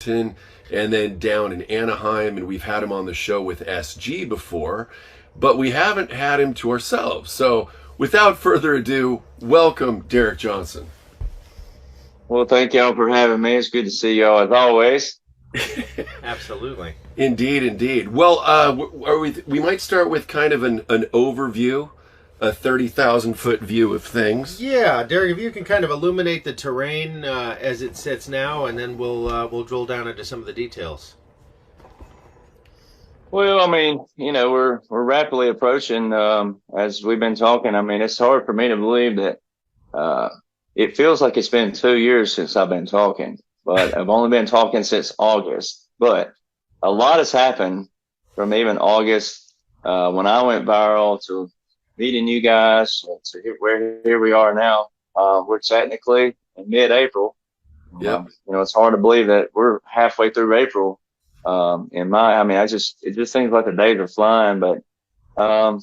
Washington, and then down in Anaheim, and we've had him on the show with SG before, but we haven't had him to ourselves. So without further ado, welcome Derek Jonhson. Well, thank y'all for having me. It's good to see y'all as always. Absolutely. Indeed. Well, we might start with kind of an overview, a 30,000-foot view of things. Yeah, Derek, if you can kind of illuminate the terrain as it sits now, and then we'll drill down into some of the details. Well, I mean, we're rapidly approaching, as we've been talking. I mean, it's hard for me to believe that it feels like it's been 2 years since I've been talking, but I've only been talking since August. But a lot has happened from even August, when I went viral, to meeting you guys, to here we are now. We're technically in mid-April. Yeah. It's hard to believe that we're halfway through April. It just seems like the days are flying, but I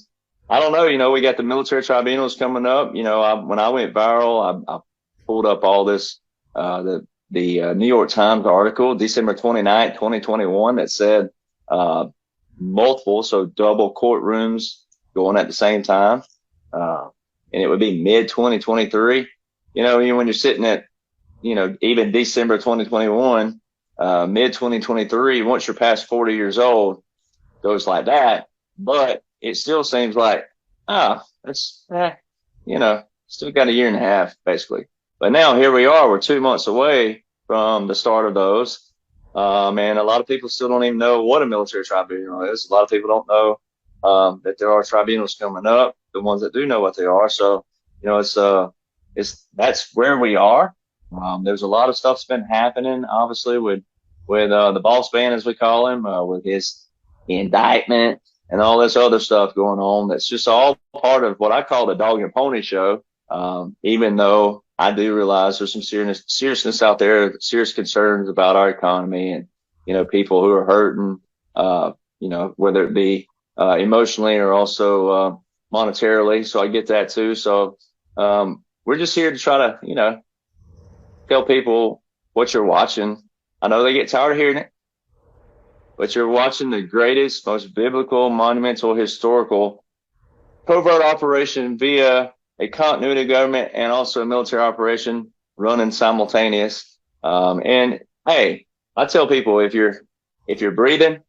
don't know. We got the military tribunals coming up. When I went viral, I pulled up all this, the New York Times article, December 29th, 2021, that said multiple, so double courtrooms going at the same time, and it would be mid 2023. When you're sitting at, even December 2021, mid 2023, once you're past 40 years old, goes like that. But it still seems like, still got a year and a half, basically. But now here we are, we're 2 months away from the start of those. And a lot of people still don't even know what a military tribunal is. A lot of people don't know that there are tribunals coming up, the ones that do know what they are. So, that's where we are. There's a lot of stuff's been happening, obviously, with the boss man, as we call him, with his indictment and all this other stuff going on. That's just all part of what I call the dog and pony show. Even though I do realize there's some seriousness out there, serious concerns about our economy and, people who are hurting, whether it be emotionally or also monetarily. So I get that too. So we're just here to try to, tell people what you're watching. I know they get tired of hearing it, but you're watching the greatest, most biblical, monumental, historical covert operation via a continuity government and also a military operation running simultaneous. And hey, I tell people, if you're breathing,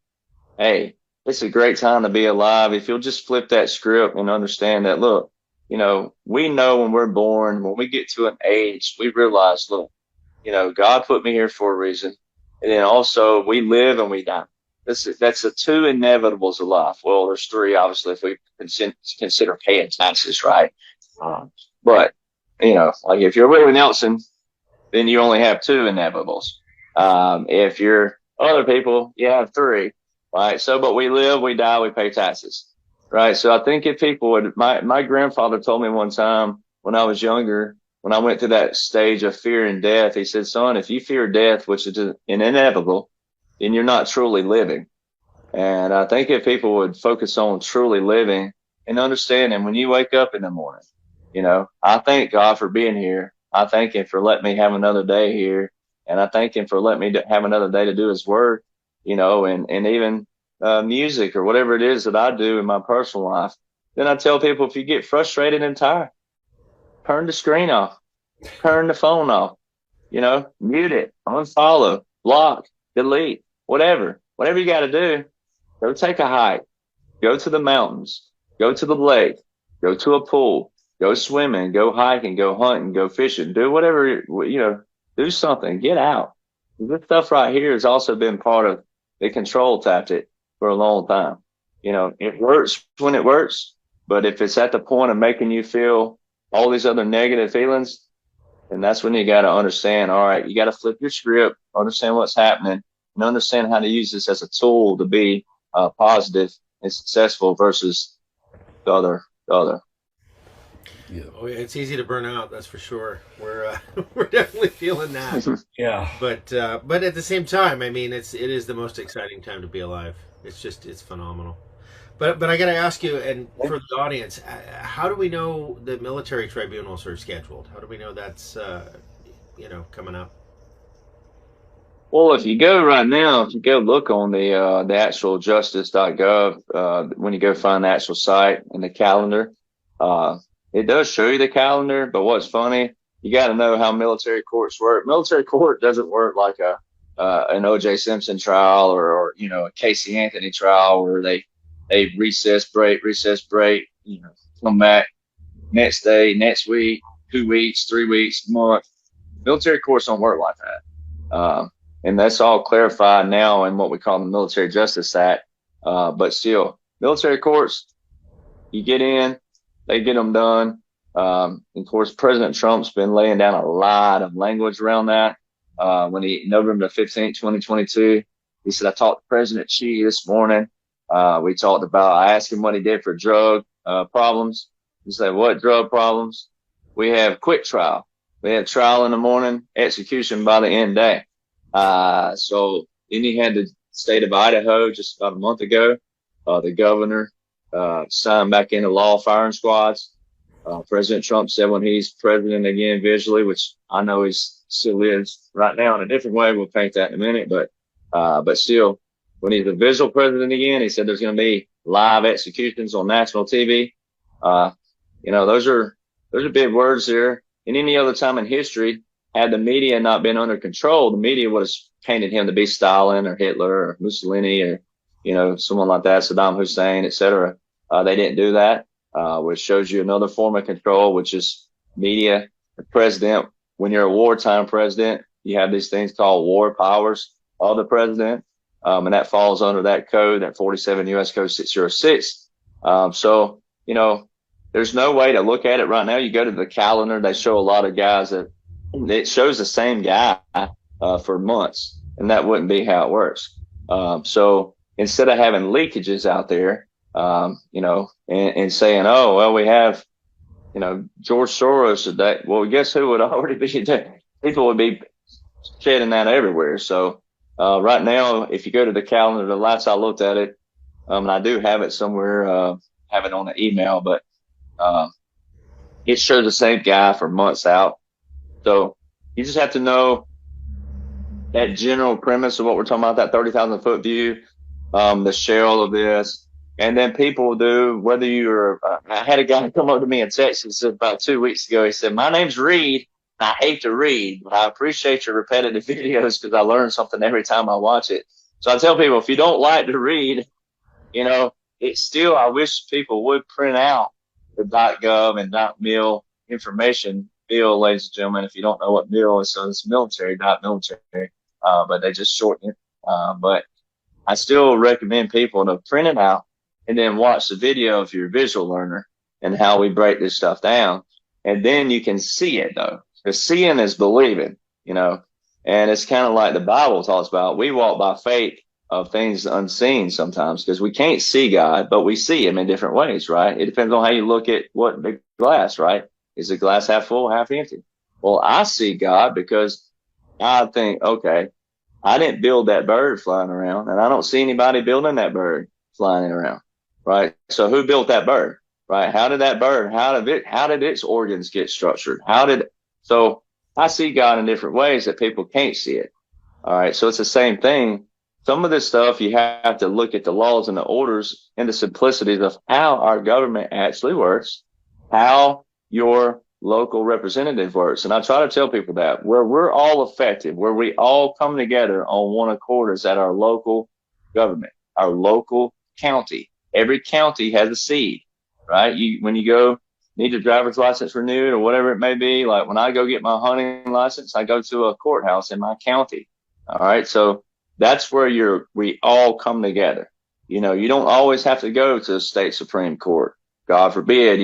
hey, it's a great time to be alive. If you'll just flip that script and understand that, look, we know when we're born, when we get to an age, we realize, look, God put me here for a reason. And then also we live and we die. That's the two inevitables of life. Well, there's three, obviously, if we consider paying taxes, right? But, like if you're Willie Nelson, then you only have two inevitables. If you're other people, you have three, right? So, but we live, we die, we pay taxes, right? So I think if people would, my grandfather told me one time when I was younger, when I went through that stage of fear and death, he said, son, if you fear death, which is inevitable, then you're not truly living. And I think if people would focus on truly living and understanding when you wake up in the morning, I thank God for being here. I thank him for letting me have another day here. And I thank him for letting me have another day to do his work, and even music or whatever it is that I do in my personal life. Then I tell people, if you get frustrated and tired, turn the screen off, turn the phone off, mute it, unfollow, block, delete, whatever you got to do. Go take a hike, go to the mountains, go to the lake, go to a pool, go swimming, go hiking, go hunting, go fishing, do whatever, do something, get out. This stuff right here has also been part of the control tactic for a long time. It works when it works, but if it's at the point of making you feel all these other negative feelings, then that's when you got to understand, all right, you got to flip your script, understand what's happening, and understand how to use this as a tool to be positive and successful versus the other. Yeah. Oh, it's easy to burn out, that's for sure. We're we're definitely feeling that. Yeah. But at the same time, I mean, it is the most exciting time to be alive. It's phenomenal. But I got to ask you, and for the audience, how do we know the military tribunals are scheduled? How do we know that's coming up? Well, if you go right now, if you go look on the actual justice.gov, when you go find the actual site and the calendar, uh, it does show you the calendar. But what's funny, you got to know how military courts work. Military court doesn't work like an O.J. Simpson trial or a Casey Anthony trial where they recess break, come back next day, next week, 2 weeks, 3 weeks, month. Military courts don't work like that. And that's all clarified now in what we call the Military Justice Act. But still, military courts, you get in, they get them done. Of course, President Trump's been laying down a lot of language around that. November 15th, 2022, he said, I talked to President Xi this morning. I asked him what he did for drug problems. He said, what drug problems? We have quick trial. We have trial in the morning, execution by the end day. So then he had the state of Idaho just about a month ago. The governor signed back into law firing squads. President Trump said when he's president again visually, which I know he still is right now in a different way. We'll paint that in a minute, but still, when he's the visual president again, he said there's going to be live executions on national TV. Those are big words there. And any other time in history, had the media not been under control, the media would have painted him to be Stalin or Hitler or Mussolini or, someone like that, Saddam Hussein, etc. They didn't do that, which shows you another form of control, which is media. The president, when you're a wartime president, you have these things called war powers of the president. And that falls under that code, that 47 U.S. Code 606. There's no way to look at it right now. You go to the calendar, they show a lot of guys that it shows the same guy for months, and that wouldn't be how it works. So instead of having leakages out there, and saying, oh, well, we have, George Soros today. Well, guess who would already be there? People would be shedding that everywhere. So right now, if you go to the calendar, the last I looked at it, and I do have it somewhere, have it on the email, but it shows the same guy for months out. So you just have to know that general premise of what we're talking about, that 30,000 foot view, the shell of this. And then people do, whether you're, I had a guy come up to me in Texas about 2 weeks ago. He said, my name's Reed. I hate to read, but I appreciate your repetitive videos because I learn something every time I watch it. So I tell people, if you don't like to read, it's still, I wish people would print out the .gov and .mil information. MIL, ladies and gentlemen, if you don't know what MIL is, so it's military, but they just shorten it. But I still recommend people to print it out and then watch the video if you're a visual learner and how we break this stuff down. And then you can see it, though. Because seeing is believing, and it's kind of like the Bible talks about. We walk by faith of things unseen sometimes because we can't see God, but we see him in different ways, right? It depends on how you look at what the glass, right? Is the glass half full, half empty? Well, I see God because I think, okay, I didn't build that bird flying around, and I don't see anybody building that bird flying around, right? So who built that bird, right? How did its organs get structured? So I see God in different ways that people can't see it. All right. So it's the same thing. Some of this stuff, you have to look at the laws and the orders and the simplicities of how our government actually works, how your local representative works. And I try to tell people that where we're all effective, where we all come together on one accord is at our local government, our local county. Every county has a seat, right? When you go need your driver's license renewed or whatever it may be, like when I go get my hunting license, I go to a courthouse in my county. All right. So that's where we all come together. You don't always have to go to the state Supreme Court. God forbid,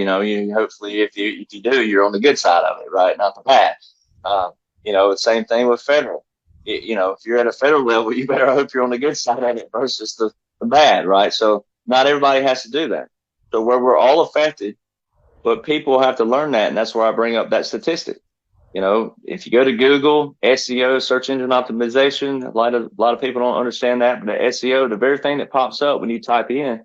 hopefully if you do, you're on the good side of it, right? Not the bad. The same thing with federal. If you're at a federal level, you better hope you're on the good side of it versus the bad, right? So not everybody has to do that. So where we're all affected, but people have to learn that. And that's where I bring up that statistic. If you go to Google, SEO, search engine optimization, a lot of people don't understand that, but the SEO, the very thing that pops up when you type in,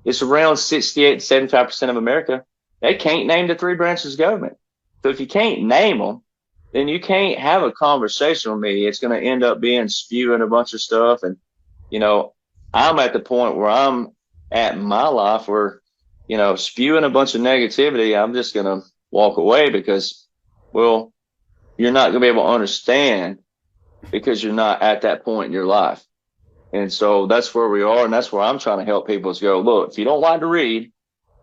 it's around 68 to 75% of America. They can't name the three branches of government. So if you can't name them, then you can't have a conversation with me. It's going to end up being spewing a bunch of stuff. And, I'm at the point where I'm at in my life where, spewing a bunch of negativity, I'm just going to walk away because, well, you're not going to be able to understand because you're not at that point in your life. And so that's where we are. And that's where I'm trying to help people is go, look, if you don't like to read,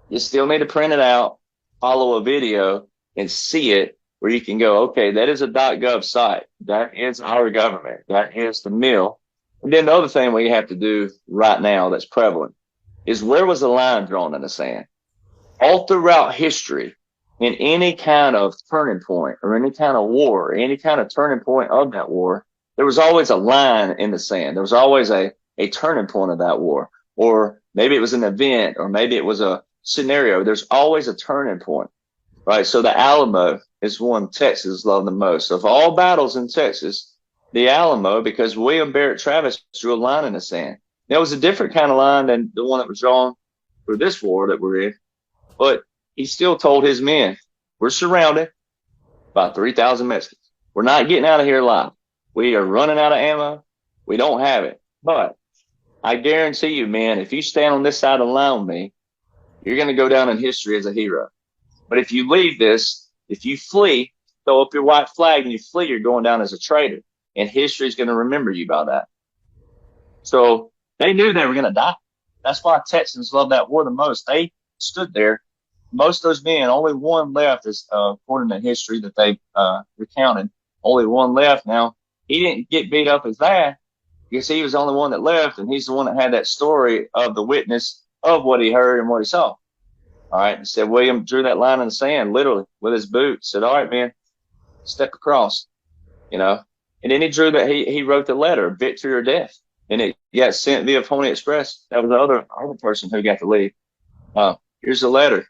you still need to print it out, follow a video and see it where you can go, okay, that is a .gov site. That is our government. That is the mill. And then the other thing we have to do right now that's prevalent is where was the line drawn in the sand? All throughout history, in any kind of turning point or any kind of war, any kind of turning point of that war, there was always a line in the sand. There was always a turning point of that war, or maybe it was an event, or maybe it was a scenario. There's always a turning point, right? So the Alamo is one Texas loved the most. Of all battles in Texas, the Alamo, because William Barrett Travis drew a line in the sand. Now, it was a different kind of line than the one that was drawn for this war that we're in, but he still told his men, we're surrounded by 3,000 Mexicans. We're not getting out of here alive. We are running out of ammo. We don't have it. But I guarantee you, man, if you stand on this side of the line with me, you're going to go down in history as a hero. But if you leave this, if you flee, throw up your white flag and you flee, you're going down as a traitor. And history is going to remember you by that. So they knew they were going to die. That's why Texans love that war the most. They stood there. Most of those men, only one left, is according to history that they recounted. Only one left. Now, he didn't get beat up as bad because he was the only one that left, and he's the one that had that story of the witness of what he heard and what he saw. All right. And said William drew that line in the sand, literally, with his boot. Said, all right, man, step across, And then he drew that, he wrote the letter, victory or death. And it got sent via Pony Express. That was the other person who got to leave. Here's the letter.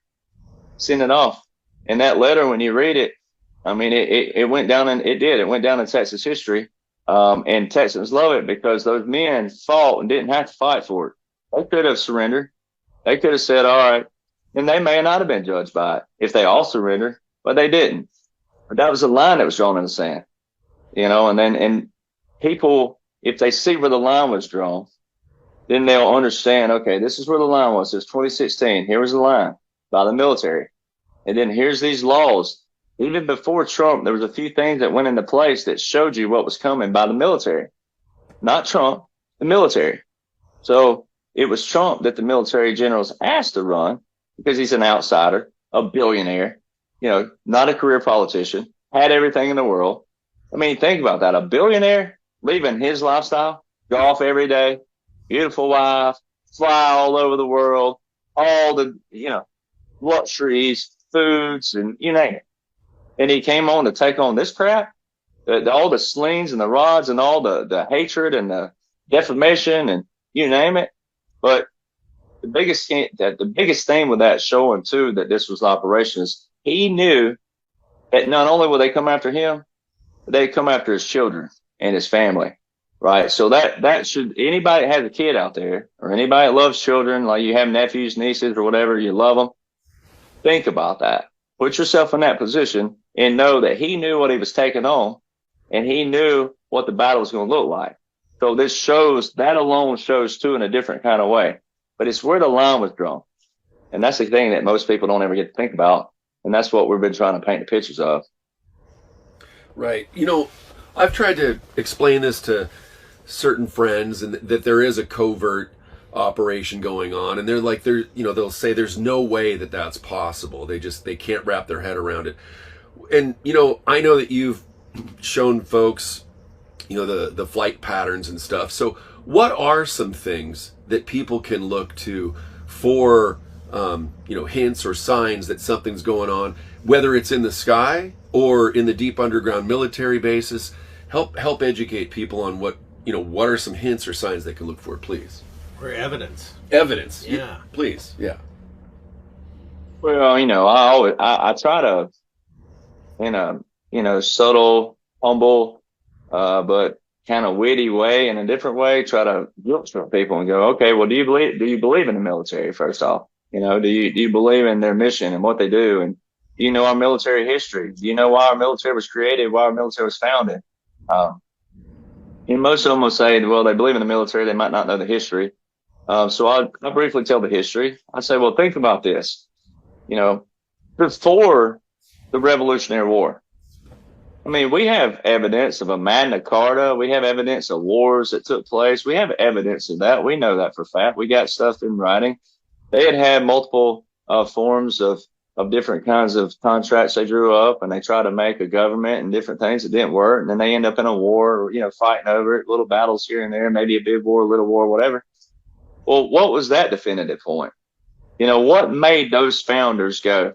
Send it off. And that letter, when you read it, I mean, it went down it went down in Texas history. And Texans love it because those men fought and didn't have to fight for it. They could have surrendered. They could have said, all right. And they may not have been judged by it if they all surrendered, but they didn't. But that was a line that was drawn in the sand, and people, if they see where the line was drawn, then they'll understand, okay, this is where the line was. It's 2016. Here was the line by the military. And then here's these laws. Even before Trump, there was a few things that went into place that showed you what was coming by the military. Not Trump, the military. So it was Trump that the military generals asked to run because he's an outsider, a billionaire, not a career politician, had everything in the world. I mean, think about that. A billionaire leaving his lifestyle, golf every day, beautiful wife, fly all over the world, all the, luxuries, foods, and you name it. And he came on to take on this crap, all the slings and the rods and all the hatred and the defamation and you name it. But the biggest thing with that showing too that this was operation is he knew that not only would they come after him, but they'd come after his children and his family. Right. So that should, anybody that has a kid out there or anybody that loves children, like you have nephews, nieces or whatever, you love them. Think about that. Put yourself in that position and know that he knew what he was taking on and he knew what the battle was going to look like. So that alone shows too in a different kind of way, but it's where the line was drawn. And that's the thing that most people don't ever get to think about. And that's what we've been trying to paint the pictures of. Right. I've tried to explain this to certain friends and that there is a covert operation going on, and they'll say there's no way that that's possible. They can't wrap their head around it. And I know that you've shown folks the flight patterns and stuff. So what are some things that people can look to for hints or signs that something's going on, whether it's in the sky or in the deep underground military bases? Help educate people on what are some hints or signs they can look for, please. Or evidence. Yeah. Please. Yeah. Well, I try to, in a subtle, humble, but kind of witty way, in a different way, try to guilt trip people and go, okay, well, do you believe in the military? First off, do you believe in their mission and what they do? And Do you know our military history? Do you know why our military was created? Why our military was founded? Um, and most of them will say, well, they believe in the military. They might not know the history. So I'll briefly tell the history. I say, well, think about this. Before the Revolutionary War, I mean, we have evidence of a Magna Carta. We have evidence of wars that took place. We have evidence of that. We know that for a fact. We got stuff in writing. They had multiple forms of different kinds of contracts they drew up, and they tried to make a government and different things that didn't work. And then they end up in a war, fighting over it, little battles here and there, maybe a big war, little war, whatever. Well, what was that definitive point? What made those founders go,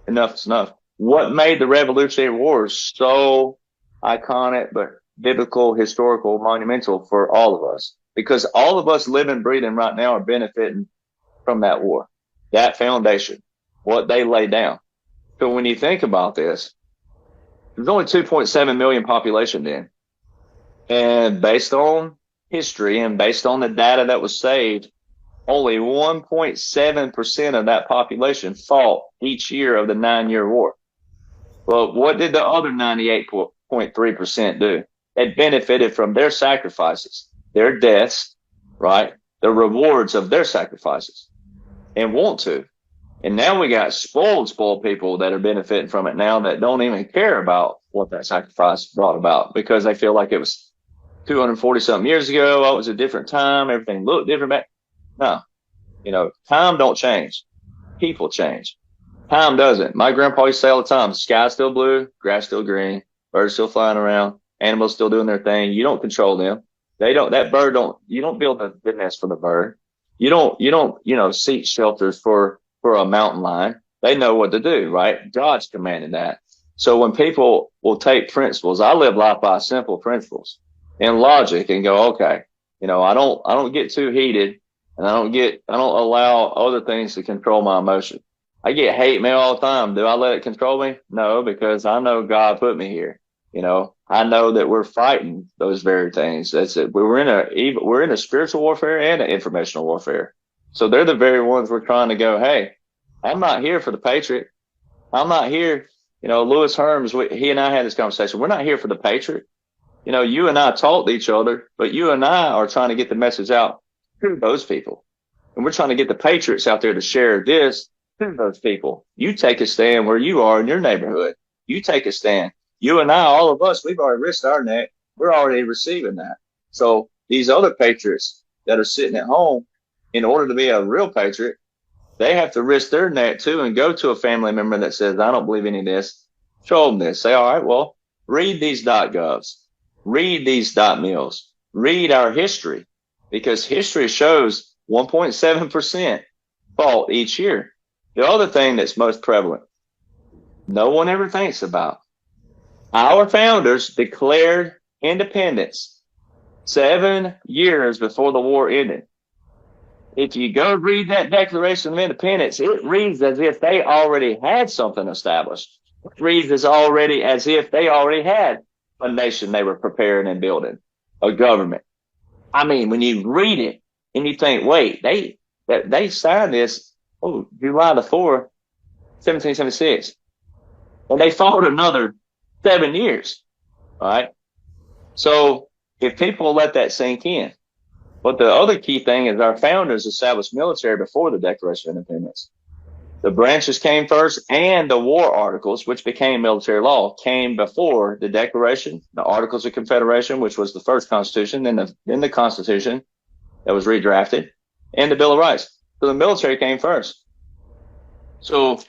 enough is enough? What made the Revolutionary Wars so iconic, but biblical, historical, monumental for all of us? Because all of us living, breathing right now are benefiting from that war, that foundation, what they laid down. So when you think about this, there's only 2.7 million population then. And based on history and based on the data that was saved, only 1.7% of that population fought each year of the 9-year war. Well, what did the other 98.3% do? They benefited from their sacrifices, their deaths, right? The rewards of their sacrifices, and want to. And now we got spoiled people that are benefiting from it now that don't even care about what that sacrifice brought about, because they feel like it was 240 something years ago. Oh, it was a different time. Everything looked different back. No, time don't change. People change. Time doesn't. My grandpa used to say all the time, the sky's still blue, grass still green, birds still flying around, animals still doing their thing. You don't control them. You don't build a good nest for the bird. You don't, seek shelters for a mountain lion. They know what to do, right? God's commanded that. So when people will take principles, I live life by simple principles and logic and go, okay, I don't get too heated, and I don't allow other things to control my emotion. I get hate mail all the time. Do I let it control me? No, because I know God put me here. I know that we're fighting those very things. That's it. We're in a spiritual warfare and an informational warfare. So they're the very ones we're trying to go, hey, I'm not here for the patriot. I'm not here. Lewis Herms, he and I had this conversation. We're not here for the patriot. You and I talk to each other, but you and I are trying to get the message out to those people. And we're trying to get the patriots out there to share this to those people. You take a stand where you are in your neighborhood. You take a stand. You and I, all of us, we've already risked our neck. We're already receiving that. So these other patriots that are sitting at home, in order to be a real patriot, they have to risk their neck too and go to a family member that says, I don't believe any of this. Show them this. Say, all right, well, read these .govs. Read these .mils. Read our history, because history shows 1.7% fault each year. The other thing that's most prevalent, no one ever thinks about. Our founders declared independence 7 years before the war ended. If you go read that Declaration of Independence, it reads as if they already had something established. It reads as if they already had a nation they were preparing and building, a government. I mean, when you read it and you think, wait, they signed this, July the 4th, 1776. And they fought another 7 years. All right. So if people let that sink in. But the other key thing is our founders established military before the Declaration of Independence. The branches came first, and the war articles, which became military law, came before the Declaration, the Articles of Confederation, which was the first Constitution, then the Constitution that was redrafted, and the Bill of Rights. So the military came first. So,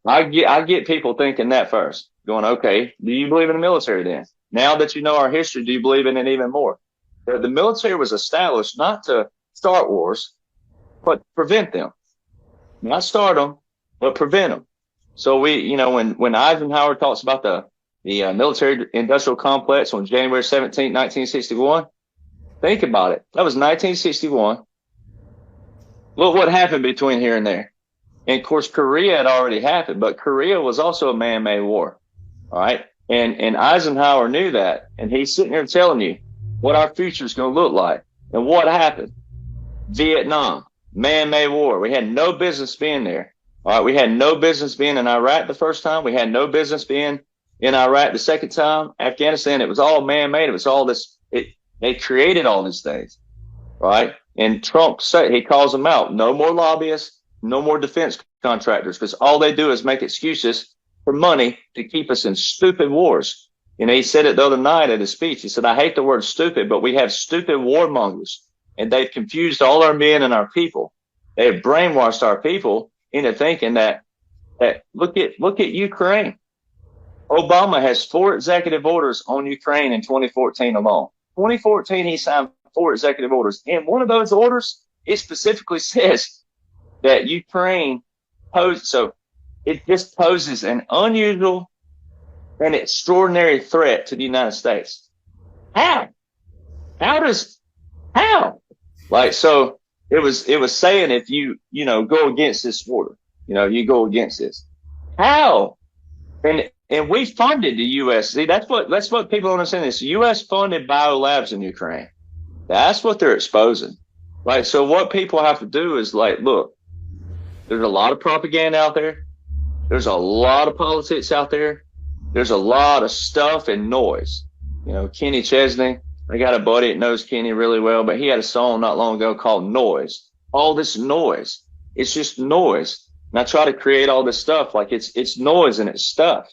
I get people thinking that first, going, okay, do you believe in the military then? Now that you know our history, do you believe in it even more? The military was established not to start wars, but prevent them. Not start them, but prevent them. So when Eisenhower talks about the military industrial complex on January 17, 1961, think about it. That was 1961. Look what happened between here and there. And of course, Korea had already happened, but Korea was also a man-made war. All right. And Eisenhower knew that. And he's sitting here telling you what our future is going to look like. And what happened? Vietnam, man-made war. We had no business being there. All right, we had no business being in Iraq the first time. We had no business being in Iraq the second time. Afghanistan, it was all man-made. It was all this. They created all these things, right? And Trump said, he calls them out. No more lobbyists, no more defense contractors, because all they do is make excuses for money to keep us in stupid wars. You know, he said it the other night at his speech. He said, I hate the word stupid, but we have stupid warmongers, and they've confused all our men and our people. They have brainwashed our people into thinking that look at Ukraine. Obama has 4 executive orders on Ukraine in 2014 alone. 2014, he signed 4 executive orders. And one of those orders, it specifically says that Ukraine so it just poses an unusual and extraordinary threat to the United States. How? How? Like, so it was saying if you go against this order, you go against this. How? And we funded the U.S. See, that's what people don't understand. This U.S. funded biolabs in Ukraine. That's what they're exposing. Right. So what people have to do is like, look, there's a lot of propaganda out there. There's a lot of politics out there. There's a lot of stuff and noise. Kenny Chesney, I got a buddy that knows Kenny really well, but he had a song not long ago called Noise. All this noise. It's just noise. And I try to create all this stuff like it's noise and it's stuff.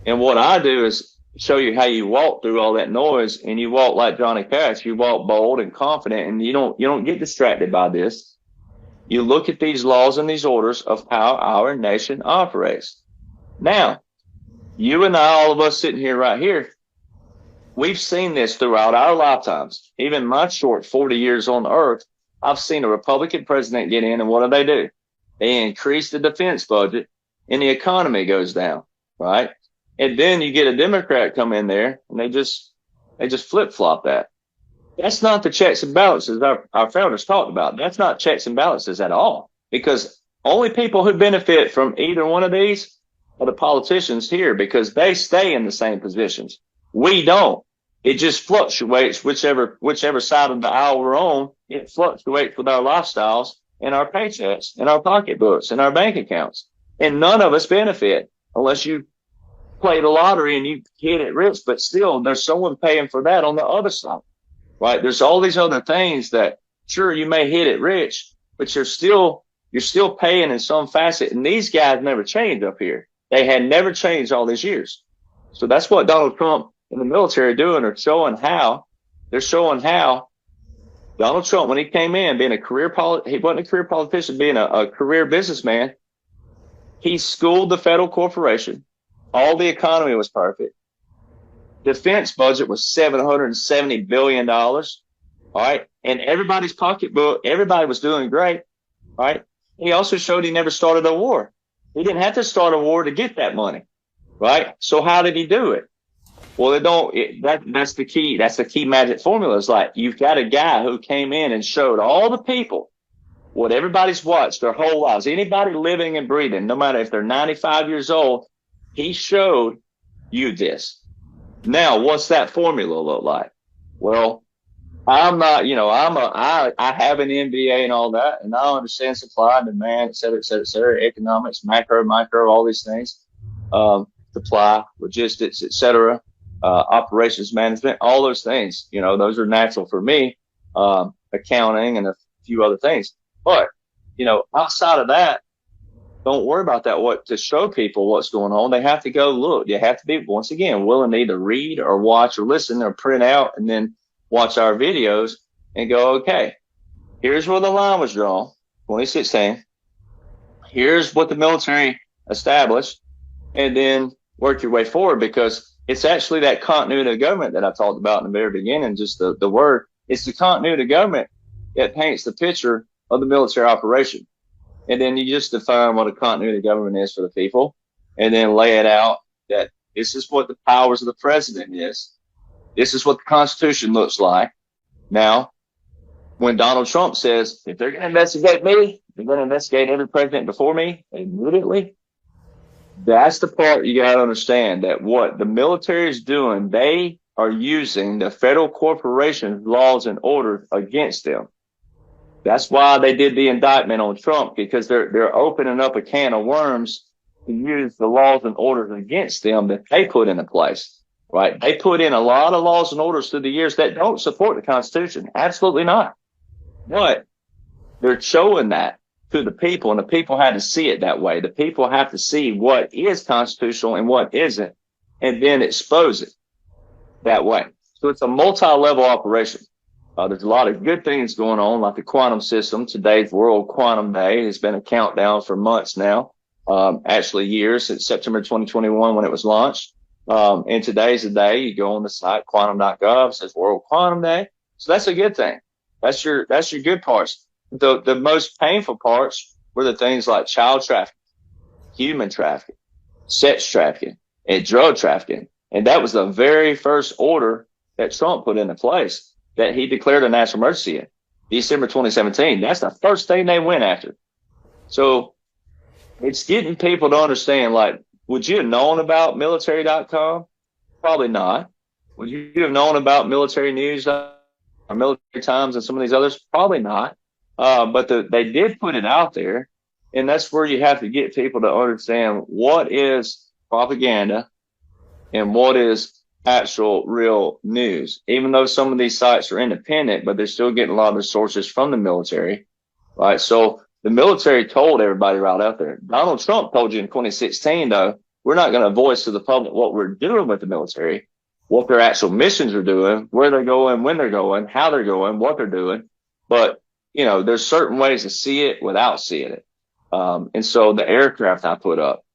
And what I do is show you how you walk through all that noise, and you walk like Johnny Cash. You walk bold and confident, and you don't get distracted by this. You look at these laws and these orders of how our nation operates. Now, you and I, all of us sitting here right here, we've seen this throughout our lifetimes. Even my short 40 years on earth, I've seen a Republican president get in, and what do? They increase the defense budget, and the economy goes down, right? And then you get a Democrat come in there, and they just flip-flop that. That's not the checks and balances our founders talked about. That's not checks and balances at all, because only people who benefit from either one of these are the politicians here, because they stay in the same positions. We don't. It just fluctuates whichever side of the aisle we're on. It fluctuates with our lifestyles and our paychecks and our pocketbooks and our bank accounts. And none of us benefit unless you play the lottery and you hit it rich, but still there's someone paying for that on the other side, right? There's all these other things that sure you may hit it rich, but you're still paying in some facet. And these guys never changed up here. They had never changed all these years. So that's what Donald Trump and the military are doing. They're showing how Donald Trump, when he came in, being he wasn't a career politician, being a career businessman, he schooled the federal corporation. All the economy was perfect. Defense budget was $770 billion. All right. And everybody's pocketbook, everybody was doing great. All right. He also showed he never started a war. He didn't have to start a war to get that money. Right. So how did he do it? Well, that's the key. That's the key magic formula. Is like, you've got a guy who came in and showed all the people what everybody's watched their whole lives. Anybody living and breathing, no matter if they're 95 years old, he showed you this. Now, what's that formula look like? Well, I'm not, I have an MBA and all that, and I understand supply and demand, et cetera, economics, macro, micro, all these things, supply, logistics, et cetera, operations management, all those things, those are natural for me, accounting and a few other things. But, outside of that, don't worry about that. To show people what's going on, they have to go look. You have to be, once again, willing to either read or watch or listen or print out and then watch our videos and go, okay, here's where the line was drawn, 2016. Here's what the military established, and then work your way forward, because it's actually that continuity of government that I talked about in the very beginning, just the word. It's the continuity of government that paints the picture of the military operation. And then you just define what a continuity of government is for the people, and then lay it out that this is what the powers of the president is. This is what the Constitution looks like. Now, when Donald Trump says, if they're going to investigate me, they're going to investigate every president before me immediately. That's the part you got to understand, that what the military is doing, they are using the federal corporation's laws and orders against them. That's why they did the indictment on Trump, because they're opening up a can of worms to use the laws and orders against them that they put into place, right? They put in a lot of laws and orders through the years that don't support the Constitution. Absolutely not. But they're showing that to the people, and the people had to see it that way. The people have to see what is constitutional and what isn't, and then expose it that way. So it's a multi-level operation. There's a lot of good things going on, like the quantum system. Today's World Quantum Day has been a countdown for months now, actually years, since September 2021 when it was launched. And today's the day. You go on the site, quantum.gov, it says World Quantum Day. So that's a good thing. That's your good parts. The most painful parts were the things like child trafficking, human trafficking, sex trafficking, and drug trafficking. And that was the very first order that Trump put into place, that he declared a national emergency in December 2017. That's the first thing they went after. So it's getting people to understand, like, would you have known about military.com? Probably not. Would you have known about military news or military times and some of these others? Probably not. But they did put it out there. And that's where you have to get people to understand what is propaganda and what is actual real news. Even though some of these sites are independent, but they're still getting a lot of their sources from the military, right? So the military told everybody right out there. Donald Trump told you in 2016, though, we're not going to voice to the public what we're doing with the military, what their actual missions are doing, where they're going, when they're going, how they're going, what they're doing. But, you know, there's certain ways to see it without seeing it. And so the aircraft I put up,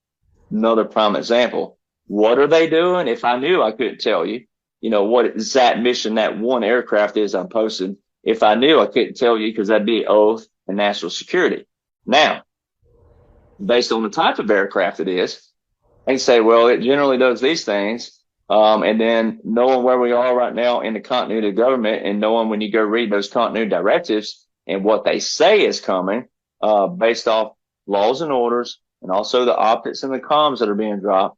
another prime example. What are they doing? If I knew, I couldn't tell you, you know, what exact mission that one aircraft is I'm posting. If I knew, I couldn't tell you, because that'd be oath and national security. Now, based on the type of aircraft it is, I can say, well, it generally does these things. And then knowing where we are right now in the continuity of government, and knowing when you go read those continuity directives and what they say is coming, based off laws and orders, and also the optics and the comms that are being dropped,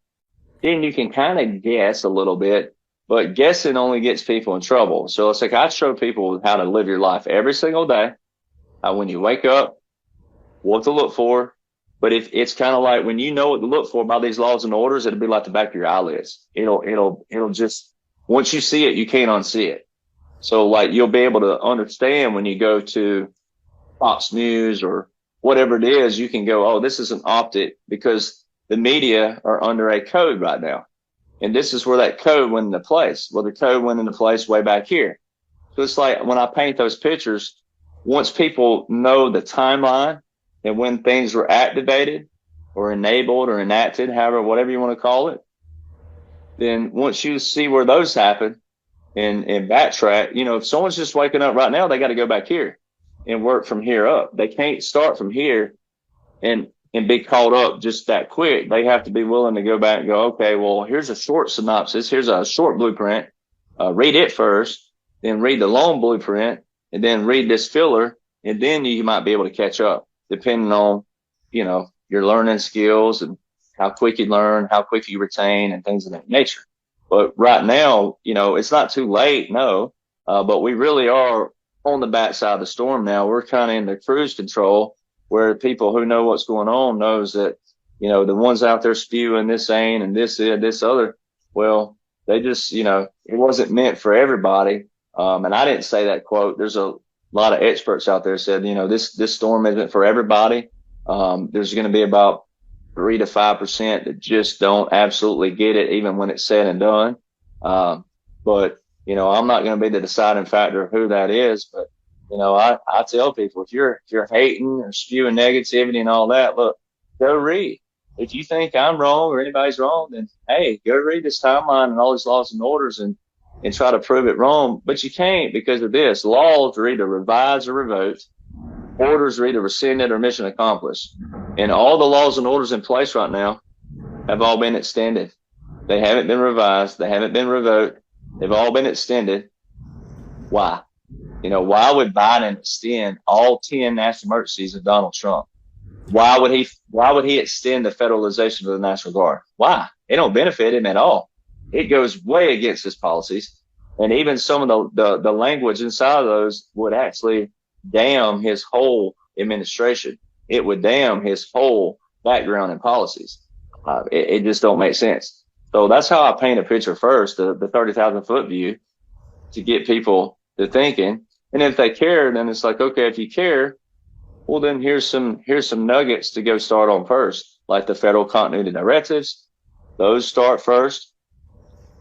then you can kind of guess a little bit, but guessing only gets people in trouble. So it's like I show people how to live your life every single day. When you wake up, what to look for. But if it's kind of like when you know what to look for by these laws and orders, it'll be like the back of your eyelids. It'll just, once you see it, you can't unsee it. So like you'll be able to understand when you go to Fox News or whatever it is, you can go, oh, this is an optic, because the media are under a code right now. And this is where that code went into place. Well, the code went into place way back here. So it's like when I paint those pictures, once people know the timeline and when things were activated or enabled or enacted, however, whatever you want to call it, then once you see where those happen and backtrack, you know, if someone's just waking up right now, they got to go back here and work from here up. They can't start from here and be caught up just that quick. They have to be willing to go back and go, okay, well, here's a short synopsis. Here's a short blueprint. Read it first, then read the long blueprint, and then read this filler. And then you might be able to catch up, depending on, you know, your learning skills and how quick you learn, how quick you retain, and things of that nature. But right now, you know, it's not too late. No. But we really are on the backside of the storm now. We're kind of in the cruise control, where people who know what's going on knows that, you know, the ones out there spewing this ain't and this is this other, well, they just, you know, it wasn't meant for everybody. And I didn't say that quote. There's a lot of experts out there said, you know, this storm isn't for everybody. There's going to be about 3 to 5% that just don't absolutely get it, even when it's said and done. But, you know, I'm not going to be the deciding factor of who that is, but, you know, I tell people, if you're hating or spewing negativity and all that, look, go read. If you think I'm wrong or anybody's wrong, then hey, go read this timeline and all these laws and orders and try to prove it wrong. But you can't, because of this. Laws are either revised or revoked. Orders are either rescinded or mission accomplished. And all the laws and orders in place right now have all been extended. They haven't been revised. They haven't been revoked. They've all been extended. Why? You know, why would Biden extend all 10 national emergencies of Donald Trump? Why would he extend the federalization of the National Guard? Why? It don't benefit him at all. It goes way against his policies. And even some of the language inside of those would actually damn his whole administration. It would damn his whole background and policies. It just don't make sense. So that's how I paint a picture first, the 30,000 foot view, to get people to thinking. And if they care, then it's like, okay, if you care, well, then here's some nuggets to go start on first, like the federal continuity directives. Those start first.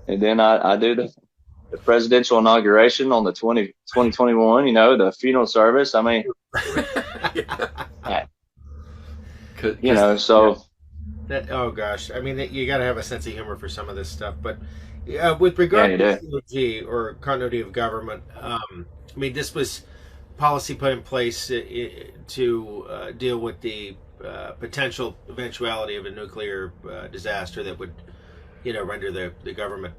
And then I do the presidential inauguration on the 2021, the funeral service. I mean, so. Oh gosh, I mean, you got to have a sense of humor for some of this stuff. But with regard to COG, or continuity of government, I mean, this was policy put in place to deal with the potential eventuality of a nuclear disaster that would, render the government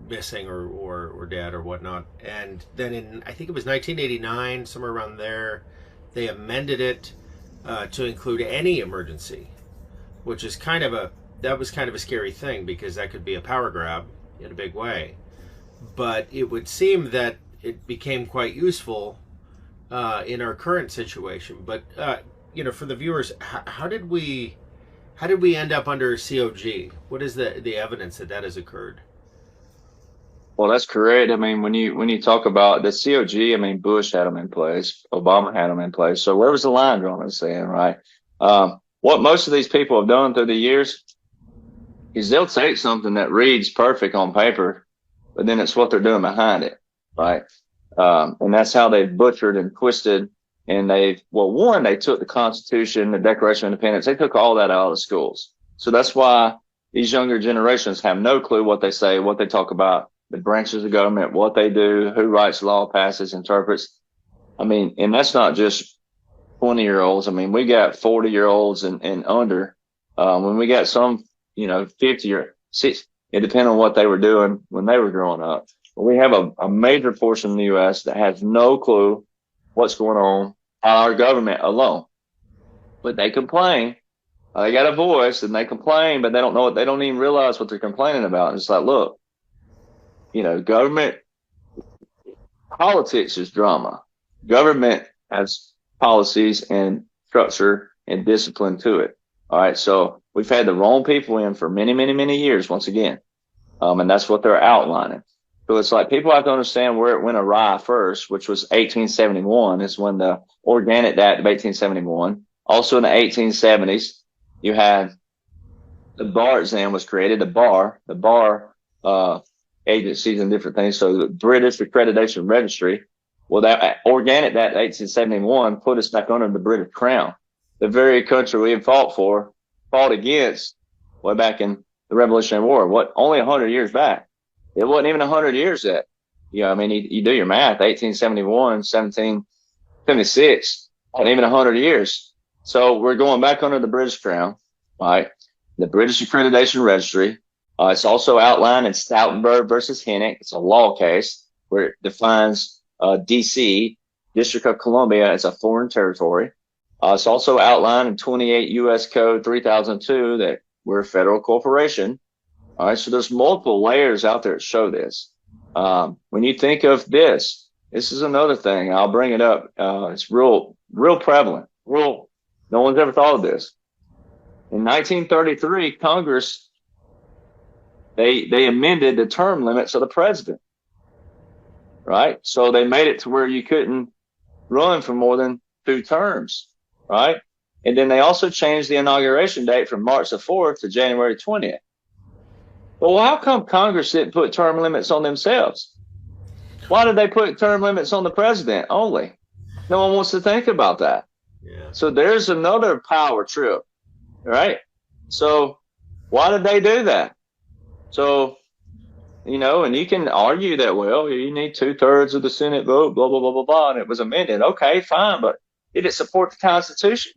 missing or dead or whatnot. And then I think it was 1989, somewhere around there, they amended it to include any emergency, which is kind of a scary thing, because that could be a power grab in a big way. But it would seem that it became quite useful in our current situation. But for the viewers, how did we end up under COG? What is the evidence that has occurred? Well, that's correct. I mean, when you talk about the COG, I mean, Bush had them in place, Obama had them in place. So where was the line drawn? I'm saying, right? What most of these people have done through the years is they'll take something that reads perfect on paper, but then it's what they're doing behind it, right? And that's how they've butchered and twisted. And they took the Constitution, the Declaration of Independence, they took all that out of the schools. So that's why these younger generations have no clue what they say, what they talk about, the branches of government, what they do, who writes law, passes, interprets. I mean, and that's not just 20-year-olds. I mean, we got 40-year-olds and under. When we got some, 50 or 60, it depends on what they were doing when they were growing up. But we have a major portion of the U.S. that has no clue what's going on, our government alone. But they complain. They got a voice and they complain, but they don't know it. They don't even realize what they're complaining about. And it's like, look, government politics is drama. Government has policies and structure and discipline to it. All right. So we've had the wrong people in for many, many, many years once again. And that's what they're outlining. So it's like people have to understand where it went awry first, which was 1871 is when the Organic Act of 1871. Also in the 1870s, you had the bar exam was created, the bar agencies and different things. So the British Accreditation Registry. Well, that Organic Act 1871 put us back under the British Crown, the very country we had fought against way back in the Revolutionary War. Only 100 years back. It wasn't even 100 years yet. I mean, you do your math, 1871, 1776, not even 100 years. So we're going back under the British Crown, right? The British Accreditation Registry. It's also outlined in Stoutenberg versus Hennick. It's a law case where it defines D.C., District of Columbia, as a foreign territory. It's also outlined in 28 U.S. Code 3002 that we're a federal corporation. All right, so there's multiple layers out there that show this. When you think of this is another thing. I'll bring it up. It's real prevalent. No one's ever thought of this. In 1933, Congress, they amended the term limits of the president. Right? So they made it to where you couldn't run for more than 2 terms. Right? And then they also changed the inauguration date from March the 4th to January 20th. Well, how come Congress didn't put term limits on themselves? Why did they put term limits on the president only? No one wants to think about that. Yeah. So there's another power trip, right? So why did they do that? So, and you can argue that, well, you need 2/3 of the Senate vote, blah, blah, blah, blah, blah, and it was amended. Okay, fine, but did it support the Constitution?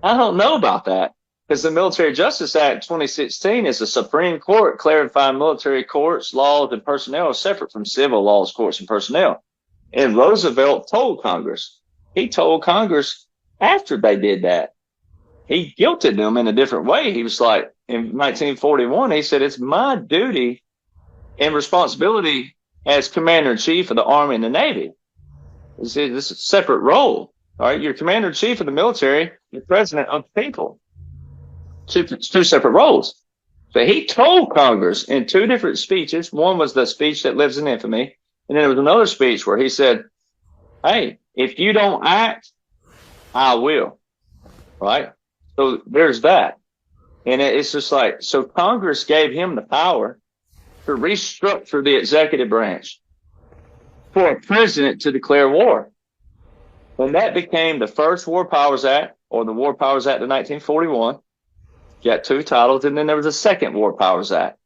I don't know about that. Because the Military Justice Act 2016 is the Supreme Court clarifying military courts, laws, and personnel are separate from civil laws, courts, and personnel. And Roosevelt told Congress. He told Congress after they did that. He guilted them in a different way. He was like, in 1941, he said, it's my duty and responsibility as Commander-in-Chief of the Army and the Navy This is a separate role. All right. You're commander in chief of the military, you're president of the people. Two separate roles. So he told Congress in two different speeches. One was the speech that lives in infamy. And then there was another speech where he said, hey, if you don't act, I will. Right. So there's that. And it's just like, so Congress gave him the power to restructure the executive branch for a president to declare war. And that became the first War Powers Act, or the War Powers Act of 1941. Got two titles, and then there was a second War Powers Act.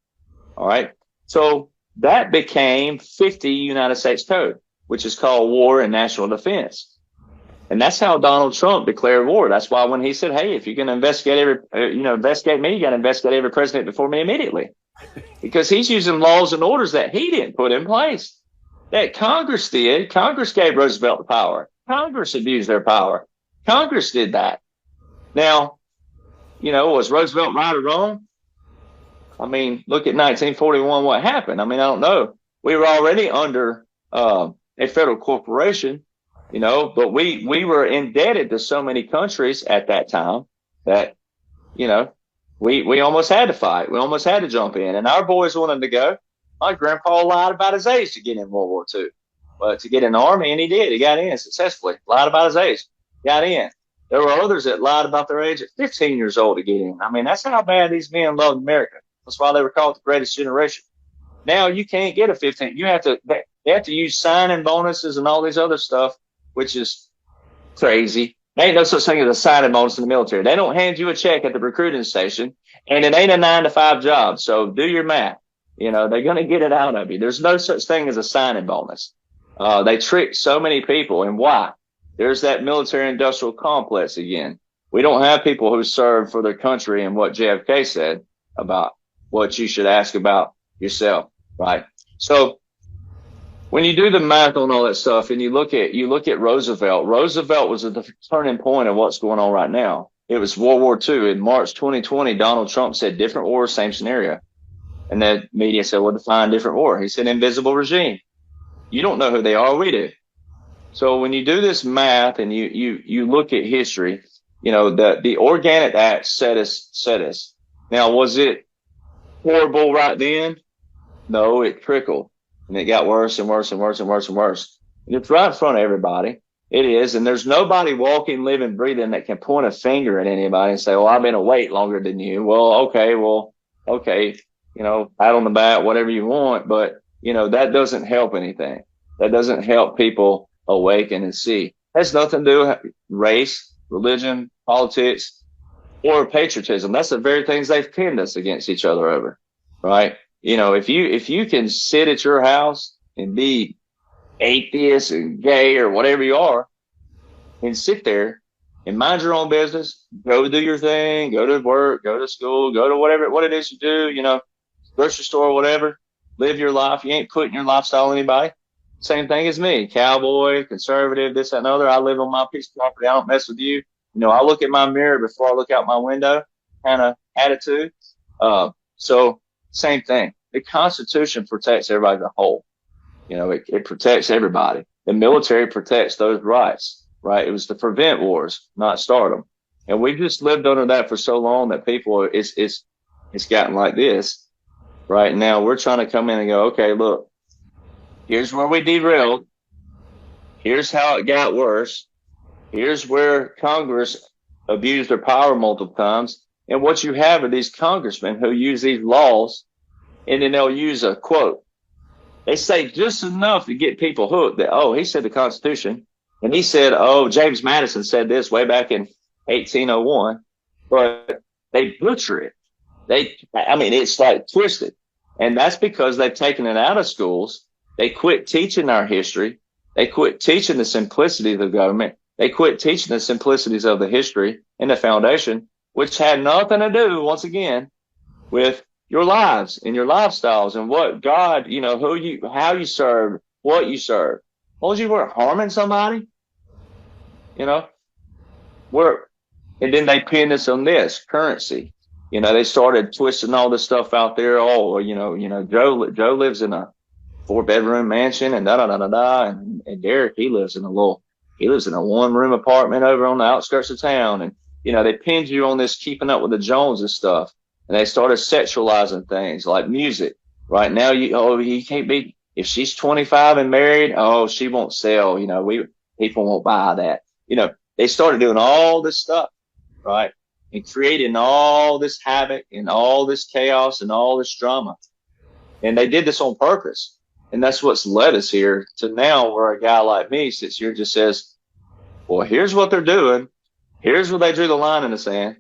All right. So that became 50 United States Code, which is called War and National Defense. And that's how Donald Trump declared war. That's why when he said, hey, if you're going to investigate me, you got to investigate every president before me immediately. Because he's using laws and orders that he didn't put in place, that Congress did. Congress gave Roosevelt the power. Congress abused their power. Congress did that. Now, was Roosevelt right or wrong? I mean, look at 1941, what happened. I mean, I don't know. We were already under a federal corporation, but we were indebted to so many countries at that time that, we almost had to fight. We almost had to jump in. And our boys wanted to go. My grandpa lied about his age to get in World War II. But to get in the Army, and he did. He got in successfully. Lied about his age. Got in. There were others that lied about their age at 15 years old to get in. I mean, that's how bad these men loved America. That's why they were called the greatest generation. Now you can't get a 15. They have to use signing bonuses and all these other stuff, which is crazy. There ain't no such thing as a signing bonus in the military. They don't hand you a check at the recruiting station, and it ain't a 9-to-5 job. So do your math. They're going to get it out of you. There's no such thing as a signing bonus. They trick so many people. And why? There's that military industrial complex again. We don't have people who serve for their country and what JFK said about what you should ask about yourself. Right. So when you do the math on all that stuff and you look at Roosevelt was at the turning point of what's going on right now. It was World War II. In March 2020, Donald Trump said different war, same scenario. And the media said, well, define different war. He said invisible regime. You don't know who they are. We do. So when you do this math and you look at history, the Organic Act set us. Now, was it horrible right then? No, it trickled. And it got worse and worse and worse and worse and worse. And it's right in front of everybody. It is. And there's nobody walking, living, breathing that can point a finger at anybody and say, well, I've been awake longer than you. Well, okay. Pat on the back, whatever you want. But, that doesn't help anything. That doesn't help people awaken and see. It has nothing to do with race, religion, politics, or patriotism. That's the very things they've pinned us against each other over. Right? If you can sit at your house and be atheist and gay or whatever you are and sit there and mind your own business, go do your thing, go to work, go to school, go to what it is you do, grocery store, whatever, live your life. You ain't putting your lifestyle on anybody. Same thing as me, cowboy, conservative, this, that, and other. I live on my piece of property. I don't mess with you. I look at my mirror before I look out my window kind of attitude. So same thing. The Constitution protects everybody as a whole. It protects everybody. The military protects those rights, right? It was to prevent wars, not start them. And we've just lived under that for so long that people, it's gotten like this. Right now, we're trying to come in and go, okay, look, here's where we derailed. Here's how it got worse. Here's where Congress abused their power multiple times. And what you have are these congressmen who use these laws, and then they'll use a quote. They say just enough to get people hooked that, oh, he said the Constitution. And he said, oh, James Madison said this way back in 1801. But they butcher it. It's like twisted. And that's because they've taken it out of schools. They quit teaching our history. They quit teaching the simplicity of the government. They quit teaching the simplicities of the history and the foundation, which had nothing to do, once again, with your lives and your lifestyles and what God, how you serve, what you serve. As long as you weren't harming somebody, and then they pinned us on this currency. They started twisting all this stuff out there. Oh, Joe lives in a 4-bedroom mansion and da da da da da. And Derek, he lives in a 1-room apartment over on the outskirts of town. And, they pinned you on this keeping up with the Joneses stuff. And they started sexualizing things like music. Right now, you can't be, if she's 25 and married, she won't sell. People won't buy that. They started doing all this stuff, right? And creating all this havoc and all this chaos and all this drama. And they did this on purpose. And that's what's led us here to now where a guy like me sits here and just says, well, here's what they're doing. Here's where they drew the line in the sand.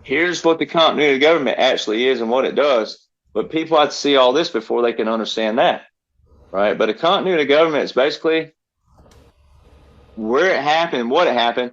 Here's what the continuity of government actually is and what it does. But people have to see all this before they can understand that, right? But a continuity of government is basically where it happened, what it happened.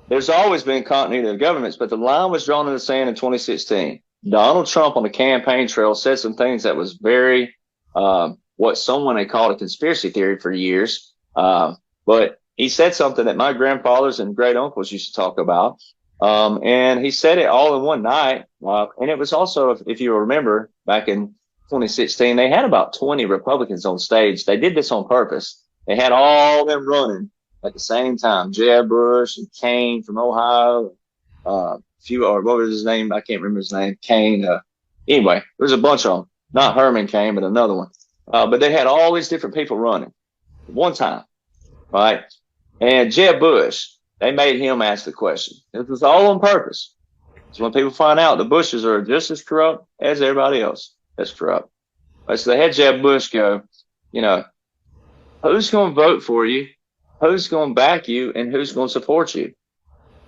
There's always been continuity of governments, but the line was drawn in the sand in 2016. Donald Trump on the campaign trail said some things that was very, what someone had called a conspiracy theory for years. But he said something that my grandfathers and great uncles used to talk about. And he said it all in one night. And it was also, if you remember, back in 2016, they had about 20 Republicans on stage. They did this on purpose. They had all them running at the same time. Jeb Bush and Kane from Ohio, what was his name? I can't remember his name. Kane. Anyway, there's a bunch of them. Not Herman Kane, but another one. But they had all these different people running at one time, right? And Jeb Bush, they made him ask the question. This was all on purpose. So when people find out the Bushes are just as corrupt as everybody else that's corrupt. Right? So they had Jeb Bush go, who's going to vote for you? Who's going to back you? And who's going to support you?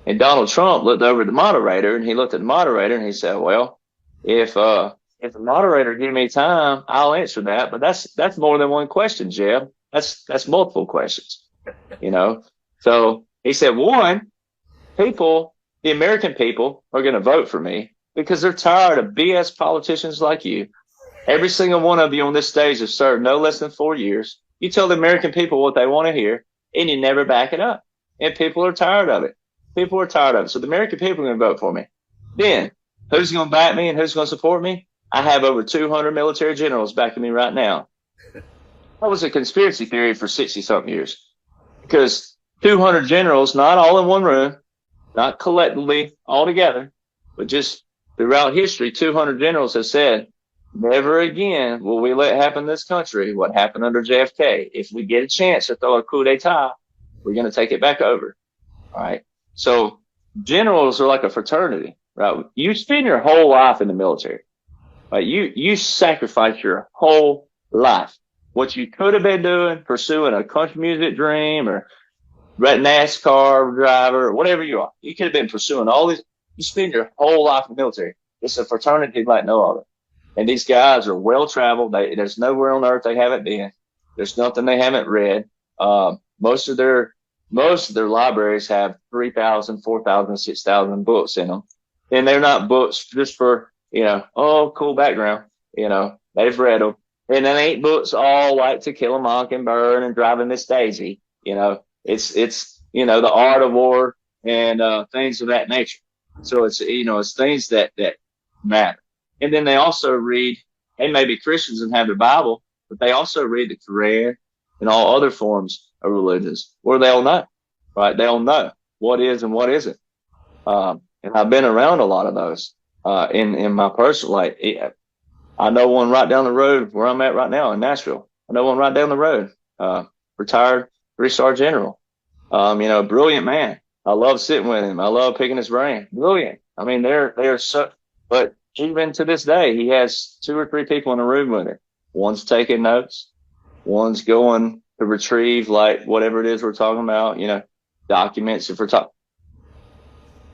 And Donald Trump looked over at the moderator and he looked at the moderator and he said, well, if the moderator give me time, I'll answer that. But that's more than one question, Jeb. That's multiple questions, So he said, one, the American people are going to vote for me because they're tired of BS politicians like you. Every single one of you on this stage has served no less than 4 years. You tell the American people what they want to hear and you never back it up. And people are tired of it. People are tired of it. So the American people are going to vote for me. Then who's going to back me and who's going to support me? I have over 200 military generals backing me right now. That was a conspiracy theory for 60-something years because 200 generals, not all in one room, not collectively all together, but just throughout history, 200 generals have said, never again will we let happen in this country what happened under JFK. If we get a chance to throw a coup d'etat, we're going to take it back over. All right. So generals are like a fraternity, right? You spend your whole life in the military, right? You sacrifice your whole life. What you could have been doing, pursuing a country music dream or NASCAR driver or whatever you are. You could have been pursuing all these. You spend your whole life in the military. It's a fraternity like no other. And these guys are well traveled. There's nowhere on earth they haven't been. There's nothing they haven't read. Most of their libraries have 3,000, 4,000, 6,000 books in them. And they're not books just for, cool background. They've read them. And they ain't books all like To Kill a Mockingbird and Driving Miss Daisy. It's the art of war and things of that nature. So it's things that matter. And then they also read, they may be Christians and have the Bible, but they also read the Quran and all other forms of religions where they'll know, right? They'll know what is and what isn't. And I've been around a lot of those in my personal life. I know one right down the road where I'm at right now in Nashville. I know one right down the road, retired 3-star general. Brilliant man. I love sitting with him. I love picking his brain. Brilliant. I mean, they're so, but even to this day, he has 2 or 3 people in a room with him. One's taking notes. One's going to retrieve like whatever it is we're talking about, documents if we're talking.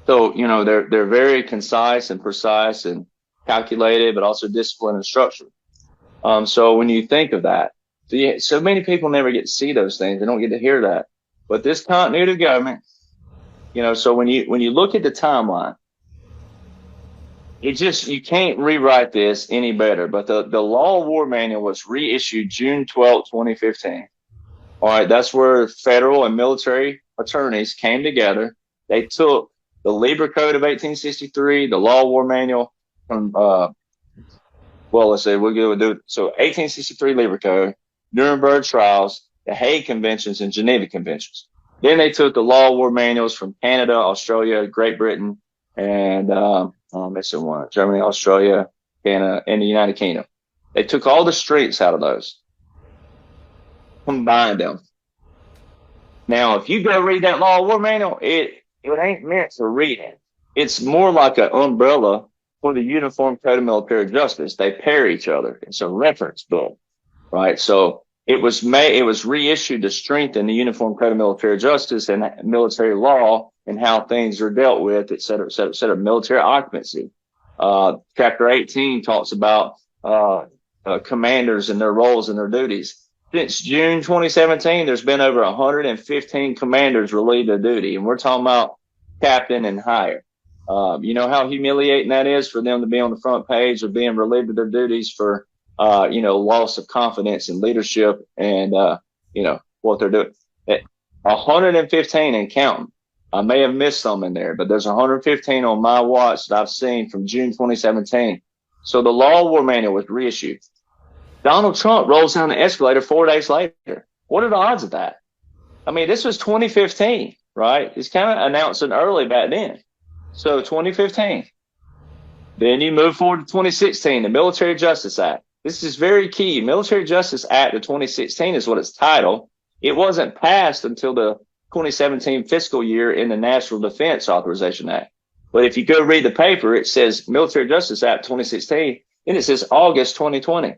So, they're very concise and precise and calculated, but also disciplined and structured. So when you think of that, so many people never get to see those things. They don't get to hear that. But this continuity of government, so when you look at the timeline, you can't rewrite this any better. But the Law of War Manual was reissued June 12, 2015. All right, that's where federal and military attorneys came together. They took the Libra Code of 1863, the Law of War Manual from well, let's say we'll do it. So 1863 Labor Code, Nuremberg trials, the Hague Conventions, and Geneva Conventions. Then they took the law war manuals from Canada, Australia, Great Britain, and I'm missing one: Germany, Australia, Canada, and the United Kingdom. They took all the strengths out of those, combined them. Now, if you go read that law war manual, it ain't meant for reading. It's more like an umbrella for the Uniform Code of Military Justice. They pair each other. It's a reference book, right? So it was reissued to strengthen the Uniform Code of Military Justice and military law and how things are dealt with, et cetera, et cetera, et cetera. Military occupancy. Chapter 18 talks about commanders and their roles and their duties. Since June 2017, there's been over 115 commanders relieved of duty, and we're talking about captain and higher. You know how humiliating that is for them to be on the front page of being relieved of their duties for, loss of confidence in leadership and, what they're doing. 115 and counting. I may have missed some in there, but there's 115 on my watch that I've seen from June 2017. So the law war manual was reissued. Donald Trump rolls down the escalator 4 days later. What are the odds of that? I mean, this was 2015, right? He's kind of announcing early back then. So 2015. Then you move forward to 2016, the Military Justice Act. This is very key. Military Justice Act of 2016 is what it's titled. It wasn't passed until the 2017 fiscal year in the National Defense Authorization Act. But if you go read the paper, it says Military Justice Act 2016, and it says August 2020.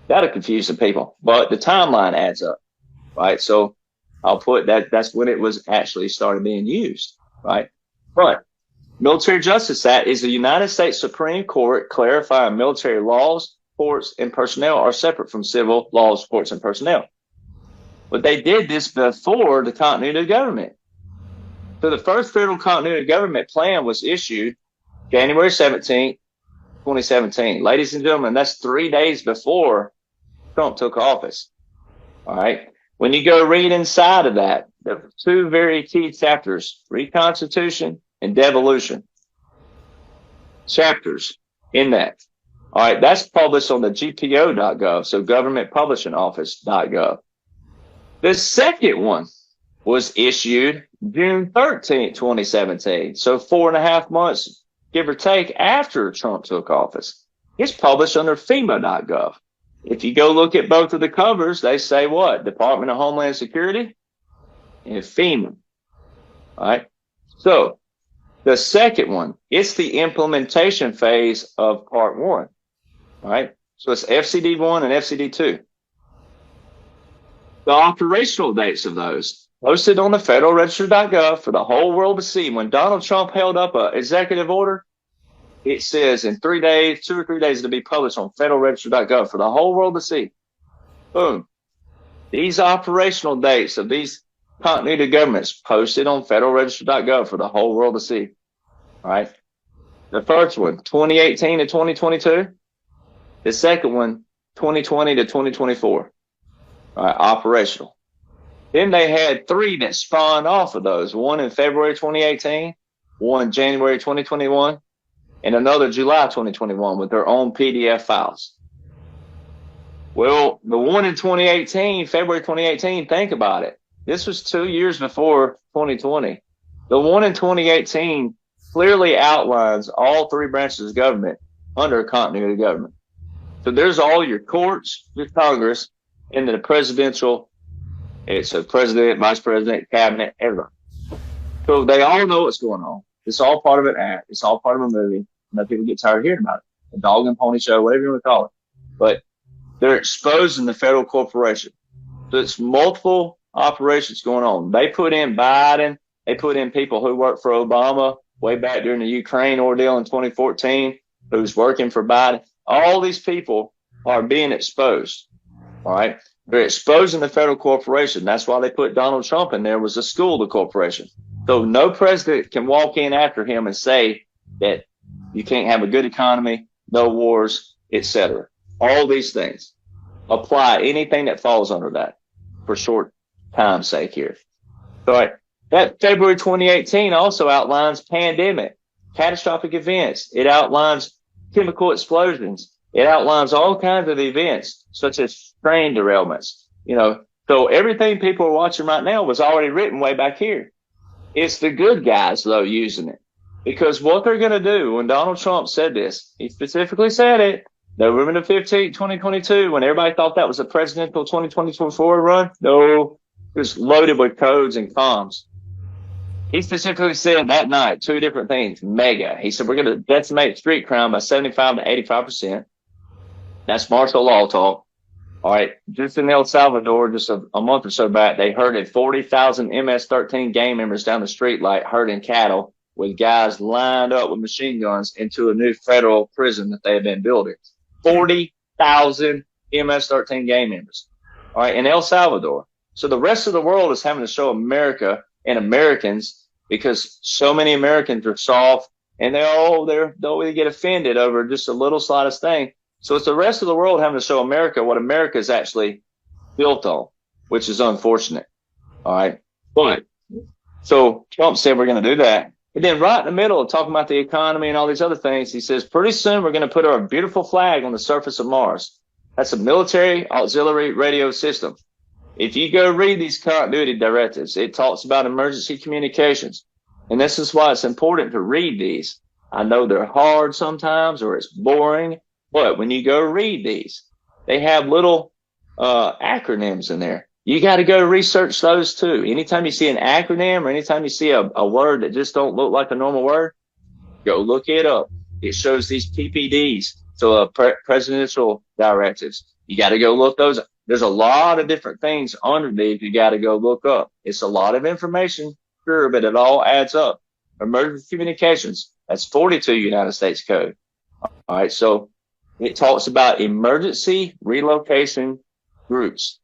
That'll confuse the people, but the timeline adds up, right? So I'll put that's when it was actually started being used, right? But Military Justice Act is the United States Supreme Court clarifying military laws, courts, and personnel are separate from civil laws, courts, and personnel. But they did this before the continuity of government. So the first federal continuity of government plan was issued January 17th, 2017. Ladies and gentlemen, that's 3 days before Trump took office. All right. When you go read inside of that, there are two very key chapters: Reconstitution and Devolution. Chapters in that. All right. That's published on the GPO.gov, so Government Publishing Office.gov. The second one was issued June 13th, 2017. So 4.5 months, give or take, after Trump took office. It's published under FEMA.gov. If you go look at both of the covers, they say what? Department of Homeland Security and FEMA. All right. So the second one, it's the implementation phase of part one. All right. So it's FCD1 and FCD2. The operational dates of those posted on the federalregister.gov for the whole world to see. When Donald Trump held up an executive order, it says in 3 days, 2 or 3 days, to be published on federalregister.gov for the whole world to see. Boom. These operational dates of these continuity governments posted on federalregister.gov for the whole world to see. All right. The first one, 2018 to 2022. The second one, 2020 to 2024. All right. Operational. Then they had 3 that spawned off of those. One in February 2018, one in January 2021. And another July 2021 with their own PDF files. Well, the one in 2018, February 2018, think about it. This was 2 years before 2020. The one in 2018 clearly outlines all 3 branches of government under continuity of government. So there's all your courts, your Congress, and the presidential. It's a president, vice president, cabinet, everyone. So they all know what's going on. It's all part of an act. It's all part of a movie. That people get tired of hearing about it. A dog and pony show, whatever you want to call it. But they're exposing the federal corporation. So it's multiple operations going on. They put in Biden. They put in people who worked for Obama way back during the Ukraine ordeal in 2014, who's working for Biden. All these people are being exposed. All right. They're exposing the federal corporation. That's why they put Donald Trump in there, was to school the corporation. So no president can walk in after him and say that you can't have a good economy, no wars, etc. All these things apply. Anything that falls under that, for short time's sake here. All right. That February 2018 also outlines pandemic, catastrophic events. It outlines chemical explosions. It outlines all kinds of events, such as train derailments. So everything people are watching right now was already written way back here. It's the good guys, though, using it. Because what they're going to do, when Donald Trump said this, he specifically said it, November the 15th, 2022, when everybody thought that was a presidential 2024 run. No, it was loaded with codes and comms. He specifically said that night 2 different things. Mega. He said, we're going to decimate street crime by 75 to 85%. That's martial law talk. All right. Just in El Salvador, just a month or so back, they herded 40,000 MS-13 gang members down the street like herding cattle, with guys lined up with machine guns into a new federal prison that they had been building. 40,000 MS-13 gang members. All right. In El Salvador. So the rest of the world is having to show America and Americans, because so many Americans are soft and they'll get offended over just a little slightest thing. So it's the rest of the world having to show America what America is actually built on, which is unfortunate. All right. But so Trump said we're going to do that. And then right in the middle of talking about the economy and all these other things, he says, pretty soon we're going to put our beautiful flag on the surface of Mars. That's a military auxiliary radio system. If you go read these continuity directives, it talks about emergency communications. And this is why it's important to read these. I know they're hard sometimes or it's boring, but when you go read these, they have little acronyms in there. You got to go research those too. Anytime you see an acronym or anytime you see a word that just don't look like a normal word, go look it up. It shows these PPDs, so presidential directives. You got to go look those up. There's a lot of different things underneath you got to go look up. It's a lot of information, sure, but it all adds up. Emergency communications, that's 42 United States Code. All right, so it talks about emergency relocation groups.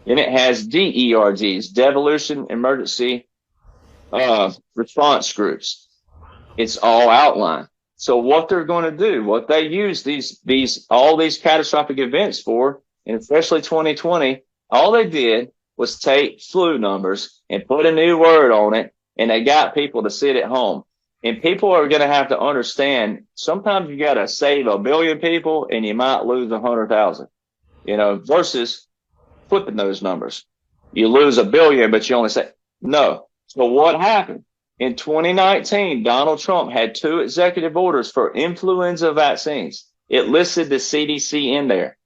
And it has DERGs, devolution emergency response groups. It's all outlined. So what they're going to do, what they use all these catastrophic events for, and especially 2020, all they did was take flu numbers and put a new word on it, and they got people to sit at home. And people are going to have to understand, sometimes you got to save 1 billion people and you might lose 100,000, versus flipping those numbers. You lose 1 billion, but you only say, no. So what happened? In 2019, Donald Trump had 2 executive orders for influenza vaccines. It listed the CDC in there.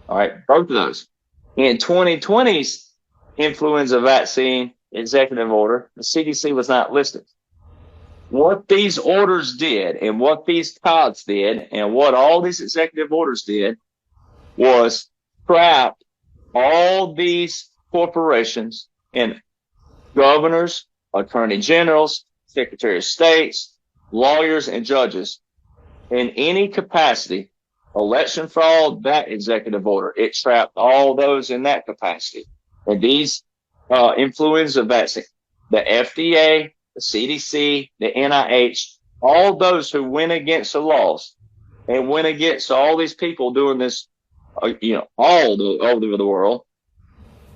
All right, both of those. In 2020's influenza vaccine executive order, the CDC was not listed. What these orders did and what these COGs did and what all these executive orders did was trap all these corporations and governors, attorney generals, secretary of states, lawyers, and judges in any capacity. Election fraud, that executive order, it trapped all those in that capacity. And these influenza vaccine, the FDA, the CDC, the NIH, all those who went against the laws and went against all these people doing this, all over the world,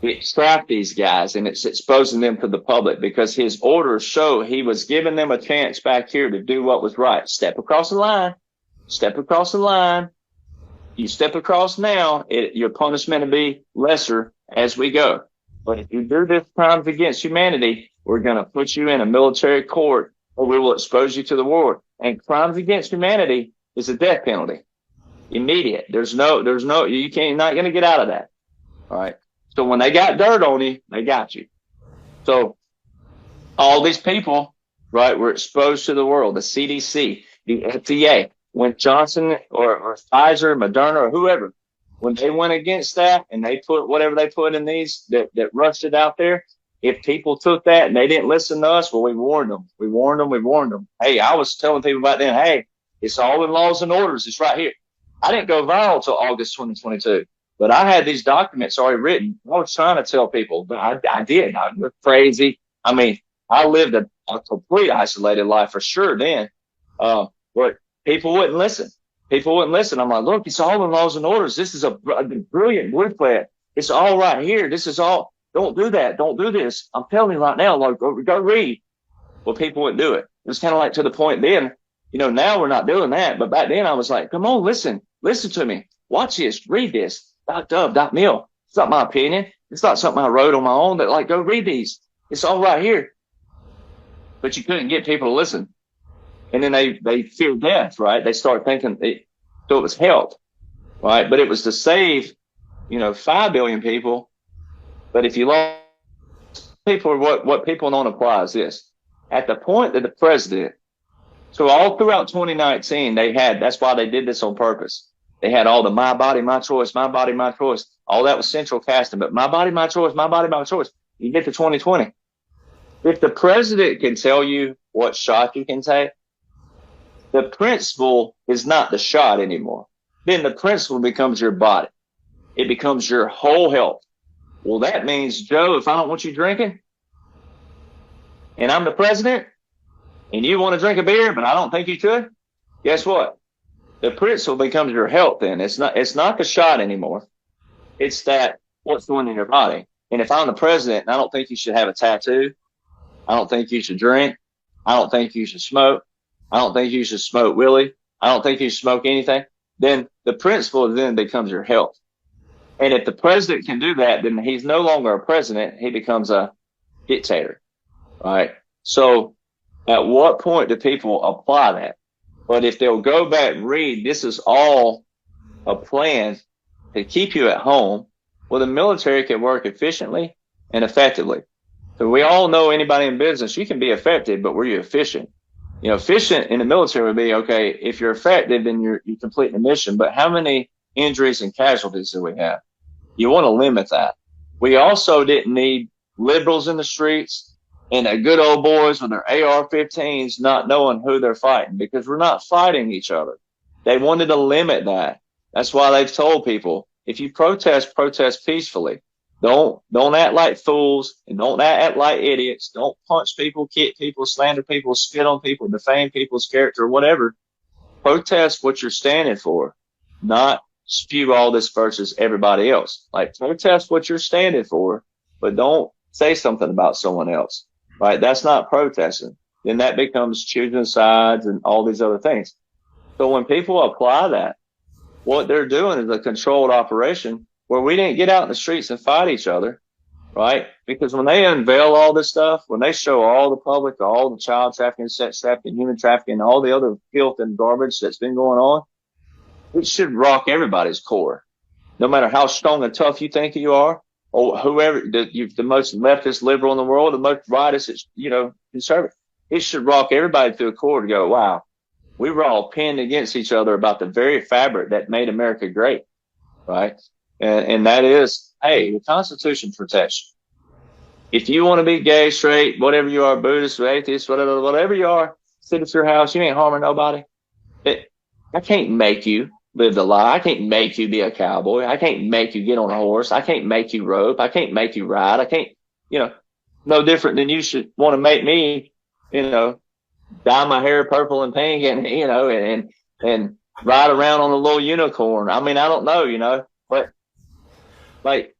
it trapped these guys and it's exposing them to the public because his orders show he was giving them a chance back here to do what was right. Step across the line. Step across the line. You step across now, your punishment will be lesser as we go. But if you do this crimes against humanity, we're going to put you in a military court or we will expose you to the world. And crimes against humanity is a death penalty. Immediate. There's no, you're not going to get out of that. All right. So when they got dirt on you, they got you. So all these people, right, were exposed to the world, the CDC, the FDA. When Jonhson or Pfizer, Moderna, or whoever, when they went against that and they put whatever they put in these that rushed it out there, if people took that and they didn't listen to us, well, we warned them. Hey, I was telling people back then, hey, it's all in laws and orders. It's right here. I didn't go viral till August 2022, but I had these documents already written. I was trying to tell people, but I did. I was crazy. I mean, I lived a complete isolated life for sure then. But people wouldn't listen. I'm like, look, it's all in laws and orders. This is a brilliant blueprint. It's all right here. This is all. Don't do that. Don't do this. I'm telling you right now, like, go read. Well, people wouldn't do it. It was kind of like to the point then Now we're not doing that. But back then I was like, come on, listen to me. Watch this, read this. .dub.mil. It's not my opinion. It's not something I wrote on my own. That like, go read these. It's all right here. But you couldn't get people to listen. And then they fear death, right? They start thinking so it was health, right? But it was to save, 5 billion people. But if you lost people, what people don't apply is this. At the point that the president, so all throughout 2019, that's why they did this on purpose. They had all the my body, my choice, my body, my choice. All that was central casting, but my body, my choice, my body, my choice. You get to 2020. If the president can tell you what shot you can take, the principle is not the shot anymore. Then the principle becomes your body. It becomes your whole health. Well, that means, Joe, if I don't want you drinking and I'm the president and you want to drink a beer, but I don't think you should, guess what? The principle becomes your health then. It's not the shot anymore. It's that what's going in your body. And if I'm the president and I don't think you should have a tattoo, I don't think you should drink, I don't think you should smoke, I don't think you should smoke Willie, I don't think you should smoke anything, then the principle then becomes your health. And if the president can do that, then he's no longer a president, he becomes a dictator, right? So at what point do people apply that? But if they'll go back and read, this is all a plan to keep you at home. Well, the military can work efficiently and effectively. So we all know anybody in business, you can be effective, but were you efficient? Efficient in the military would be, okay, if you're effective, then you complete the mission. But how many injuries and casualties do we have? You want to limit that. We also didn't need liberals in the streets and the good old boys with their AR-15s not knowing who they're fighting, because we're not fighting each other. They wanted to limit that. That's why they've told people, if you protest peacefully. Don't act like fools and don't act like idiots. Don't punch people, kick people, slander people, spit on people, defame people's character, whatever. Protest what you're standing for, not spew all this versus everybody else. Like, protest what you're standing for, but don't say something about someone else, right? That's not protesting. Then that becomes choosing sides and all these other things. So when people apply that, what they're doing is a controlled operation where we didn't get out in the streets and fight each other, right? Because when they unveil all this stuff, when they show all the public, all the child trafficking, sex trafficking, human trafficking, all the other filth and garbage that's been going on, it should rock everybody's core. No matter how strong and tough you think you are, or whoever, the most leftist liberal in the world, the most rightist, conservative, it should rock everybody to the core to go, wow, we were all pinned against each other about the very fabric that made America great, right? And that is, hey, the Constitution protects you. If you want to be gay, straight, whatever you are, Buddhist, atheist, whatever you are, sit at your house, you ain't harming nobody. I can't make you live the lie. I can't make you be a cowboy. I can't make you get on a horse. I can't make you rope. I can't make you ride. I can't, no different than you should want to make me, dye my hair purple and pink and ride around on a little unicorn. I mean, I don't know, but like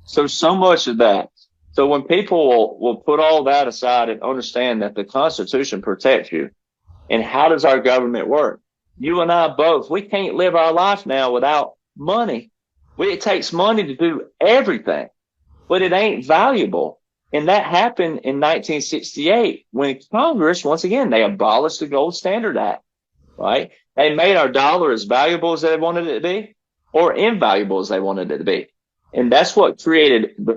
so much of that. So when people will put all that aside and understand that the Constitution protects you, and how does our government work? You and I both, we can't live our life now without money. It takes money to do everything, but it ain't valuable. And that happened in 1968 when Congress, once again, they abolished the Gold Standard Act, right? They made our dollar as valuable as they wanted it to be or invaluable as they wanted it to be. And that's what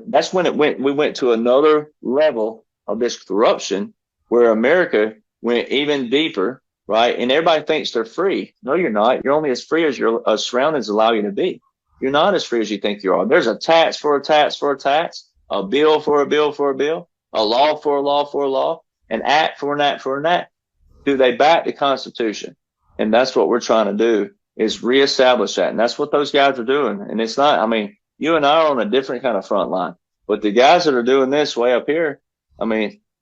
that's when we went to another level of this corruption where America went even deeper, right? And everybody thinks they're free. No, you're not. You're only as free as your surroundings allow you to be. You're not as free as you think you are. There's a tax for a tax for a tax, a bill for a bill for a bill, a law for a law for a law, an act for an act for an act. Do they back the Constitution? And that's what we're trying to do, is reestablish that. And that's what those guys are doing. And it's not, you and I are on a different kind of front line. But the guys that are doing this way up here,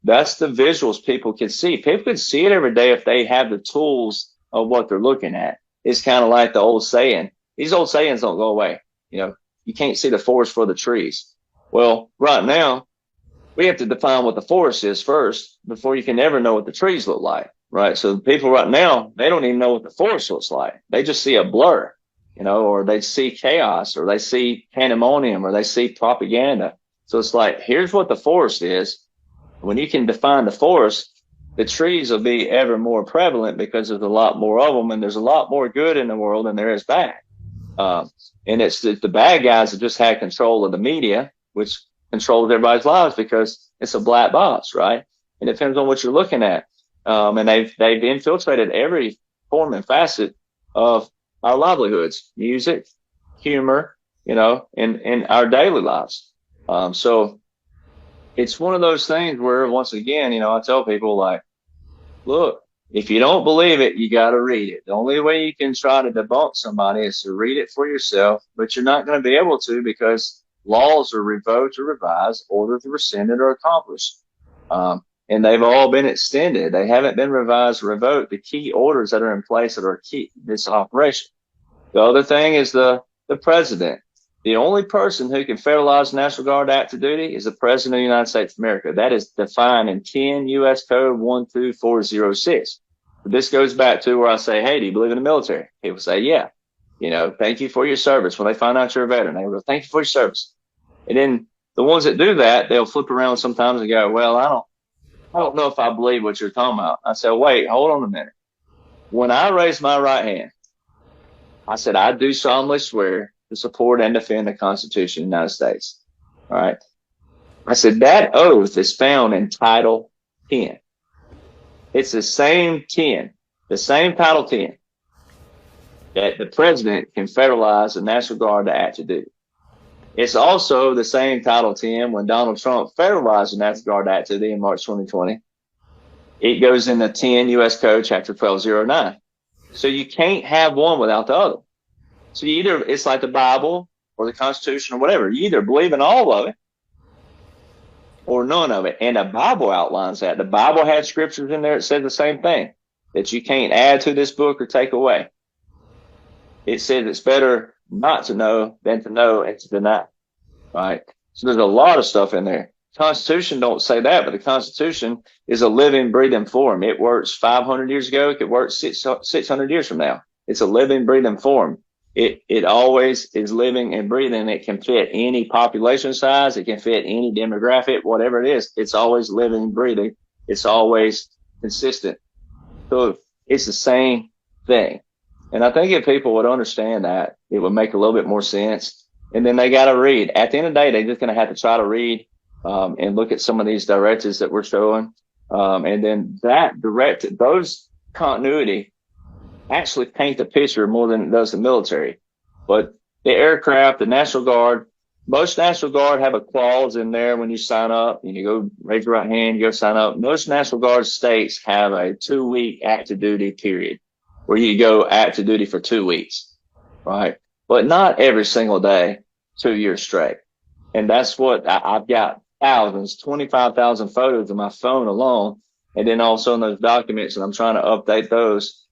that's the visuals people can see. People can see it every day if they have the tools of what they're looking at. It's kind of like the old saying. These old sayings don't go away. You can't see the forest for the trees. Well, right now, we have to define what the forest is first before you can ever know what the trees look like. right? So the people right now, they don't even know what the forest looks like. They just see a blur, or they see chaos, or they see pandemonium, or they see propaganda. So it's like, here's what the forest is. When you can define the forest, the trees will be ever more prevalent because there's a lot more of them, and there's a lot more good in the world than there is bad. And it's the bad guys that just had control of the media, which controls everybody's lives because it's a black box, right? And it depends on what you're looking at. And they've infiltrated every form and facet of our livelihoods, music, humor, in our daily lives. So it's one of those things where, once again, I tell people, like, look, if you don't believe it, you got to read it. The only way you can try to debunk somebody is to read it for yourself, but you're not going to be able to, because laws are revoked or revised, orders are rescinded or accomplished. And they've all been extended. They haven't been revised or revoked. The key orders that are in place that are key this operation. The other thing is the president. The only person who can federalize National Guard active duty is the President of the United States of America. That is defined in 10 U.S. Code 12406. But this goes back to where I say, hey, do you believe in the military? People say, yeah. Thank you for your service. When they find out you're a veteran, they go, thank you for your service. And then the ones that do that, they'll flip around sometimes and go, well, I don't know if I believe what you're talking about. I said, wait, hold on a minute. When I raised my right hand, I said, I do solemnly swear to support and defend the Constitution of the United States. All right. I said, that oath is found in Title 10. It's the same 10, the same Title 10 that the president can federalize the National Guard to active duty. It's also the same Title 10 when Donald Trump federalized the National Guard to active duty in March 2020. It goes in the 10 U.S. Code, Chapter 1209. So you can't have one without the other. So it's like the Bible or the Constitution or whatever. You either believe in all of it or none of it. And the Bible outlines that. The Bible had scriptures in there that said the same thing, that you can't add to this book or take away. It says it's better not to know than to know and to deny. Right? So there's a lot of stuff in there. Constitution don't say that, but the Constitution is a living, breathing form. It works 500 years ago. It could work 600 years from now. It's a living, breathing form. It always is living and breathing. It can fit any population size. It can fit any demographic, whatever it is. It's always living and breathing. It's always consistent. So it's the same thing. And I think if people would understand that, it would make a little bit more sense. And then they got to read. At the end of the day, they're just going to have to try to read and look at some of these directives that we're showing. And then those continuity actually paint the picture more than it does the military. But the aircraft, the National Guard, most National Guard have a clause in there when you sign up. You go raise your right hand, you go sign up. Most National Guard states have a 2-week active duty period where you go active duty for 2 weeks, right? But not every single day, 2 years straight. And that's what I've got thousands, 25,000 photos on my phone alone. And then also in those documents, and I'm trying to update those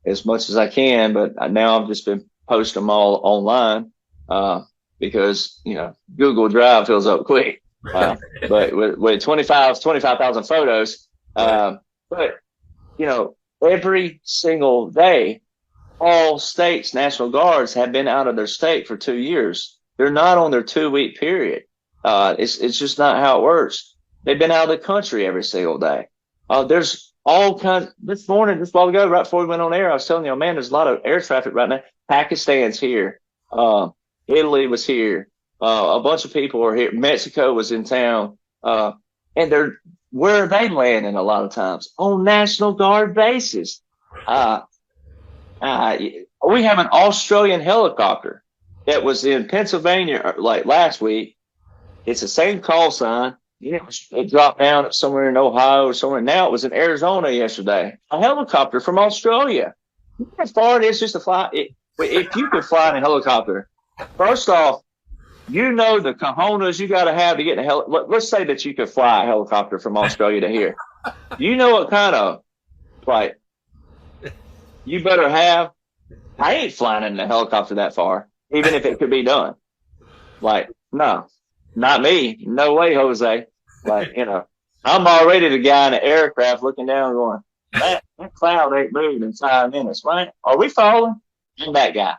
as much as I can, but now I've just been posting them all online because Google Drive fills up quick. But with 25,000 photos, but every single day, all states National Guards have been out of their state for 2 years. They're not on their 2-week period. It's just not how it works. They've been out of the country every single day. There's all kinds. This morning, just a while ago, right before we went on air, I was telling you, man, there's a lot of air traffic right now. Pakistan's here. Italy was here. A bunch of people are here. Mexico was in town. And where are they landing a lot of times? On National Guard bases. We have an Australian helicopter that was in Pennsylvania like last week. It's the same call sign. It dropped down somewhere in Ohio or somewhere. Now it was in Arizona yesterday. A helicopter from Australia. You know how far it is just to fly? If you could fly in a helicopter, first off, the cojones you got to have to get in a let's say that you could fly a helicopter from Australia to here. You know what kind of, you better have. I ain't flying in a helicopter that far, even if it could be done. No, not me. No way, Jose. I'm already the guy in the aircraft looking down going, that cloud ain't moving in 5 minutes, right? Are we falling? I'm that guy.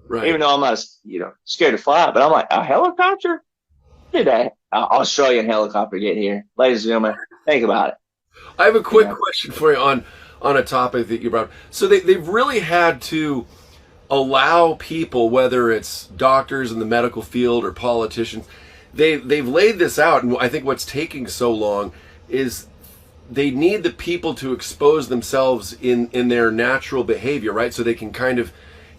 Right. Even though I'm not, scared to fly, but I'm like, a helicopter? Did that Australian helicopter get here? Ladies and gentlemen, think about it. I have a quick question for you on a topic that you brought up. So they've really had to allow people, whether it's doctors in the medical field or politicians, they've laid this out, and I think what's taking so long is they need the people to expose themselves in their natural behavior, right? So they can kind of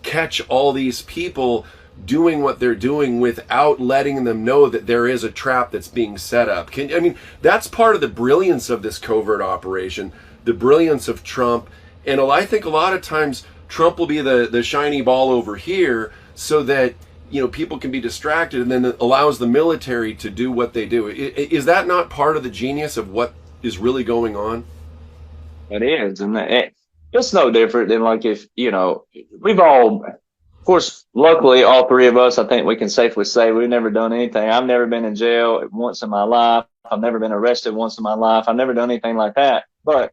catch all these people doing what they're doing without letting them know that there is a trap that's being set up. That's part of the brilliance of this covert operation, the brilliance of Trump. And I think a lot of times Trump will be the shiny ball over here so that, people can be distracted, and then it allows the military to do what they do. Is that not part of the genius of what is really going on? It is. And it's no different than like if, we've all, of course, luckily, all three of us, I think we can safely say we've never done anything. I've never been in jail once in my life. I've never been arrested once in my life. I've never done anything like that. But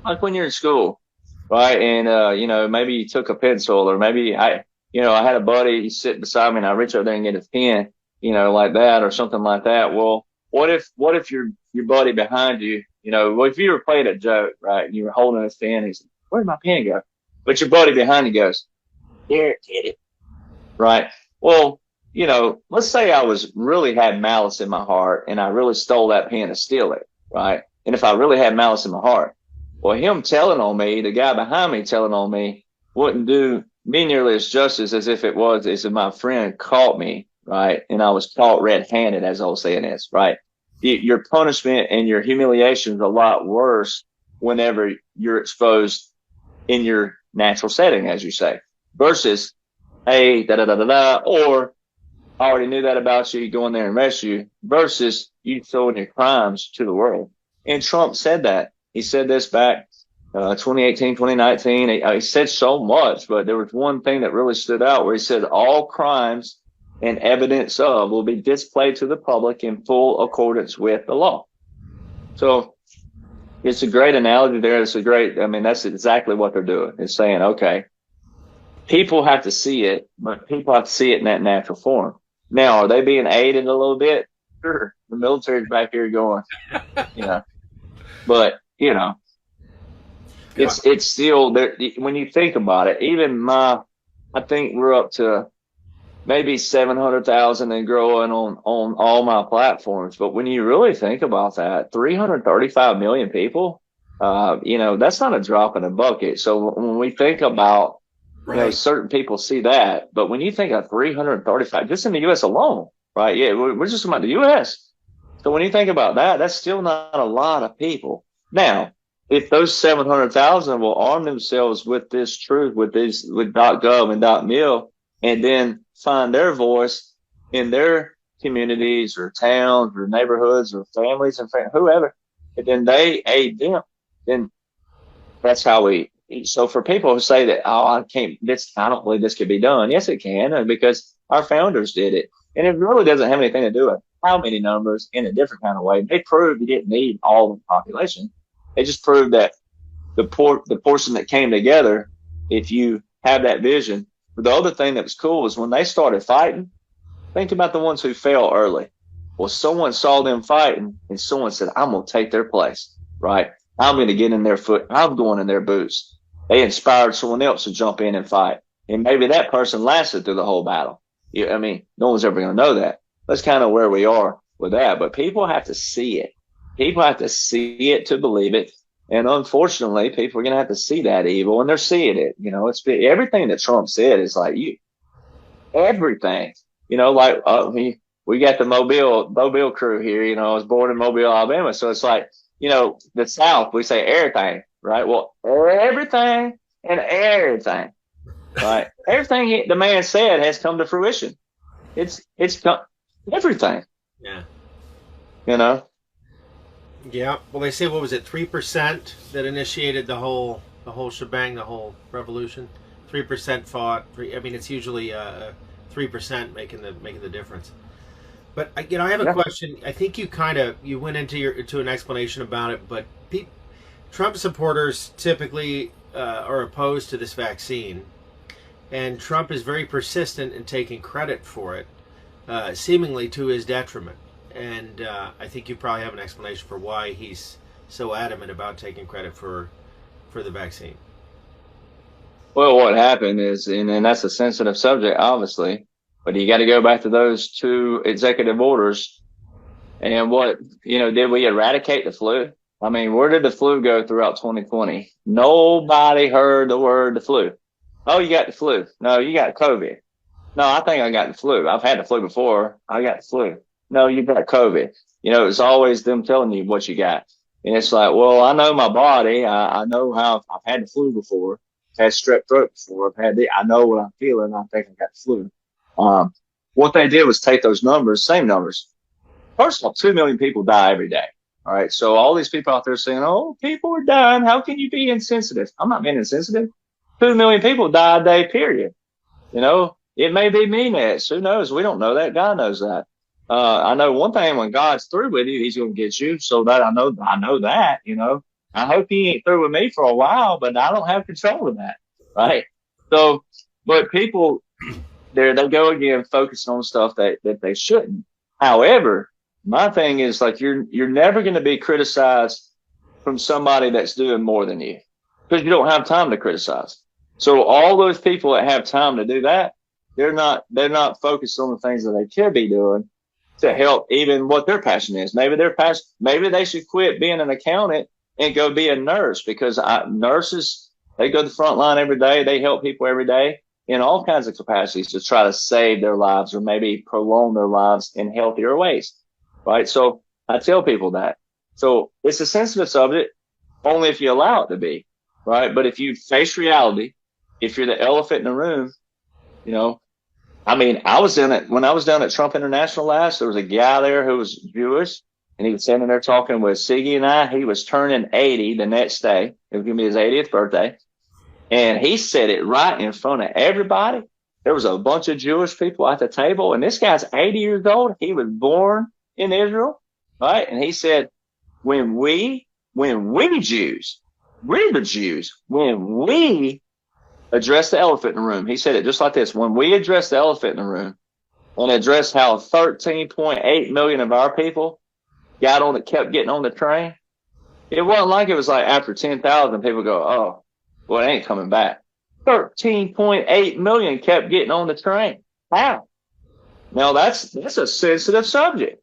like when you're in school, right? And, maybe you took a pencil, or maybe I had a buddy, he's sitting beside me and I reach over there and get his pen, like that or something like that. Well, what if your buddy behind you, if you were playing a joke, right? And you were holding his pen, he's like, where'd my pen go? But your buddy behind you goes, here, get it. Right. Well, let's say I really had malice in my heart and I really stole that pen to steal it. Right. And if I really had malice in my heart, well, him telling on me, the guy behind me telling on me, wouldn't do me nearly as justice as if my friend caught me. Right. And I was caught red-handed, as the old saying is. Right. Your punishment and your humiliation is a lot worse whenever you're exposed in your natural setting, as you say, versus, hey, or I already knew that about you, go in there and arrest you, versus you showing your crimes to the world. And Trump said that. He said this back 2018, 2019. He said so much, but there was one thing that really stood out where he said all crimes and evidence of will be displayed to the public in full accordance with the law. So it's a great analogy there. That's exactly what they're doing. It's saying, okay, people have to see it, but people have to see it in that natural form. Now, are they being aided a little bit? Sure. The military's back here going, but it's still there. When you think about it, even I think we're up to maybe 700,000 and growing on all my platforms. But when you really think about that, 335 million people, that's not a drop in the bucket. So when we think about, certain people see that, but when you think of 335, just in the U.S. alone, right? Yeah, we're just talking about the U.S. So when you think about that, that's still not a lot of people. Now, if those 700,000 will arm themselves with this truth, with .gov and .mil, and then find their voice in their communities or towns or neighborhoods or families and whoever, and then they aid them, then that's how we. So for people who say that, I don't believe this could be done. Yes, it can, because our founders did it. And it really doesn't have anything to do with how many numbers in a different kind of way. They proved you didn't need all the population. They just proved that the portion that came together, if you have that vision. But the other thing that was cool was when they started fighting, think about the ones who fell early. Well, someone saw them fighting and someone said, I'm going to take their place, right? I'm going to get in their foot. I'm going in their boots. They inspired someone else to jump in and fight. And maybe that person lasted through the whole battle. No one's ever going to know that. That's kind of where we are with that. But people have to see it. People have to see it to believe it. And unfortunately, people are going to have to see that evil, and they're seeing it. It's everything that Trump said is like everything. We got the Mobile crew here. I was born in Mobile, Alabama. So it's like, the South, we say everything, right? Well, everything and everything, right? Everything the man said has come to fruition. It's everything. Yeah. Yeah. Well, they say, what was it, 3% that initiated the whole shebang, the whole revolution. 3% fought. It's usually 3% making the difference. But I have a question. I think you went into an explanation about it, but Trump supporters typically are opposed to this vaccine, and Trump is very persistent in taking credit for it, seemingly to his detriment. And I think you probably have an explanation for why he's so adamant about taking credit for the vaccine. Well, what happened is, and that's a sensitive subject, obviously, but you got to go back to those 2 executive orders. And did we eradicate the flu? I mean, where did the flu go throughout 2020? Nobody heard the word the flu. Oh, you got the flu. No, you got COVID. No, I think I got the flu. I've had the flu before. I got the flu. No, you got COVID. It's always them telling you what you got. And it's like, well, I know my body. I know how I've had the flu before. I've had strep throat before. I know what I'm feeling. I think I got the flu. What they did was take those numbers, same numbers. First of all, 2 million people die every day. All right. So all these people out there saying, oh, people are dying. How can you be insensitive? I'm not being insensitive. 2 million people die a day, period. It may be me next. Who knows? We don't know that. God knows that. I know one thing, when God's through with you, he's going to get you. So that I know that, I hope he ain't through with me for a while, but I don't have control of that. Right. So, but people they go again, focusing on stuff that they shouldn't. However, my thing is, like, you're never going to be criticized from somebody that's doing more than you, because you don't have time to criticize. So all those people that have time to do that, they're not focused on the things that they could be doing to help even what their passion is. Maybe they should quit being an accountant and go be a nurse, because nurses, they go to the front line every day. They help people every day in all kinds of capacities to try to save their lives or maybe prolong their lives in healthier ways. Right. So I tell people that. So it's a sensitive subject only if you allow it to be. Right. But if you face reality, if you're the elephant in the room, I mean, I was in it when I was down at Trump International last. There was a guy there who was Jewish, and he was sitting there talking with Siggy and I. He was turning 80 the next day. It was going to be his 80th birthday. And he said it right in front of everybody. There was a bunch of Jewish people at the table, and this guy's 80 years old. He was born in Israel, right? And he said, when we Jews, we're the Jews, when we address the elephant in the room, he said it just like this: when we address the elephant in the room and address how 13.8 million of our people kept getting on the train, it wasn't like it was like after 10,000 people go, oh, well, it ain't coming back. 13.8 million kept getting on the train. How? Now that's a sensitive subject,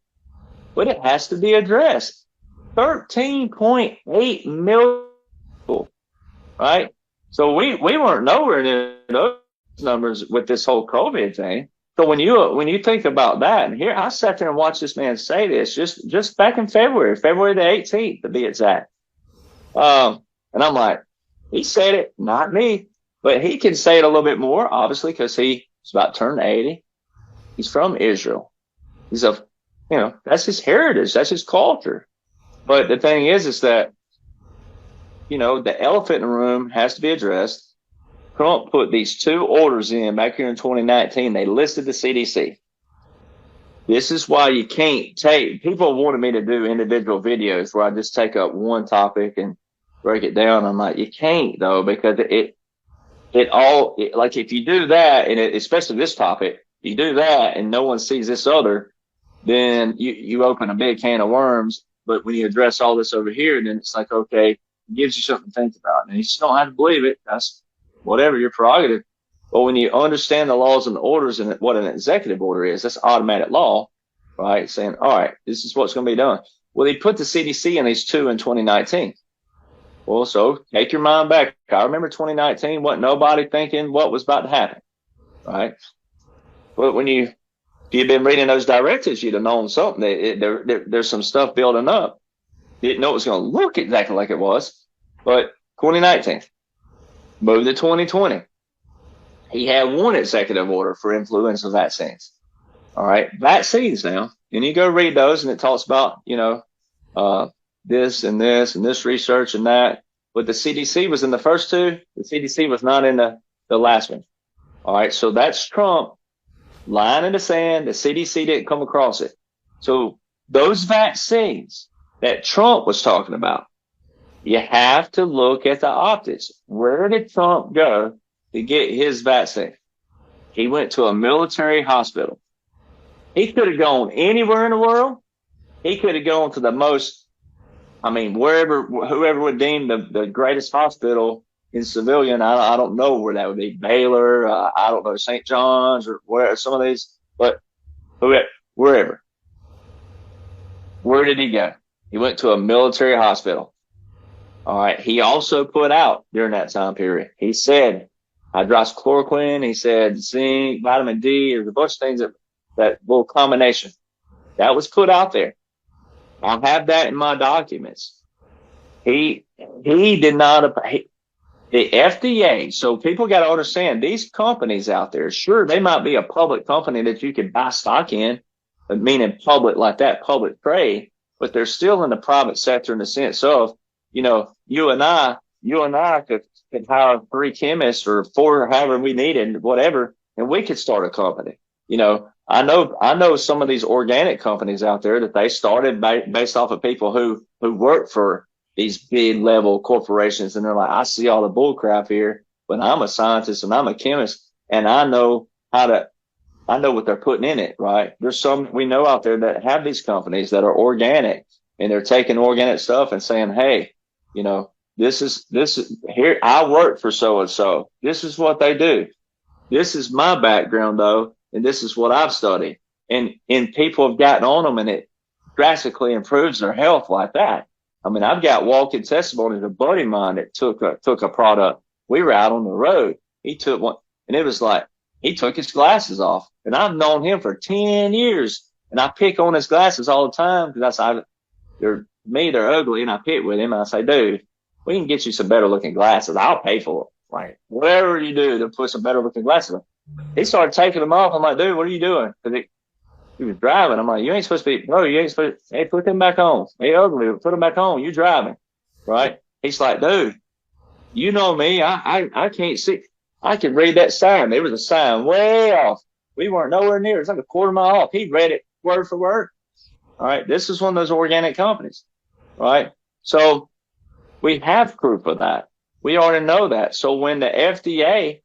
but it has to be addressed. 13.8 million people, right? So we weren't nowhere near those numbers with this whole COVID thing. So when you think about that, and here I sat there and watched this man say this just back in February the 18th to be exact. And I'm like, he said it, not me, but he can say it a little bit more, obviously, because he's about to turn 80. He's from Israel. That's his heritage. That's his culture. But the thing is that, the elephant in the room has to be addressed. Trump put these 2 orders in back here in 2019. They listed the CDC. This is why you can't people wanted me to do individual videos where I just take up one topic and break it down. I'm like, you can't, though, because like if you do that, and especially this topic, you do that and no one sees this other, then you open a big can of worms. But when you address all this over here, then it's like, okay, it gives you something to think about. And you just don't have to believe it. That's whatever, your prerogative. But when you understand the laws and the orders and what an executive order is, that's automatic law, right? Saying, all right, this is what's going to be done. Well, he put the CDC in these 2 in 2019. Well, so take your mind back. I remember 2019, wasn't nobody thinking what was about to happen, right? But if you've been reading those directives, you'd have known something. There's some stuff building up. Didn't know it was going to look exactly like it was. But 2019, moved to 2020. He had one executive order for influenza vaccines. All right, vaccines now. And you go read those, and it talks about, this and this and this research and that. But the CDC was in the first 2. The CDC was not in the last one. All right, so that's Trump lying in the sand. The CDC didn't come across it. So those vaccines that Trump was talking about, You have to look at the optics. Where did Trump go to get his vaccine? He went to a military hospital. He could have gone anywhere in the world. He could have gone to the most, whoever would deem the greatest hospital in civilian. I don't know where that would be. Baylor, I don't know, St. John's or where some of these, but wherever. Where did he go? He went to a military hospital. All right. He also put out during that time period. He said hydroxychloroquine. He said zinc, vitamin D. There's a bunch of things that little combination that was put out there. I have that in my documents. He did not. The FDA. So people got to understand these companies out there. Sure, they might be a public company that you could buy stock in, meaning public like that, public trade, but they're still in the private sector in the sense of, you and I could hire 3 chemists or 4, or however we needed, whatever, and we could start a company. I know some of these organic companies out there that they started based off of people who work for these big level corporations, and they're like, I see all the bull crap here, but I'm a scientist and I'm a chemist, and I know what they're putting in it, right? There's some we know out there that have these companies that are organic, and they're taking organic stuff and saying, hey, this is here. I work for so and so. This is what they do. This is my background though, and this is what I've studied. And people have gotten on them, and it drastically improves their health like that. I've got walking testimonies of a buddy of mine that took a product. We were out on the road. He took one, and it was like he took his glasses off. And I've known him for 10 years, and I pick on his glasses all the time because they're ugly, and I pick with him. And I say, dude, we can get you some better looking glasses. I'll pay for it. Like, whatever you do to put some better looking glasses on. He started taking them off. I'm like, dude, what are you doing? Because he was driving. I'm like, you ain't supposed to be, bro, you ain't supposed to, hey, put them back on. They ugly, put them back on. You driving, right? He's like, dude, you know me. I can't see. I can read that sign. There was a sign way off. We weren't nowhere near. It's like a quarter mile off. He read it word for word. All right. This is one of those organic companies, right? So we have proof of that. We already know that. So when the FDA,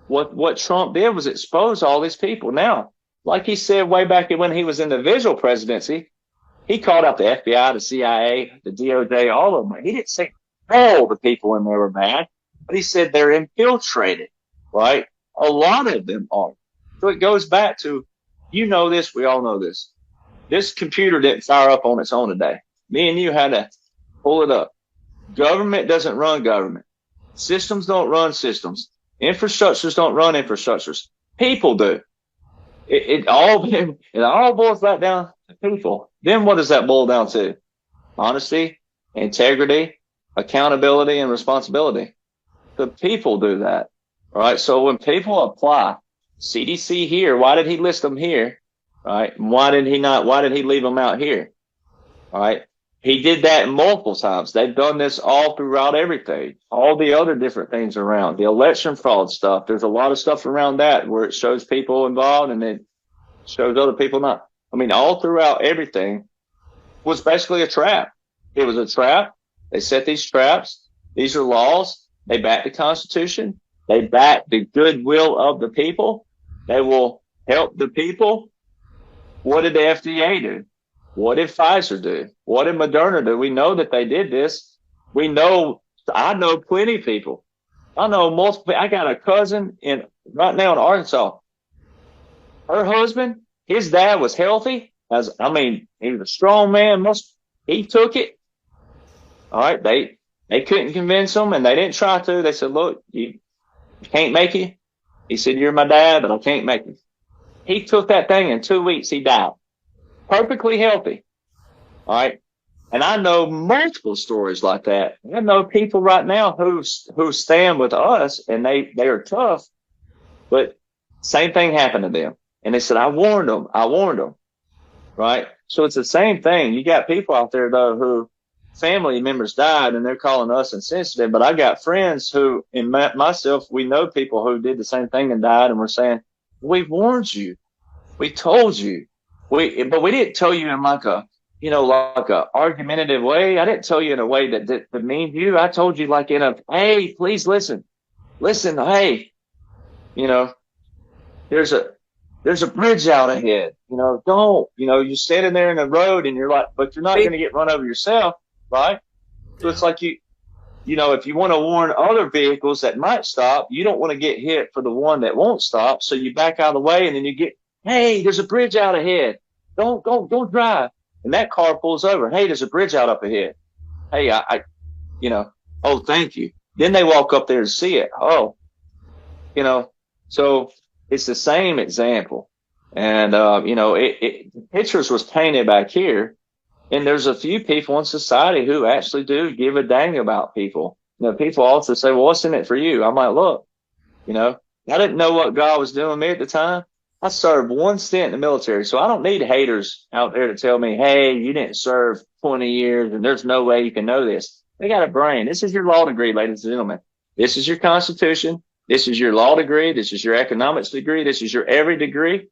what Trump did was expose all these people. Now, like he said way back when he was in the visual presidency, he called out the FBI, the CIA, the DOJ, all of them. He didn't say all the people in there were bad, but he said they're infiltrated, right? A lot of them are. So it goes back to, this, we all know this. This computer didn't fire up on its own today. Me and you had to pull it up. Government doesn't run government. Systems don't run systems. Infrastructures don't run infrastructures. People do. It all boils back down to people. Then what does that boil down to? Honesty, integrity, accountability, and responsibility. The people do that. All right. So when people apply CDC here, why did he list them here? Right. Why did he leave them out here? All right. He did that multiple times. They've done this all throughout everything, all the other different things around the election fraud stuff. There's a lot of stuff around that where it shows people involved and it shows other people not. All throughout everything was basically a trap. It was a trap. They set these traps. These are laws. They back the Constitution. They back the goodwill of the people. They will help the people. What did the FDA do? What did Pfizer do? What did Moderna do? We know that they did this. I know plenty of people. I know multiple. I got a cousin right now in Arkansas. Her husband, his dad was healthy. He was a strong man. He took it. All right. They couldn't convince him, and they didn't try to. They said, look, you can't make it. He said, you're my dad, but I can't make it. He took that thing in 2 weeks. He died. Perfectly healthy. All right. And I know multiple stories like that. I know people right now who stand with us, and they are tough, but same thing happened to them. And they said, I warned them. Right. So it's the same thing. You got people out there though who family members died and they're calling us insensitive. But I got friends who, and myself, we know people who did the same thing and died, and we're saying, we warned you. We told you. But we didn't tell you in like a like a argumentative way. I didn't tell you in a way that demeaned you. I told you like in a, hey, please listen, hey, you know, there's a bridge out ahead. Don't, you're standing there in the road and you're like, but you're not going to get run over yourself, right? So it's like if you want to warn other vehicles that might stop, you don't want to get hit for the one that won't stop. So you back out of the way and then you get, hey, there's a bridge out ahead. Don't drive. And that car pulls over. Hey, there's a bridge out up ahead. Hey, oh, thank you. Then they walk up there to see it. Oh, so it's the same example. And, the pictures was painted back here. And there's a few people in society who actually do give a dang about people. People also say, well, what's in it for you? I'm like, look, I didn't know what God was doing with me at the time. I served one stint in the military, so I don't need haters out there to tell me, hey, you didn't serve 20 years and there's no way you can know this. They got a brain. This is your law degree, ladies and gentlemen. This is your Constitution. This is your law degree. This is your economics degree. This is your every degree.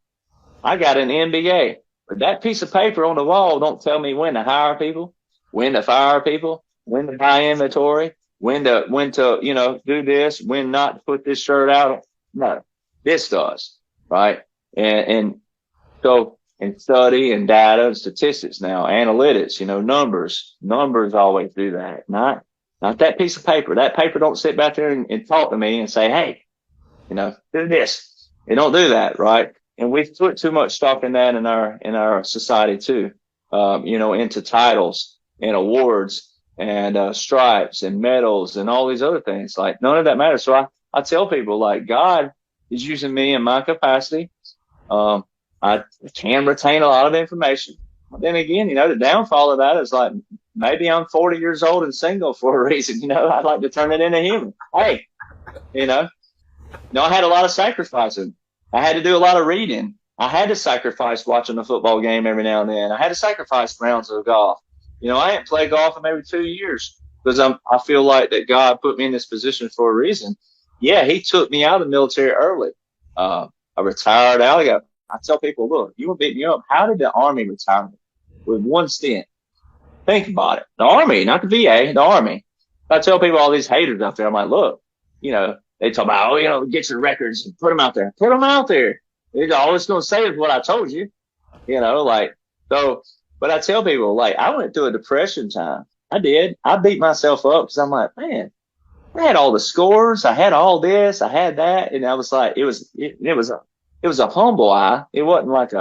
I got an MBA. But that piece of paper on the wall don't tell me when to hire people, when to fire people, when to buy inventory, when to do this, when not to put this shirt out. No, this does, right? And so in study and data and statistics now, analytics, numbers always do that. Not that piece of paper. That paper don't sit back there and talk to me and say, hey, do this. It don't do that, right? And we've put too much stock in that in our society too, into titles and awards and stripes and medals and all these other things. Like none of that matters. So I tell people like God is using me in my capacity. I can retain a lot of information. But then again, the downfall of that is like maybe I'm 40 years old and single for a reason. I'd like to turn it into human. Hey, I had a lot of sacrificing. I had to do a lot of reading. I had to sacrifice watching a football game every now and then. I had to sacrifice rounds of golf. I hadn't played golf in maybe 2 years because I feel like that God put me in this position for a reason. Yeah, he took me out of the military early. I retired out. I tell people, look, you want to beat me up. How did the Army retire me with one stint? Think about it. The Army, not the VA, the Army. I tell people, all these haters out there, I'm like, look, they talk about, get your records and put them out there. Put them out there. All it's going to say is what I told you, so. But I tell people, I went through a depression time. I did. I beat myself up because I'm like, man, I had all the scores. I had all this. I had that. And I was like, it was a humble eye. It wasn't like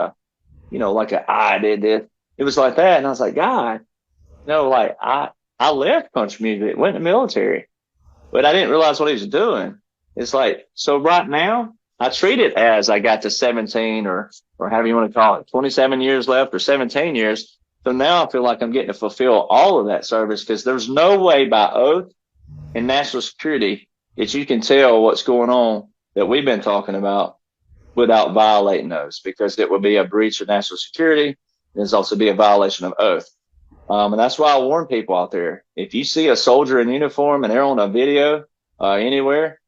I did this. It was like that. And I was like, God, I left country music, went to the military, but I didn't realize what he was doing. It's like, so right now I treat it as I got to 17 or however you want to call it, 27 years left or 17 years. So now I feel like I'm getting to fulfill all of that service because there's no way by oath and national security that you can tell what's going on that we've been talking about without violating those, because it would be a breach of national security. There's also be a violation of oath. And that's why I warn people out there. If you see a soldier in uniform and they're on a video anywhere,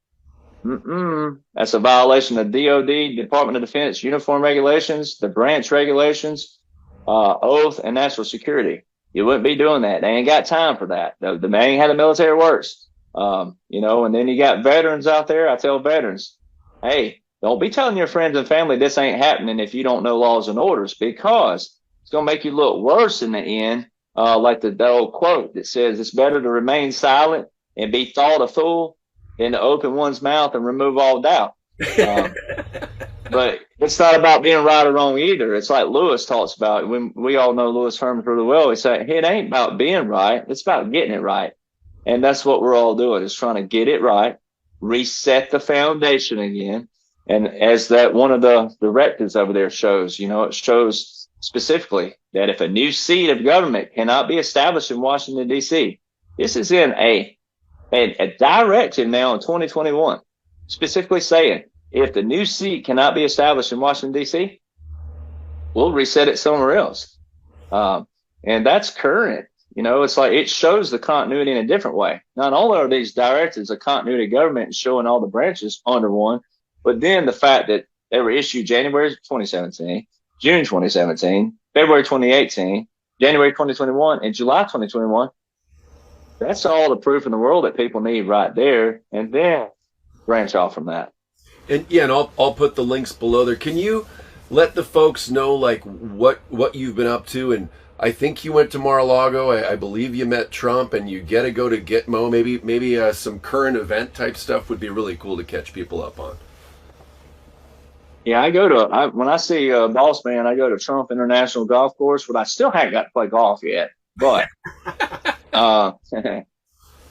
that's a violation of DOD, Department of Defense, uniform regulations, the branch regulations, oath, and national security. You wouldn't be doing that. They ain't got time for that. The man ain't how the military works. And then you got veterans out there. I tell veterans, hey, don't be telling your friends and family this ain't happening if you don't know laws and orders, because it's going to make you look worse in the end. Like the old quote that says it's better to remain silent and be thought a fool than to open one's mouth and remove all doubt. But it's not about being right or wrong either. It's like Lewis talks about, when we all know Lewis Herman really well. He said, it ain't about being right. It's about getting it right. And that's what we're all doing, is trying to get it right, reset the foundation again. And as that one of the directives over there shows, it shows specifically that if a new seat of government cannot be established in Washington, D.C., this is in a directive now in 2021, specifically saying if the new seat cannot be established in Washington, D.C., we'll reset it somewhere else. And that's current. It's like it shows the continuity in a different way. Not only are these directives a continuity of government and showing all the branches under one, but then the fact that they were issued January 2017, June 2017, February 2018, January 2021 and July 2021. That's all the proof in the world that people need right there, and then branch off from that. And yeah, and I'll put the links below there. Can you let the folks know like what you've been up to? And I think you went to Mar-a-Lago. I believe you met Trump, and you get to go to Gitmo. Maybe some current event type stuff would be really cool to catch people up on. Yeah, when I see Boss Man, I go to Trump International Golf Course, but I still haven't got to play golf yet. But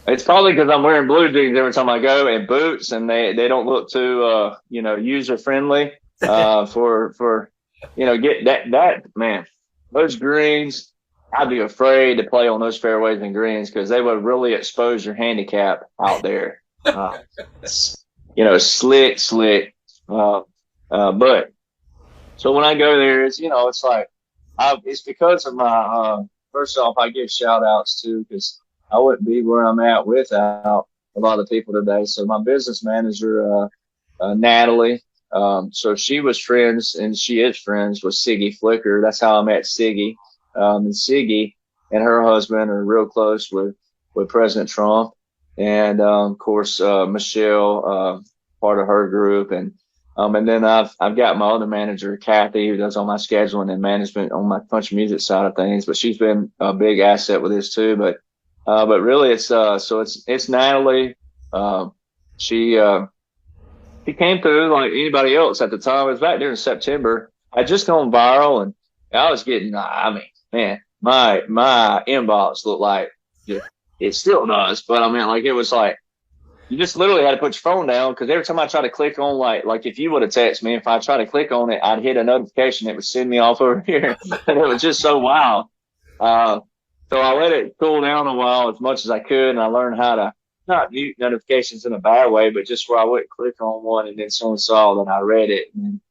it's probably because I'm wearing blue jeans every time I go and boots, and they don't look too user friendly for get that man. Those greens, I'd be afraid to play on those fairways and greens because they would really expose your handicap out there. Slick. But so when I go there, it's like it's because of my first off, I give shout outs too because I wouldn't be where I'm at without a lot of people today. So my business manager, Natalie, so she was friends and she is friends with Siggy Flicker. That's how I met Siggy. And Siggy and her husband are real close with President Trump. And, of course, Michelle, part of her group. And then I've got my other manager, Kathy, who does all my scheduling and management on my country music side of things, but she's been a big asset with this too. But really it's Natalie. She came through like anybody else at the time. It was back there in September. I just gone viral and I was getting, man, my inbox looked like it still does, but I mean, like it was like, you just literally had to put your phone down because every time I try to click on like if you would have texted me, if I try to click on it, I'd hit a notification that would send me off over here. And it was just so wild. So I let it cool down a while as much as I could, and I learned how to not mute notifications in a bad way, but just where I wouldn't click on one and then someone saw that I read it. And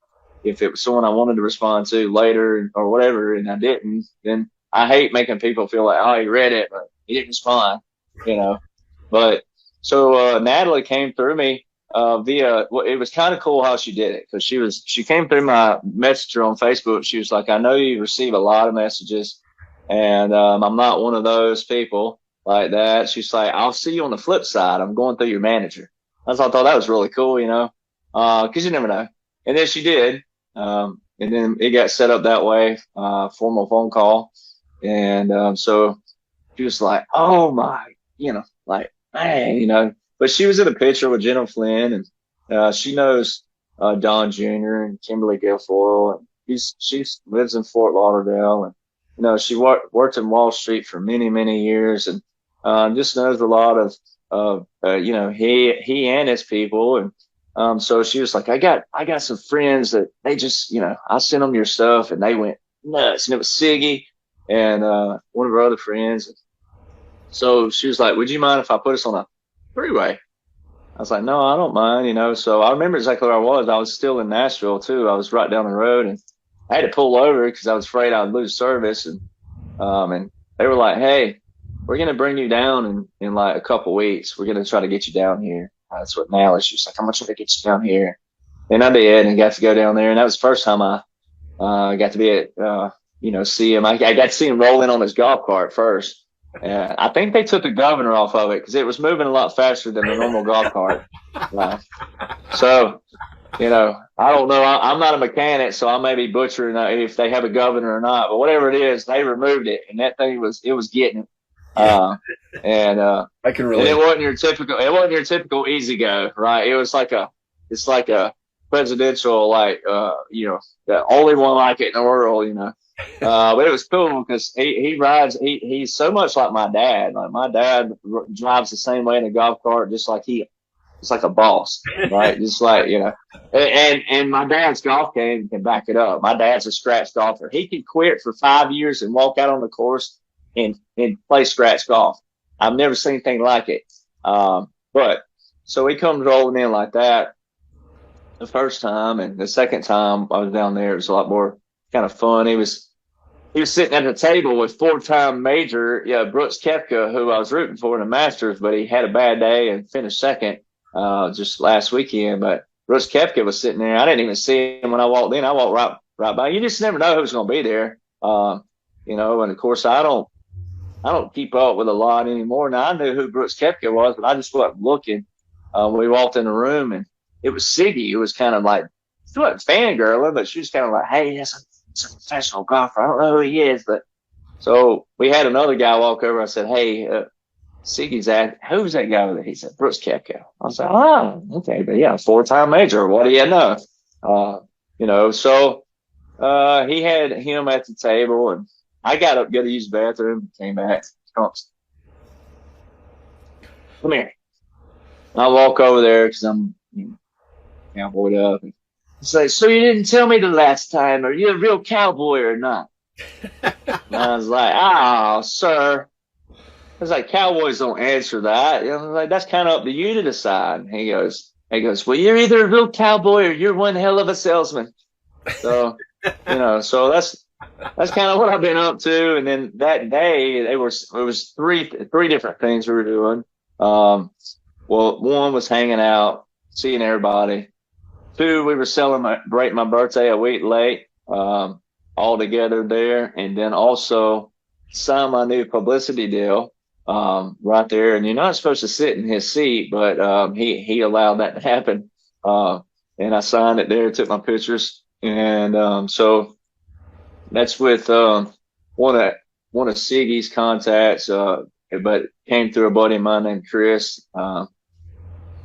if it was someone I wanted to respond to later or whatever and I didn't, then I hate making people feel like, oh, he read it, but he didn't respond, But so Natalie came through me it was kind of cool how she did it because she came through my messenger on Facebook. She was like, I know you receive a lot of messages, and I'm not one of those people like that. She's like, I'll see you on the flip side. I'm going through your manager. I thought that was really cool, because you never know. And then she did. And then it got set up that way, formal phone call. And so she was like, oh my, man, but she was in a picture with Jenna Flynn, and she knows Don Jr. and Kimberly Guilfoyle, and she lives in Fort Lauderdale, and she worked in Wall Street for many, many years, and just knows a lot of he and his people, and so she was like, I got some friends that they just I sent them your stuff and they went nuts, and it was Siggy and one of her other friends. So she was like, would you mind if I put us on a three-way? I was like, no, I don't mind, So I remember exactly where I was. I was still in Nashville too. I was right down the road, and I had to pull over because I was afraid I'd lose service. And they were like, hey, we're going to bring you down in like a couple weeks. We're going to try to get you down here. That's what Natalie, she was like, how much will I get you down here? And I did, and got to go down there. And that was the first time I got to be at, see him. I got to see him roll in on his golf cart first. I think they took the governor off of it because it was moving a lot faster than the normal golf cart. So, I don't know. I'm not a mechanic, so I may be butchering if they have a governor or not. But whatever it is, they removed it, and that thing was getting it. I can relate. And it wasn't your typical easy go, right? It was like it's like a presidential, the only one like it in the world, but it was cool because he rides. He's so much like my dad. Like my dad drives the same way in a golf cart, just like it's like a boss, right? Just like and my dad's golf game can back it up. My dad's a scratch golfer. He could quit for 5 years and walk out on the course and play scratch golf. I've never seen anything like it. But so he comes rolling in like that the first time, and the second time I was down there, it was a lot more kind of fun. He was sitting at a table with 4-time major Brooks Koepka, who I was rooting for in the Masters, but he had a bad day and finished second just last weekend. But Brooks Koepka was sitting there. I didn't even see him when I walked in. I walked right by. You just never know who's going to be there. you know, and of course I don't keep up with a lot anymore. Now I knew who Brooks Koepka was, but I just wasn't looking. We walked in the room and it was Siggy. It was kind of like, she wasn't fangirling, but she was kind of like, hey, that's a professional golfer. I don't know who he is, but so we had another guy walk over. I said, hey, Siggy's at, who's that guy with it? He said, Brooks Koepka. I was like, oh, okay, but yeah, 4-time major. What do you know? You know, so he had him at the table, and I got up, go to use the bathroom, came back. Come here. I walk over there because I'm cowboyed up. He's like, so you didn't tell me the last time. Are you a real cowboy or not? And I was like, oh, sir. I was like, cowboys don't answer that. I was like, that's kind of up to you to decide. And he goes, well, you're either a real cowboy or you're one hell of a salesman. So, you know, so that's kind of what I've been up to. And then that day, it was three different things we were doing. Well, one was hanging out, seeing everybody. 2, we were celebrating my birthday a week late, all together there. And then also signed my new publicity deal, right there. And you're not supposed to sit in his seat, but, he allowed that to happen. And I signed it there, took my pictures. And, so that's with, one of Siggy's contacts, but came through a buddy of mine named Chris.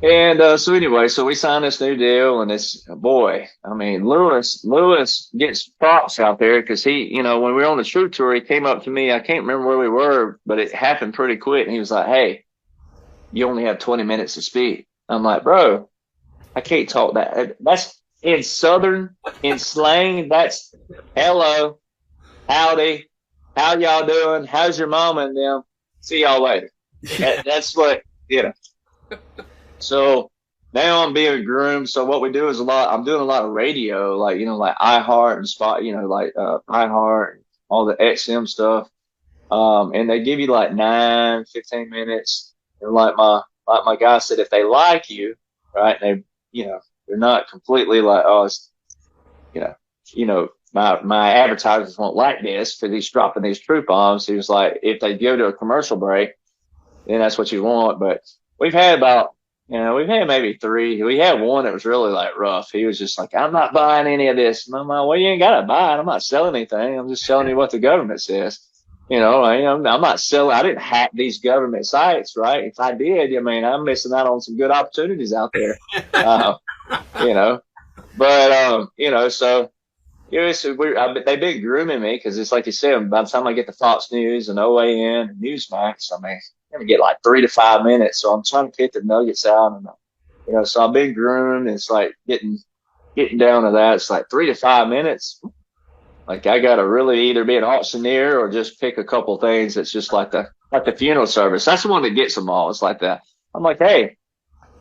So anyway, so we signed this new deal, and it's, boy, I mean, Lewis gets props out there because he, you know, when we were on the True Tour, he came up to me. I can't remember where we were, but it happened pretty quick. And he was like, hey, you only have 20 minutes to speak. I'm like, bro, I can't talk that. That's in slang. That's hello, howdy, how y'all doing? How's your mama and them? See y'all later. That's what, you know. So now I'm being groomed. So what we do is I'm doing a lot of radio, like, you know, like iHeart and Spot, you know, like, iHeart, all the XM stuff. And they give you like 15 minutes. And like my guy said, if they like you, right, they, you know, they're not completely like, oh, it's, you know, my advertisers won't like this because he's dropping these truth bombs. He was like, if they go to a commercial break, then that's what you want. But we've had maybe 3. We had one that was really like rough. He was just like, I'm not buying any of this. And I'm like, well, you ain't got to buy it. I'm not selling anything. I'm just telling you what the government says. You know, I'm not selling. I didn't hack these government sites, right? If I did, I mean, I'm missing out on some good opportunities out there. You know, but, you know, so they've been grooming me because it's like you said, by the time I get to Fox News and OAN and Newsmax, I mean, I'm going to get like 3 to 5 minutes. So I'm trying to get the nuggets out. And, you know, so I've been groomed. It's like getting down to that. It's like 3 to 5 minutes. Like I got to really either be an auctioneer or just pick a couple things. That's just like the funeral service. That's the one that gets them all. It's like that. I'm like, hey,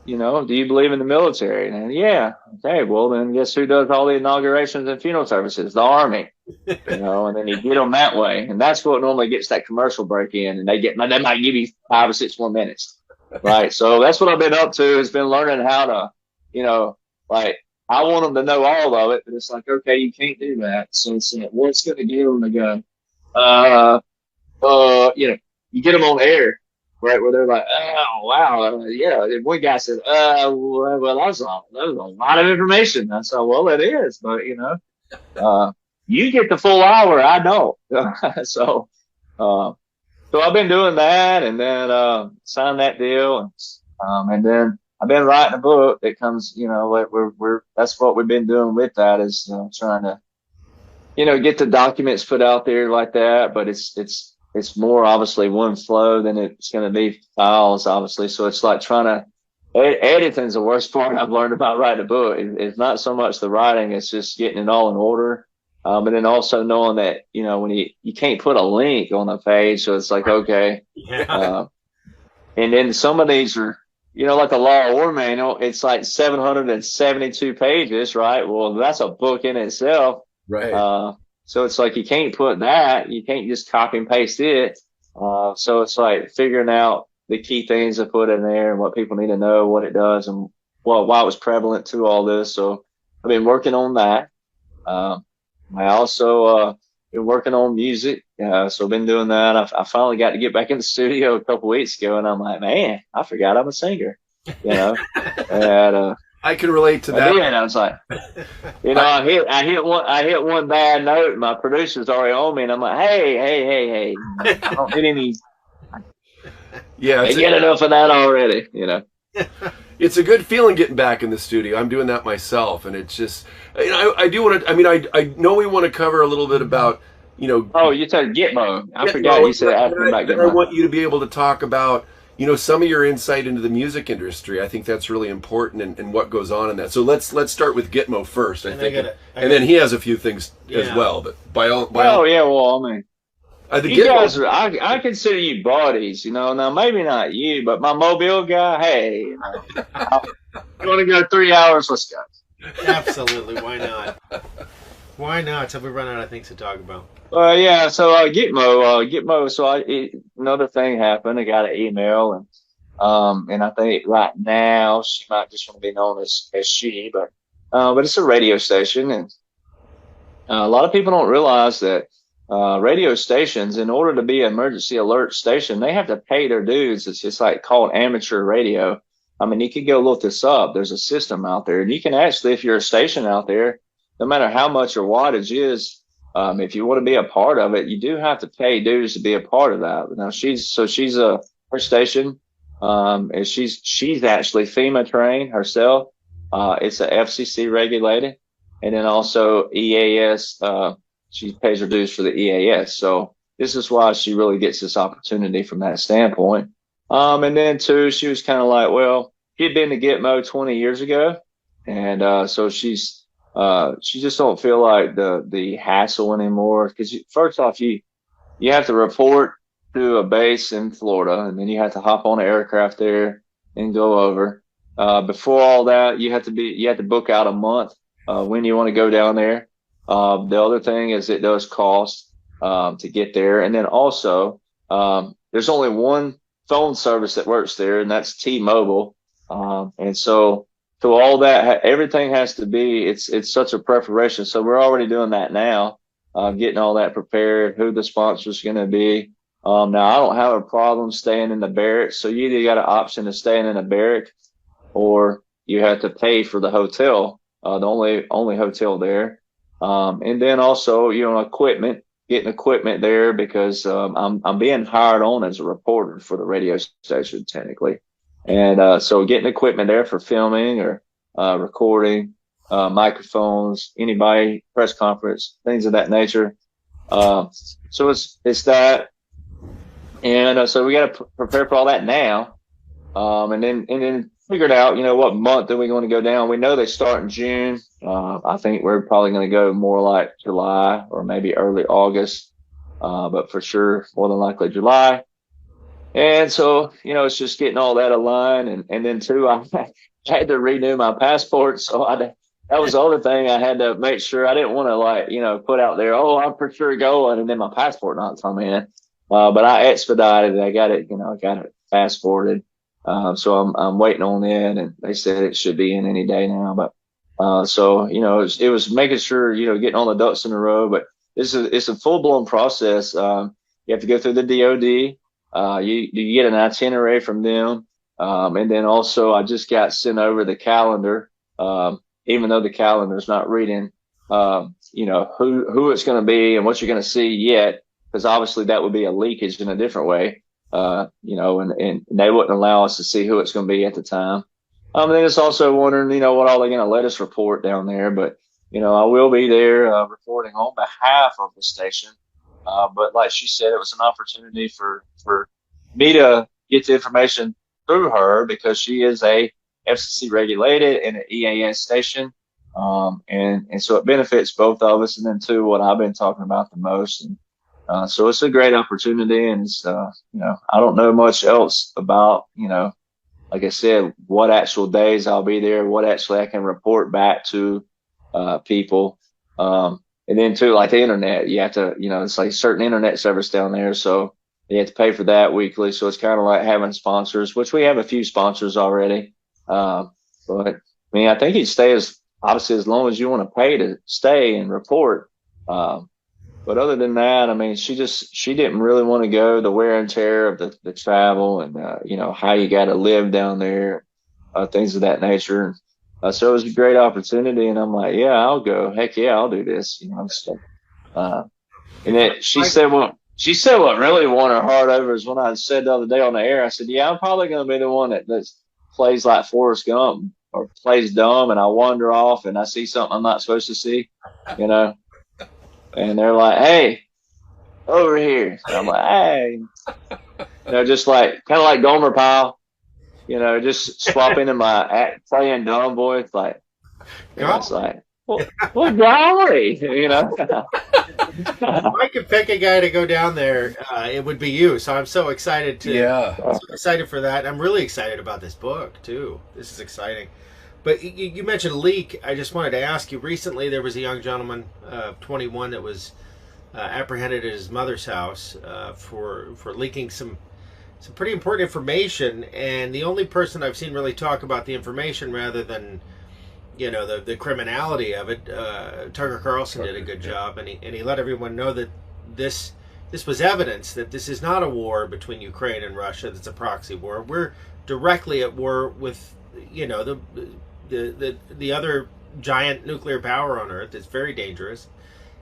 you know, do you believe in the military? And yeah. Okay. Well, then guess who does all the inaugurations and funeral services? The Army. You know, and then you get them that way. And that's what normally gets that commercial break in. And they might give you 5 or 6 more minutes. Right. So that's what I've been up to, has been learning how to, you know, like I want them to know all of it, but it's like, okay, you can't do that. So it's what's going to get them to go, you know, you get them on air, right? Where they're like, oh, wow. Yeah. And one guy said, well, that was a lot of information. I said, well, it is, but you know, you get the full hour. I don't. So I've been doing that, and then signed that deal, and then I've been writing a book that comes. You know, that's what we've been doing with that, is trying to, you know, get the documents put out there like that. But it's more obviously one flow than it's going to be files, obviously. So it's like trying to editing's the worst part I've learned about writing a book. It's not so much the writing; it's just getting it all in order. But then also knowing that, you know, when you can't put a link on the page, so it's like, okay. Yeah. And then some of these are, you know, like the Law Order Manual, it's like 772 pages, right? Well, that's a book in itself. Right. So it's like you can't put that. You can't just copy and paste it. So it's like figuring out the key things to put in there and what people need to know, what it does, and why it was prevalent to all this. So I've been working on that. I also been working on music. So I've been doing that. I finally got to get back in the studio a couple weeks ago, and I'm like, man, I forgot I'm a singer. You know, and I can relate to I that. did. I was like, you know, I hit one bad note. And my producer's already on me, and I'm like, hey, I don't need any. Yeah, I get enough of that already. You know. It's a good feeling getting back in the studio. I'm doing that myself, and it's just, you know, I do want to. I mean, I know we want to cover a little bit about, you know. Oh, you said Gitmo. I forgot you said asking about Gitmo. I Gitmo. want you to be able to talk about, you know, some of your insight into the music industry. I think that's really important, and what goes on in that. So let's start with Gitmo first. I think, and then he has a few things as well. But by all, yeah. Well, I mean. You Gitmo, guys are, I consider you buddies, you know. Now, maybe not you, but my Mobile guy, hey, you want to go 3 hours? Let's go. Absolutely. Why not? Why not? Till we run out of things to talk about. Yeah, so Gitmo. So another thing happened. I got an email, and I think right now she might just want to be known as she, but it's a radio station, and a lot of people don't realize that radio stations, in order to be an emergency alert station, they have to pay their dues. It's just like called amateur radio. I mean, you can go look this up. There's a system out there, and you can actually, if you're a station out there, no matter how much your wattage is, if you want to be a part of it, you do have to pay dues to be a part of that. Now her station, and she's actually FEMA trained herself. It's a FCC regulated, and then also EAS. She pays her dues for the EAS. So this is why she really gets this opportunity from that standpoint. And then too, she was kind of like, well, she had been to Gitmo 20 years ago. And, so she just don't feel like the hassle anymore. Cause first off, you have to report to a base in Florida, and then you have to hop on an aircraft there and go over. Before all that, you have to book out a month, when you want to go down there. The other thing is it does cost to get there. And then also, there's only one phone service that works there, and that's T-Mobile. And so all that, everything has to be, it's such a preparation. So we're already doing that now, getting all that prepared, who the sponsor's going to be. Now I don't have a problem staying in the barracks. So you either got an option of staying in a barrack, or you have to pay for the hotel, the only hotel there. And then also, you know, getting equipment there, because I'm being hired on as a reporter for the radio station technically. And so getting equipment there for filming or recording, microphones, anybody, press conference, things of that nature. So it's that. And so we got to prepare for all that now. And then figured out, you know, what month are we going to go down. We know they start in June. I think we're probably going to go more like July or maybe early August. But for sure, more than likely July. And so, you know, it's just getting all that aligned. And then too, I had to renew my passport. So that was the other thing I had to make sure. I didn't want to, like, you know, put out there, oh, I'm for sure going, and then my passport not come in. But I expedited it. I got it fast forwarded. So I'm waiting on it, and they said it should be in any day now. But so, you know, it was making sure, you know, getting all the ducks in a row. But it's a full blown process. You have to go through the DOD. You get an itinerary from them, and then also I just got sent over the calendar. Even though the calendar's not reading, you know, who it's going to be and what you're going to see yet, because obviously that would be a leakage in a different way. You know, and they wouldn't allow us to see who it's going to be at the time. And then it's also wondering, you know, what all they're going to let us report down there. But, you know, I will be there reporting on behalf of the station. But like she said, it was an opportunity for me to get the information through her, because she is a FCC regulated and an EAS station. And so it benefits both of us. And then too, what I've been talking about the most. And so it's a great opportunity, and it's, you know, I don't know much else about, you know, like I said, what actual days I'll be there, what actually I can report back to, people. And then too, like the internet, you have to, you know, it's like certain internet service down there. So you have to pay for that weekly. So it's kind of like having sponsors, which we have a few sponsors already. But I mean, I think you'd stay obviously as long as you want to pay to stay and report. But other than that, I mean, she didn't really want to go, the wear and tear of the travel and, how you got to live down there, things of that nature. So it was a great opportunity. And I'm like, yeah, I'll go. Heck yeah, I'll do this. So, uh, and If then she said what really won her heart over is when I said the other day on the air, I said, yeah, I'm probably going to be the one that plays like Forrest Gump or plays dumb and I wander off and I see something I'm not supposed to see, you know, and they're like, hey, over here. And I'm like, hey, just like kind of like Gomer Pyle, just swap into my playing dumb voice. Like, it's like, well, golly, if I could pick a guy to go down there, it would be you. So I'm so excited excited for that. I'm really excited about this book too. This is exciting. But you mentioned leak. I just wanted to ask you. Recently, there was a young gentleman, 21, that was apprehended at his mother's house for leaking some pretty important information. And the only person I've seen really talk about the information rather than the criminality of it, Tucker Carlson did a good job, and he let everyone know that this was evidence that this is not a war between Ukraine and Russia. That's a proxy war. We're directly at war with the other giant nuclear power on Earth. It's very dangerous,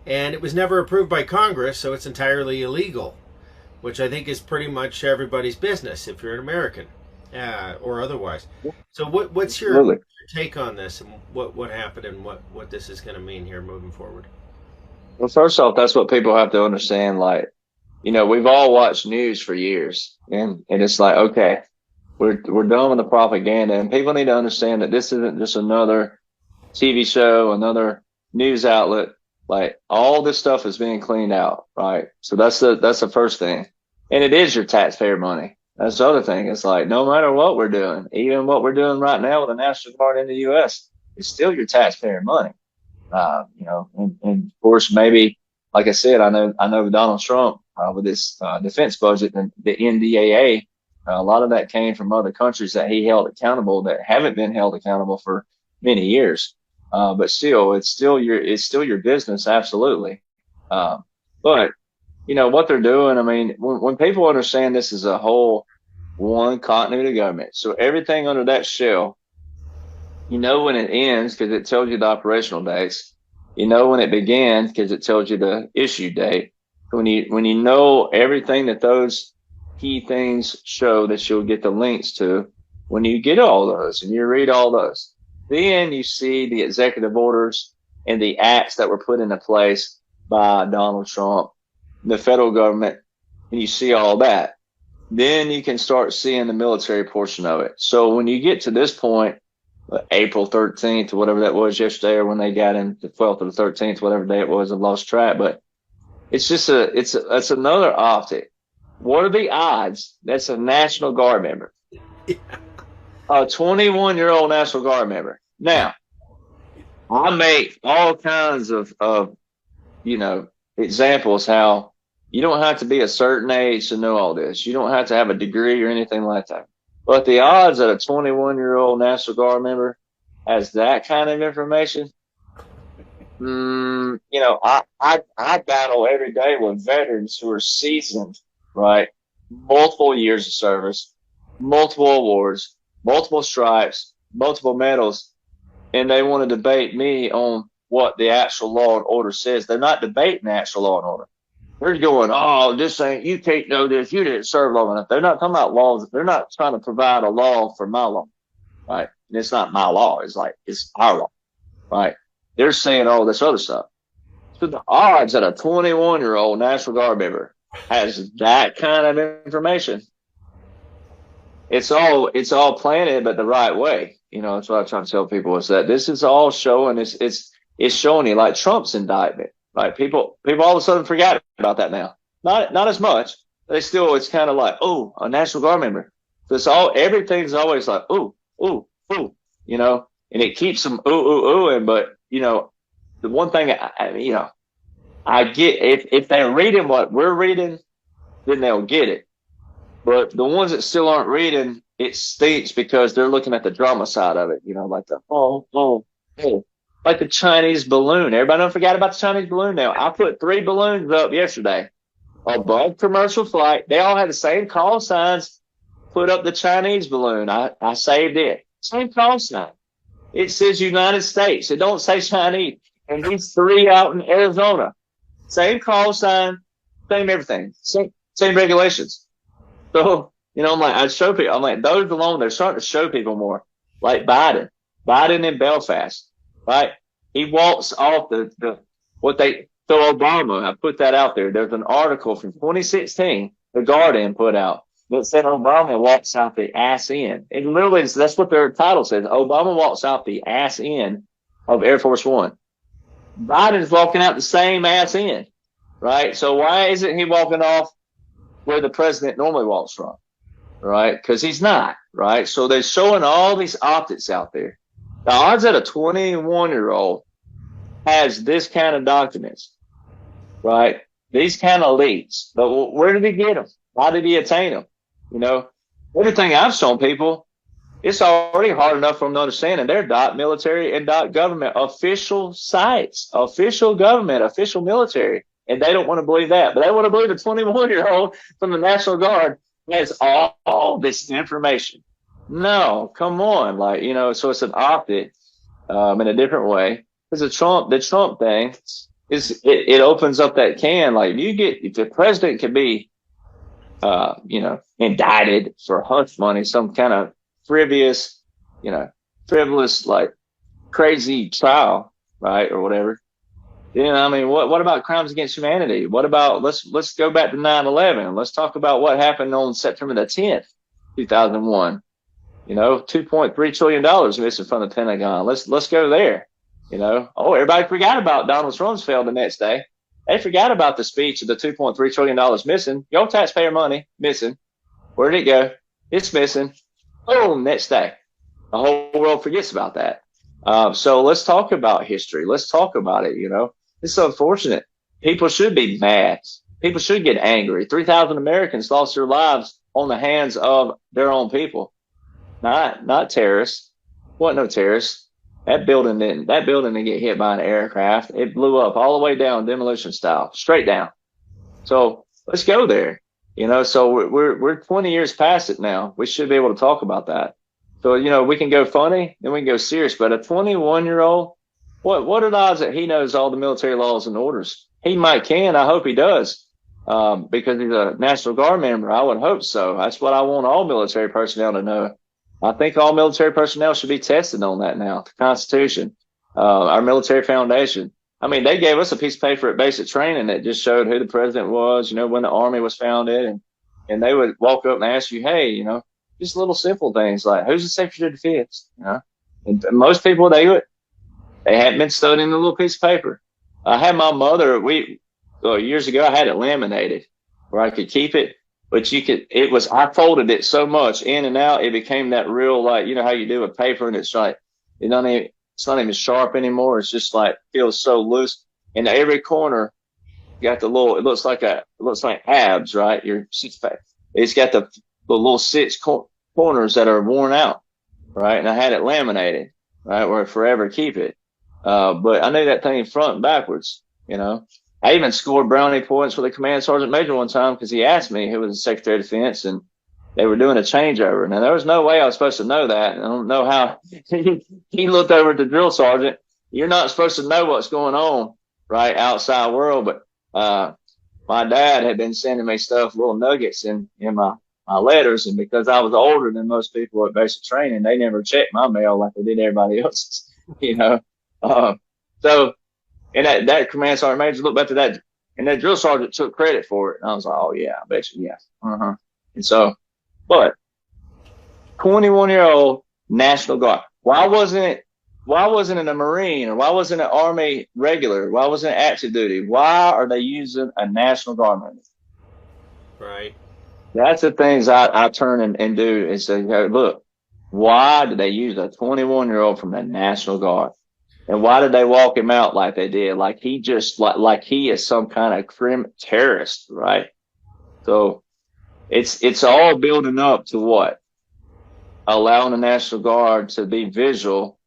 and it was never approved by Congress, so it's entirely illegal, which I think is pretty much everybody's business if you're an American or otherwise. So what's your take on this and what happened and what this is going to mean here moving forward? Well, first off, that's what people have to understand. Like, we've all watched news for years, and it's like, okay, we're done with the propaganda, and people need to understand that this isn't just another TV show, another news outlet. Like, all this stuff is being cleaned out, right? So that's the first thing, and it is your taxpayer money. That's the other thing. It's like, no matter what we're doing, even what we're doing right now with the National Guard in the U.S., it's still your taxpayer money. And of course, maybe, like I said, I know Donald Trump with this defense budget and the NDAA, a lot of that came from other countries that he held accountable that haven't been held accountable for many years. But still, it's still your business, absolutely. But what they're doing. I mean, when people understand this is a whole one continuity government, so everything under that shell, when it ends because it tells you the operational dates. When it began because it tells you the issue date. When you know everything that those key things show that you'll get the links to, when you get all those and you read all those, then you see the executive orders and the acts that were put into place by Donald Trump, the federal government, and you see all that. Then you can start seeing the military portion of it. So when you get to this point, April 13th or whatever that was yesterday, or when they got in the 12th or the 13th, whatever day it was, I lost track. But it's just it's another optic. What are the odds that's a National Guard member? A 21-year-old National Guard member. Now, I make all kinds of examples how you don't have to be a certain age to know all this. You don't have to have a degree or anything like that. But the odds that a 21-year-old National Guard member has that kind of information, I battle every day with veterans who are seasoned, right? Multiple years of service, multiple awards, multiple stripes, multiple medals, and they want to debate me on what the actual law and order says. They're not debating the actual law and order. They're going, oh, this ain't, you can't know this. You didn't serve long enough. They're not talking about laws. They're not trying to provide a law for my law, right? And it's not my law. It's like, it's our law, right? They're saying all this other stuff. So the odds that a 21-year-old National Guard member has that kind of information, it's all planted, but the right way. That's what I try to tell people is that this is all showing. It's showing you like Trump's indictment. Right, people all of a sudden forgot about that now. Not as much. It's kind of like, oh, a National Guard member. So everything's always like, ooh, and it keeps them ooh, but the one thing I get, if they're reading what we're reading, then they'll get it. But the ones that still aren't reading, it stinks because they're looking at the drama side of it. Like the like the Chinese balloon. Everybody don't forget about the Chinese balloon now. I put 3 balloons up yesterday above commercial flight. They all had the same call signs. Put up the Chinese balloon. I saved it. Same call sign. It says United States. It don't say Chinese. And these 3 out in Arizona. Same call sign, same everything, same regulations. So, I'm like, I show people, I'm like, those alone, they're starting to show people more. Like Biden in Belfast, right? He walks off so Obama, I put that out there. There's an article from 2016, The Guardian put out, that said Obama walks out the ass end. It literally, that's what their title says. Obama walks out the ass end of Air Force One. Biden's walking out the same ass end, right? So why isn't he walking off where the president normally walks from, right? Because he's not, right? So they're showing all these optics out there. The odds that a 21-year-old has this kind of documents, right? These kind of leads. But where did he get them? Why did he attain them? Everything I've shown people, it's already hard enough for them to understand. And they're .military and .government official sites, official government, official military. And they don't want to believe that. But they want to believe the 21-year-old from the National Guard has all this information. No, come on. So it's an optic in a different way. Because the Trump thing it opens up that can. If the president can be indicted for hush money, some kind of frivolous, crazy trial, right, or whatever. What about crimes against humanity? What about let's go back to 9/11. Let's talk about what happened on September the 10th, 2001. $2.3 trillion missing from the Pentagon. Let's go there. Everybody forgot about Donald Rumsfeld the next day. They forgot about the speech of the $2.3 trillion missing. Your taxpayer money missing. Where did it go? It's missing. Boom, next day. The whole world forgets about that. So let's talk about history. Let's talk about it. It's unfortunate. People should be mad. People should get angry. 3,000 Americans lost their lives on the hands of their own people. Not terrorists. Wasn't no terrorists. That building didn't get hit by an aircraft. It blew up all the way down, demolition style, straight down. So let's go there. So we're 20 years past it now. We should be able to talk about that. So, we can go funny, then we can go serious. But a 21-year-old, what are the odds that he knows all the military laws and orders? He might can. I hope he does, because he's a National Guard member. I would hope so. That's what I want all military personnel to know. I think all military personnel should be tested on that now. The Constitution, our military foundation. They gave us a piece of paper at basic training that just showed who the president was, when the Army was founded. And they would walk up and ask you, hey, just little simple things like who's the Secretary of Defense? And most people, they hadn't been studying the little piece of paper. I had my mother, years ago, I had it laminated where I could keep it. But I folded it so much in and out, it became that real, how you do with paper and it's like, it's not even sharp anymore. It's just feels so loose. And every corner, you got it looks like abs, right? Your six pack. It's got the little 6 corners that are worn out, right? And I had it laminated, right? Where I forever keep it. But I knew that thing front and backwards, I even scored brownie points with a command sergeant major one time because he asked me who was the Secretary of Defense and they were doing a changeover. Now, there was no way I was supposed to know that. I don't know how. He looked over at the drill sergeant. You're not supposed to know what's going on, right, outside world. But my dad had been sending me stuff, little nuggets in my letters. And because I was older than most people at basic training, they never checked my mail like they did everybody else's, So, and that command sergeant major looked back to that, and that drill sergeant took credit for it. And I was like, oh, yeah, I bet you, yeah. And so, but 21-year-old National Guard. Why wasn't it a Marine or why wasn't it Army regular? Why wasn't it active duty? Why are they using a National Guard member? Right. That's the things I turn and do and say, look, why did they use a 21-year-old from the National Guard? And why did they walk him out like they did? Like he just like he is some kind of terrorist, right? So it's all building up to what? Allowing the National Guard to be visual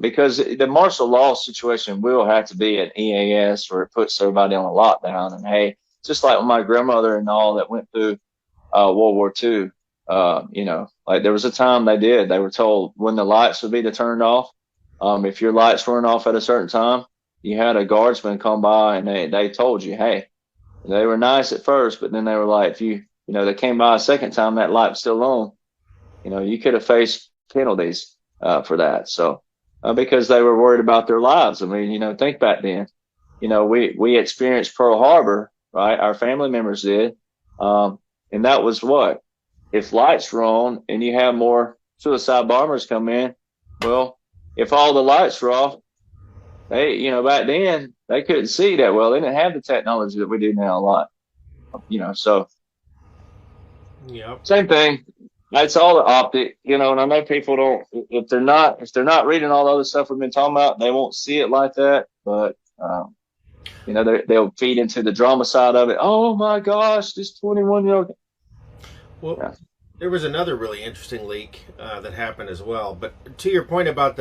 because the martial law situation will have to be an EAS where it puts everybody on a lockdown. And hey, just like my grandmother and all that went through World War II, like there was a time they were told when the lights would be turned off. If your lights weren't off at a certain time, you had a guardsman come by and they told you, hey, they were nice at first, but then they were like, if they came by a second time, that light was still on, you could have faced penalties for that. So because they were worried about their lives. I mean, think back then, we experienced Pearl Harbor, right? Our family members did. And that was what? If lights were on and you have more suicide bombers come in, well, if all the lights were off, back then they couldn't see that well. They didn't have the technology that we do now a lot, so. Yep. Same thing. It's all the optic, and I know people don't, if they're not reading all the other stuff we've been talking about, they won't see it like that. But, they'll feed into the drama side of it. Oh my gosh, this 21-year-old. Well, yeah. There was another really interesting leak that happened as well. But to your point about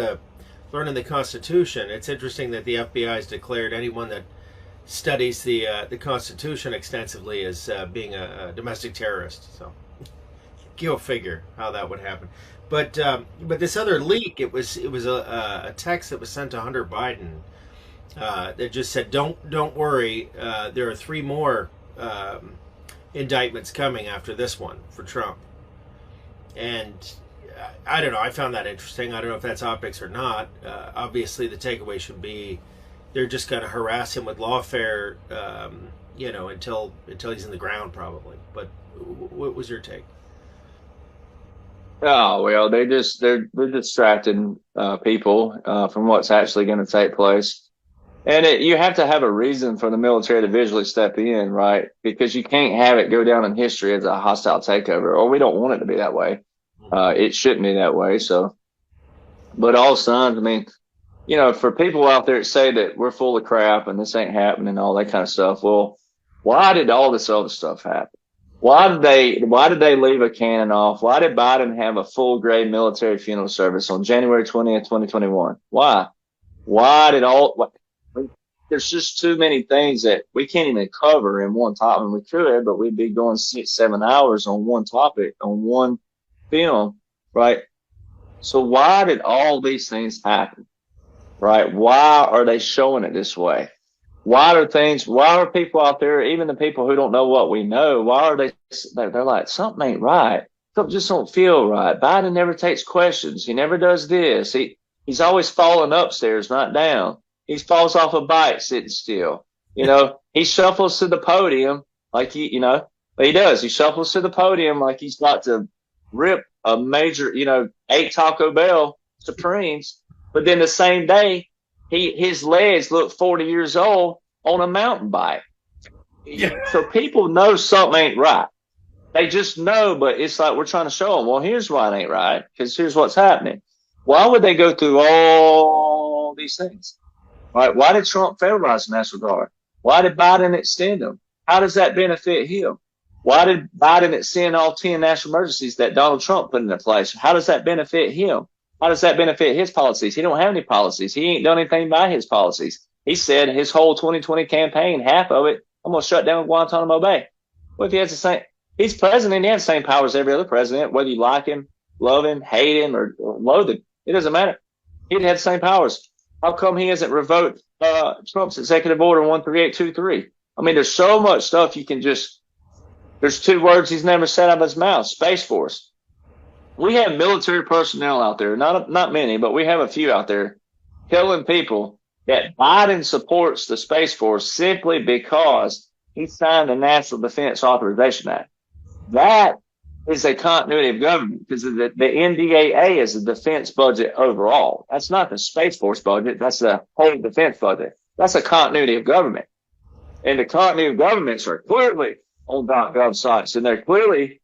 learning the Constitution, it's interesting that the FBI has declared anyone that studies the Constitution extensively as being a domestic terrorist. So go figure how that would happen. But this other leak, it was a text that was sent to Hunter Biden that just said, "Don't worry, there are 3 more indictments coming after this one for Trump." And I don't know. I found that interesting. I don't know if that's optics or not. Obviously, the takeaway should be they're just going to harass him with lawfare, until he's in the ground, probably. But what was your take? Oh well, they're distracting people from what's actually going to take place, and you have to have a reason for the military to visually step in, right? Because you can't have it go down in history as a hostile takeover, or we don't want it to be that way. It shouldn't be that way. So, but all signs, I mean, for people out there that say that we're full of crap and this ain't happening and all that kind of stuff, well, why did all this other stuff happen? Why did they leave a cannon off? Why did Biden have a full grade military funeral service on January 20th, 2021? Why? There's just too many things that we can't even cover in one topic. And we could, but we'd be going 6-7 hours on one topic, on one film, right? So why did all these things happen, right? Why are they showing it this way? Why are people out there, even the people who don't know what we know, they're like, something ain't right. Something just don't feel right. Biden never takes questions. He never does this. He's always falling upstairs, not down. He falls off a bike sitting still. He shuffles to the podium like he does. He shuffles to the podium like he's got to rip a major, 8 Taco Bell Supremes. But then the same day, his legs look 40 years old on a mountain bike. Yeah. So people know something ain't right. They just know, but it's like we're trying to show them, well, here's why it ain't right, because here's what's happening. Why would they go through all these things? Right? Why did Trump federalize National Guard? Why did Biden extend them? How does that benefit him? Why did Biden extend all 10 national emergencies that Donald Trump put into place? How does that benefit him? How does that benefit his policies? He don't have any policies. He ain't done anything by his policies. He said his whole 2020 campaign, half of it, I'm going to shut down Guantanamo Bay. Well, if he has he's president, he has the same powers as every other president, whether you like him, love him, hate him, or loathe him. It doesn't matter. He'd have the same powers. How come he hasn't revoked Trump's executive order 13823? I mean, there's so much stuff you can there's 2 words he's never said out of his mouth, Space Force. We have military personnel out there, not many, but we have a few out there telling people that Biden supports the Space Force simply because he signed the National Defense Authorization Act. That is a continuity of government because the NDAA is the defense budget overall. That's not the Space Force budget. That's the whole defense budget. That's a continuity of government. And the continuity of governments are clearly on .gov sites, and they're clearly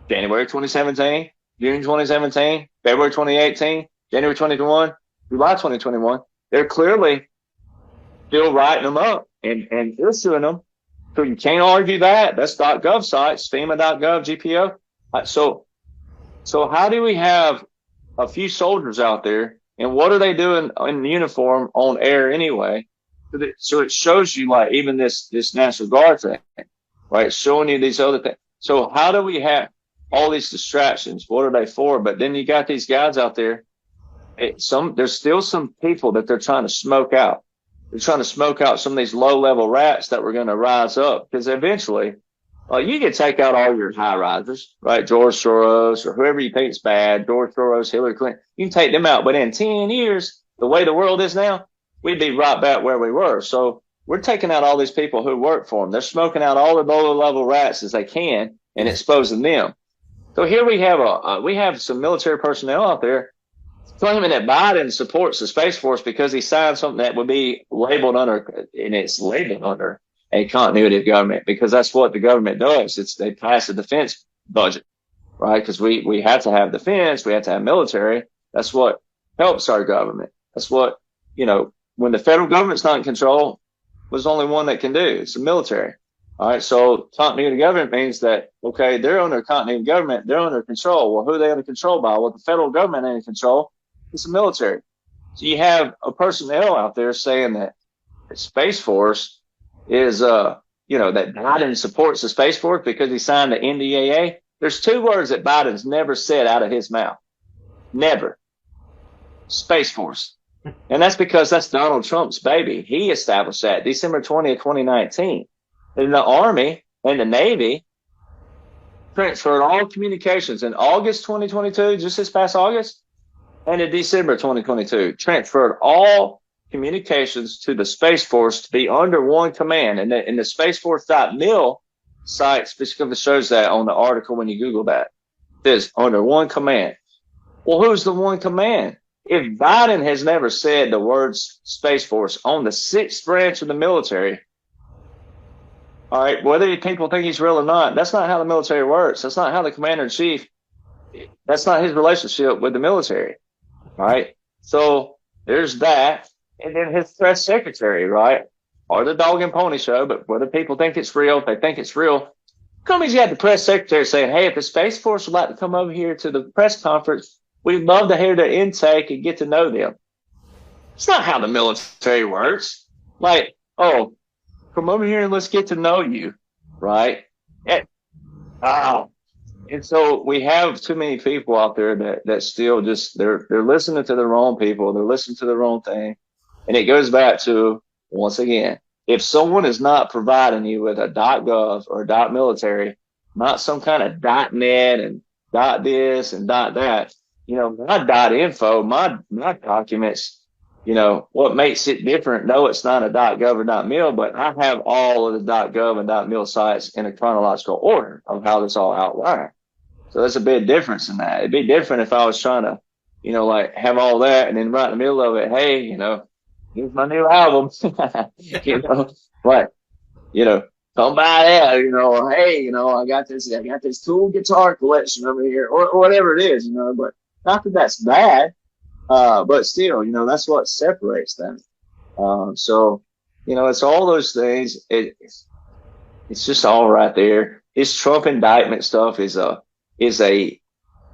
January 2017, June 2017, February 2018, January 2021, July 2021. They're clearly still writing them up and issuing them. So you can't argue that. That's .gov sites, FEMA.gov, GPO. So how do we have a few soldiers out there And what are they doing in uniform on air anyway? So it shows you, like, even this National Guard thing, right? Showing you these other things. So how do we have all these distractions? What are they for? But then you got these guys out there. There's still some people that they're trying to smoke out. They're trying to smoke out some of these low level rats that were going to rise up, because eventually, you can take out all your high risers, right? George Soros or whoever you think is bad, George Soros, Hillary Clinton. You can take them out, but in 10 years, the way the world is now, we'd be right back where we were. So we're taking out all these people who work for them. They're smoking out all the lower level rats as they can and exposing them. So here we have some military personnel out there claiming that Biden supports the Space Force because he signed something that would be labeled under, and it's labeled under, a continuity of government, because that's what the government does. They pass a defense budget, right? Because we have to have defense, we have to have military. That's what helps our government. That's what, when the federal government's not in control, there's only one that can do. It's the military. All right. So continuity of government means that, okay, they're under continuity of government, they're under control. Well, who are they under control by? Well, the federal government ain't in control. It's the military. So you have a personnel out there saying that the Space Force is, that Biden supports the Space Force because he signed the NDAA. There's two words that Biden's never said out of his mouth. Never. Space Force. And that's because that's Donald Trump's baby. He established that December 20th, 2019. And the Army and the Navy transferred all communications in August 2022, just this past August, and in December 2022, transferred all communications to the Space Force to be under one command. And the spaceforce.mil site specifically shows that on the article when you Google that. It says under one command. Well, who's the one command? If Biden has never said the words Space Force on the sixth branch of the military, all right, whether people think he's real or not, that's not how the military works. That's not how the commander in chief, that's not his relationship with the military. All right. So there's that. And then his press secretary, right? Or the dog and pony show, but whether people think it's real, if they think it's real, come as you had the press secretary saying, hey, if the Space Force would like to come over here to the press conference, we'd love to hear their intake and get to know them. It's not how the military works. Like, oh, come over here and let's get to know you, right? And so we have too many people out there that still just, they're listening to the wrong people. They're listening to the wrong thing. And it goes back to, once again, if someone is not providing you with a .gov or a .military, not some kind of .net and .this and .that, my .info, my documents, what makes it different? No, it's not a .gov or .mil, but I have all of the .gov and .mil sites in a chronological order of how this all outlined. So there's a big difference in that. It'd be different if I was trying to, have all that and then right in the middle of it, hey, here's my new album, but, come by that, hey, I got this cool guitar collection over here or whatever it is, but not that that's bad. But still, that's what separates them. So, it's all those things. It's just all right there. This Trump indictment stuff is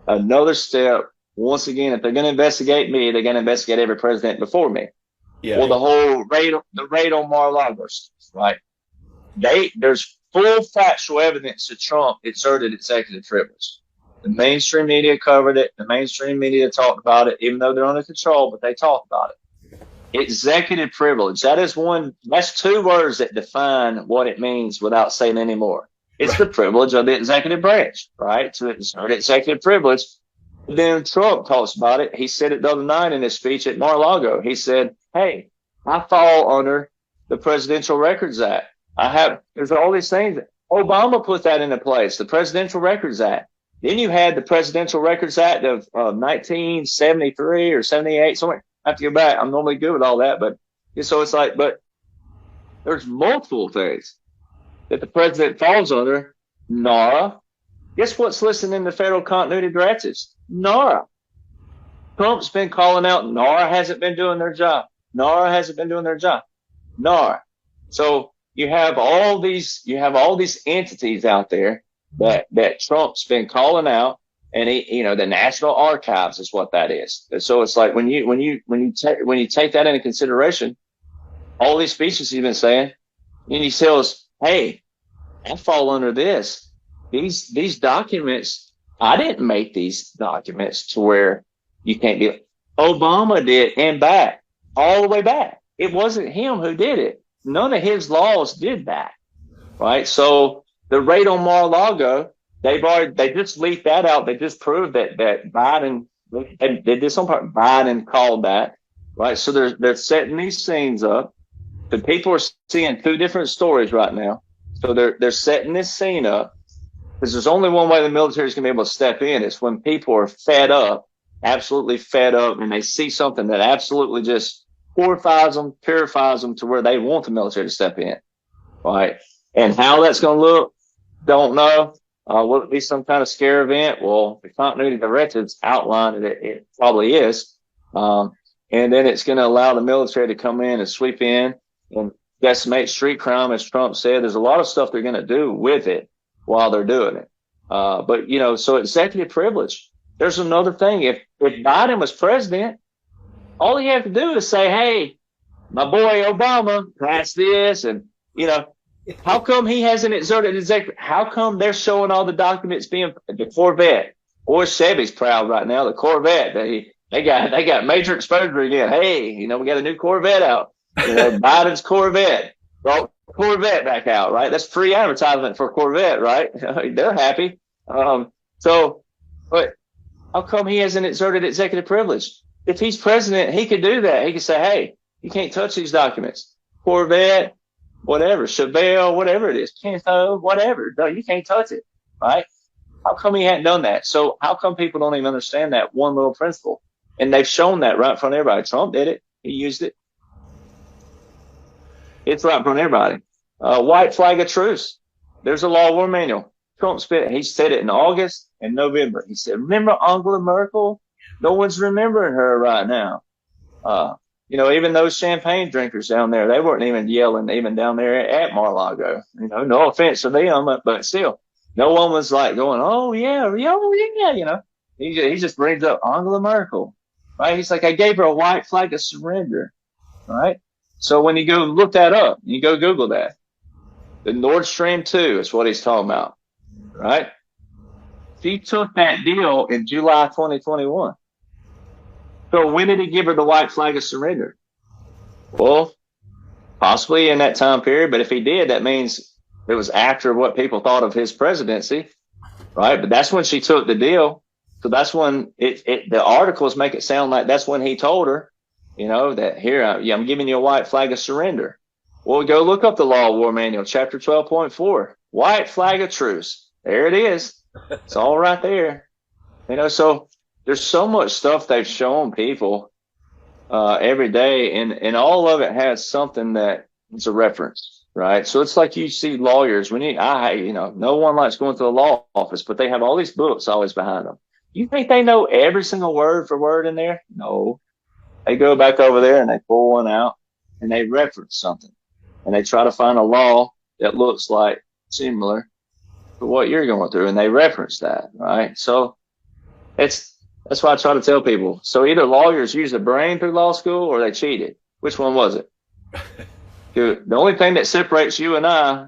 another step. Once again, if they're going to investigate me, they're going to investigate every president before me. Yeah. Well, the whole raid on Mar-a-Lago, right? There's full factual evidence that Trump exerted executive privilege. The mainstream media covered it. The mainstream media talked about it, even though they're under control, but they talked about it. Executive privilege. That's two words that define what it means without saying any more. It's right. The privilege of the executive branch, right? To exert executive privilege. Then Trump talks about it. He said it the other night in his speech at Mar-a-Lago. He said, hey, I fall under the Presidential Records Act. There's all these things. Obama put that into place, the Presidential Records Act. Then you had the Presidential Records Act of 1973 or 78, somewhere. I have to go back. I'm normally good with all that, but so it's like, but there's multiple things that the president falls under. NARA. Guess what's listed in the federal continuity directives? NARA. Trump's been calling out NARA hasn't been doing their job. NARA hasn't been doing their job. NARA. So you have all these entities out there that Trump's been calling out And the National Archives is what that is. So it's like when you take that into consideration, all these speeches he's been saying, and he tells, hey, I fall under this. These documents, I didn't make these documents to where you can't be. Obama did, and back, all the way back. It wasn't him who did it. None of his laws did that, right? So the raid on Mar-a-Lago, they just leaked that out. They just proved that Biden, they did some part. Biden called that, right? So they're setting these scenes up. The people are seeing two different stories right now. So they're setting this scene up because there's only one way the military is going to be able to step in. It's when people are fed up, absolutely fed up, and they see something that absolutely just purifies them to where they want the military to step in, right? And how that's going to look, don't know. Will it be some kind of scare event? Well, the continuity directives outlined it probably is. And then it's going to allow the military to come in and sweep in and decimate street crime, as Trump said. There's a lot of stuff they're going to do with it while they're doing it. But so executive privilege. There's another thing. If Biden was president, all he had to do is say, hey, my boy Obama passed this, and how come he hasn't exerted executive? How come they're showing all the documents being the Corvette? Or Chevy's proud right now. The Corvette, they got major exposure again. Hey, we got a new Corvette out. Biden's Corvette brought Corvette back out, right? That's free advertisement for Corvette, right? They're happy. But how come he hasn't exerted executive privilege? If he's president, he could do that. He could say, hey, you can't touch these documents. Corvette, whatever, Chevelle, whatever it is, Pinto, whatever. No, you can't touch it, right? How come he hadn't done that? So how come people don't even understand that one little principle? And they've shown that right in front of everybody. Trump did it. He used it. It's right in front of everybody. White flag of truce. There's a law war manual. Trump he said it in August and November. He said, remember Angela Merkel? No one's remembering her right now. Even those champagne drinkers down there, they weren't even yelling even down there at Mar-a-Lago. No offense to them, but still, no one was like going, oh yeah. He just brings up Angela Merkel, right? He's like, I gave her a white flag of surrender, right? So when you go look that up, you go Google that. The Nord Stream 2 is what he's talking about, right? She took that deal in July 2021. So when did he give her the white flag of surrender? Well, possibly in that time period, but if he did, that means it was after what people thought of his presidency, right? But that's when she took the deal. So that's when the articles make it sound like that's when he told her, that here, I'm giving you a white flag of surrender. Well, go look up the Law of War Manual, chapter 12.4, white flag of truce. There it is. It's all right there. So there's so much stuff they've shown people every day, and all of it has something that is a reference, right? So it's like you see lawyers no one likes going to the law office, but they have all these books always behind them. You think they know every single word for word in there? No. They go back over there and they pull one out and they reference something, and they try to find a law that looks like similar to what you're going through, and they reference that, right? So that's why I try to tell people. So either lawyers use the brain through law school or they cheated. Which one was it? The only thing that separates you and I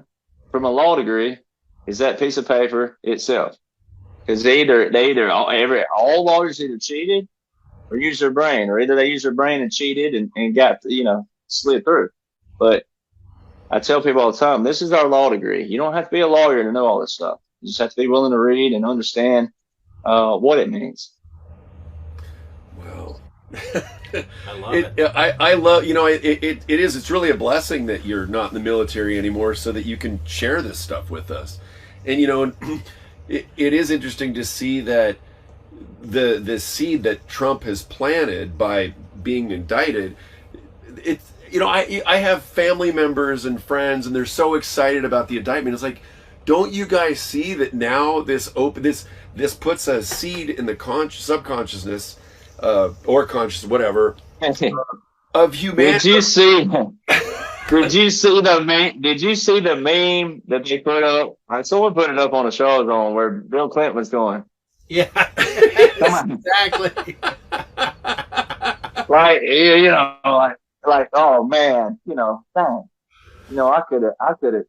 from a law degree is that piece of paper itself. Because all lawyers either cheated or used their brain, or either they used their brain and cheated and got, slid through. But I tell people all the time, this is our law degree. You don't have to be a lawyer to know all this stuff. You just have to be willing to read and understand what it means. Well, I love it. I love, it's really a blessing that you're not in the military anymore, so that you can share this stuff with us. And, it is interesting to see that the seed that Trump has planted by being indicted, I have family members and friends, and they're so excited about the indictment. It's like, don't you guys see that now this puts a seed in the subconsciousness or conscious, whatever, of humanity? Did you see the meme? Did you see the meme that they put up? Someone put it up on the show where Bill Clinton was going, Yeah. Come on. Exactly. Right? Like, oh man, dang, I could have,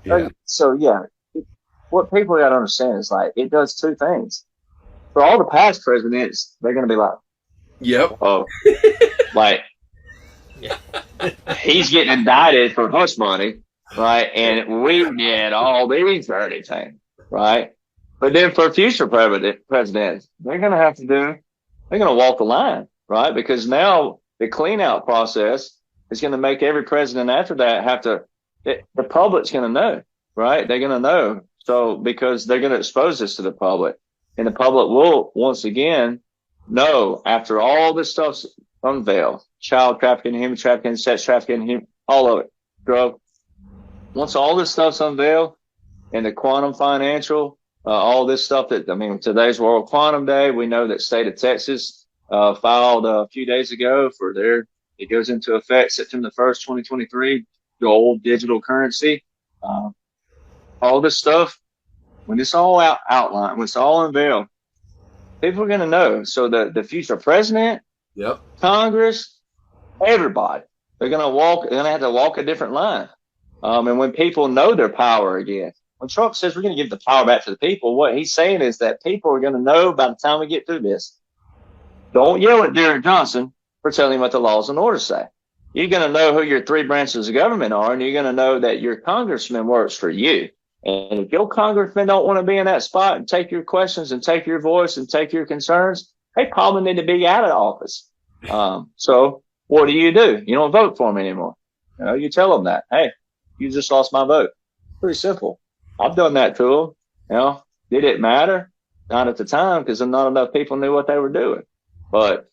Yeah. So yeah, what people got to understand is like, it does two things. For all the past presidents, they're going to be like, Yep. oh, like, Yeah. he's getting indicted for hush money, right? And we did all these dirty things, right? But then for future presidents, they're going to they're going to walk the line, right? Because now the clean out process is going to make every president after that the public's going to know, right? They're going to know. So, because they're going to expose this to the public, and the public will once again know after all this stuff's unveiled, child trafficking, human trafficking, sex trafficking, all of it, drug. Once all this stuff's unveiled, and the quantum financial, all this stuff today's World Quantum Day, we know that state of Texas filed a few days ago it goes into effect September 1st, 2023, gold digital currency. All this stuff, when it's all outlined, when it's all unveiled, people are going to know. So the future president, Yep. Congress, everybody, they're going to have to walk a different line. And when people know their power again, when Trump says we're going to give the power back to the people, what he's saying is that people are going to know by the time we get through this. Don't yell at Derek Johnson for telling him what the laws and orders say. You're going to know who your three branches of government are, and you're going to know that your congressman works for you. And if your congressman don't want to be in that spot and take your questions and take your voice and take your concerns, they probably need to be out of office. So what do? You don't vote for him anymore. You tell them that, hey, you just lost my vote. Pretty simple. I've done that to them. Did it matter? Not at the time, because not enough people knew what they were doing. But,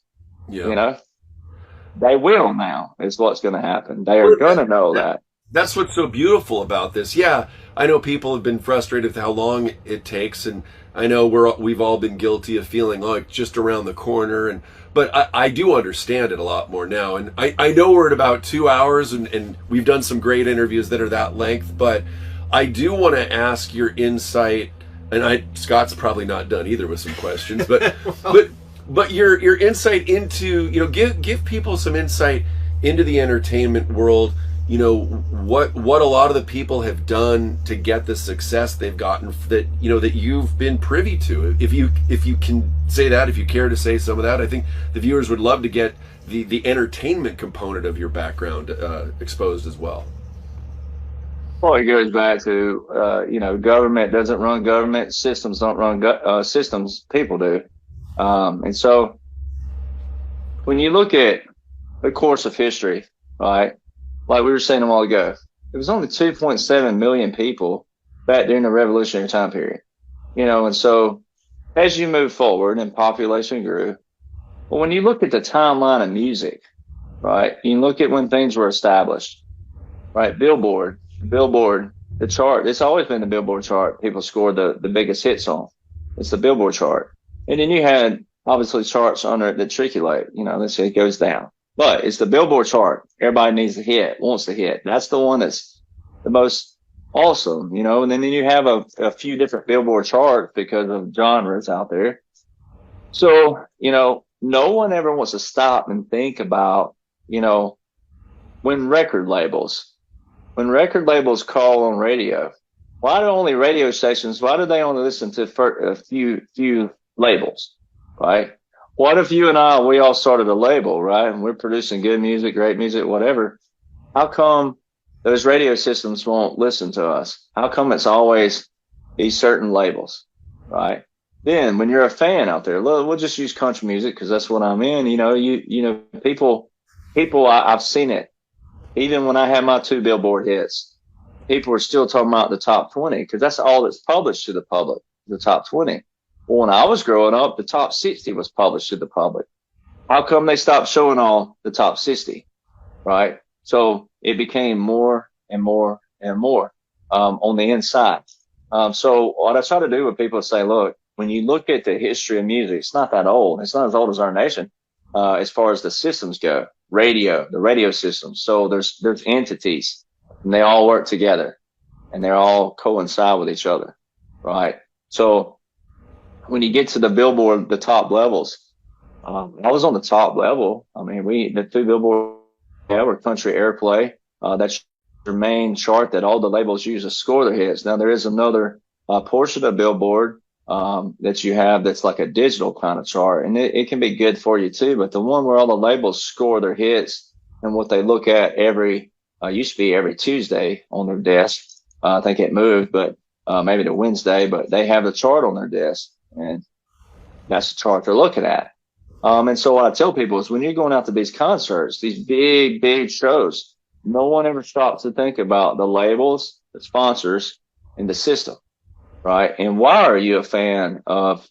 they will now, is what's going to happen. They are going to know that. That's what's so beautiful about this. Yeah, I know people have been frustrated with how long it takes, and I know we've all been guilty of feeling like just around the corner. But I do understand it a lot more now, and I know we're at about 2 hours, and we've done some great interviews that are that length. But I do want to ask your insight, and Scott's probably not done either with some questions, but but your insight into give people some insight into the entertainment world. What a lot of the people have done to get the success they've gotten that you've been privy to. If you can say that, if you care to say some of that, I think the viewers would love to get the entertainment component of your background exposed as well. Well, it goes back to government doesn't run government, systems don't run systems, people do. And so when you look at the course of history, right? Like we were saying a while ago, it was only 2.7 million people back during the revolutionary time period, and so as you move forward and population grew, well, when you look at the timeline of music, right, you look at when things were established, right? Billboard, the chart, it's always been the Billboard chart. People scored the biggest hits on. It's the Billboard chart. And then you had obviously charts under it that triculate, let's say it goes down. But it's the Billboard chart. Everybody needs to hit, wants to hit. That's the one that's the most awesome, and then you have a few different Billboard charts because of genres out there. So, no one ever wants to stop and think about, when record labels call on radio, why do only radio stations, why do they only listen to a few labels, right? What if you and we all started a label, right? And we're producing good music, great music, whatever. How come those radio systems won't listen to us? How come it's always these certain labels, right? Then when you're a fan out there, we'll just use country music because that's what I'm in. People, I've seen it. Even when I had my 2 Billboard hits, people are still talking about the top 20 because that's all that's published to the public, the top 20. Well, when I was growing up, the top 60 was published to the public. How come they stopped showing all the top 60, right? So it became more and more and more on the inside. So what I try to do with people is say, look, when you look at the history of music, it's not that old. It's not as old as our nation as far as the systems go. The radio systems. So there's entities, and they all work together, and they all coincide with each other, right? So when you get to the Billboard, the top levels, I was on the top level. I mean, the two Billboard were country airplay. That's your main chart that all the labels use to score their hits. Now there is another portion of Billboard that you have that's like a digital kind of chart, and it can be good for you too. But the one where all the labels score their hits and what they look at used to be every Tuesday on their desk. I think it moved, but maybe to Wednesday. But they have the chart on their desk, and that's the chart they're looking at. And so what I tell people is when you're going out to these concerts, these big, big shows, no one ever stops to think about the labels, the sponsors, and the system, right? And why are you a fan of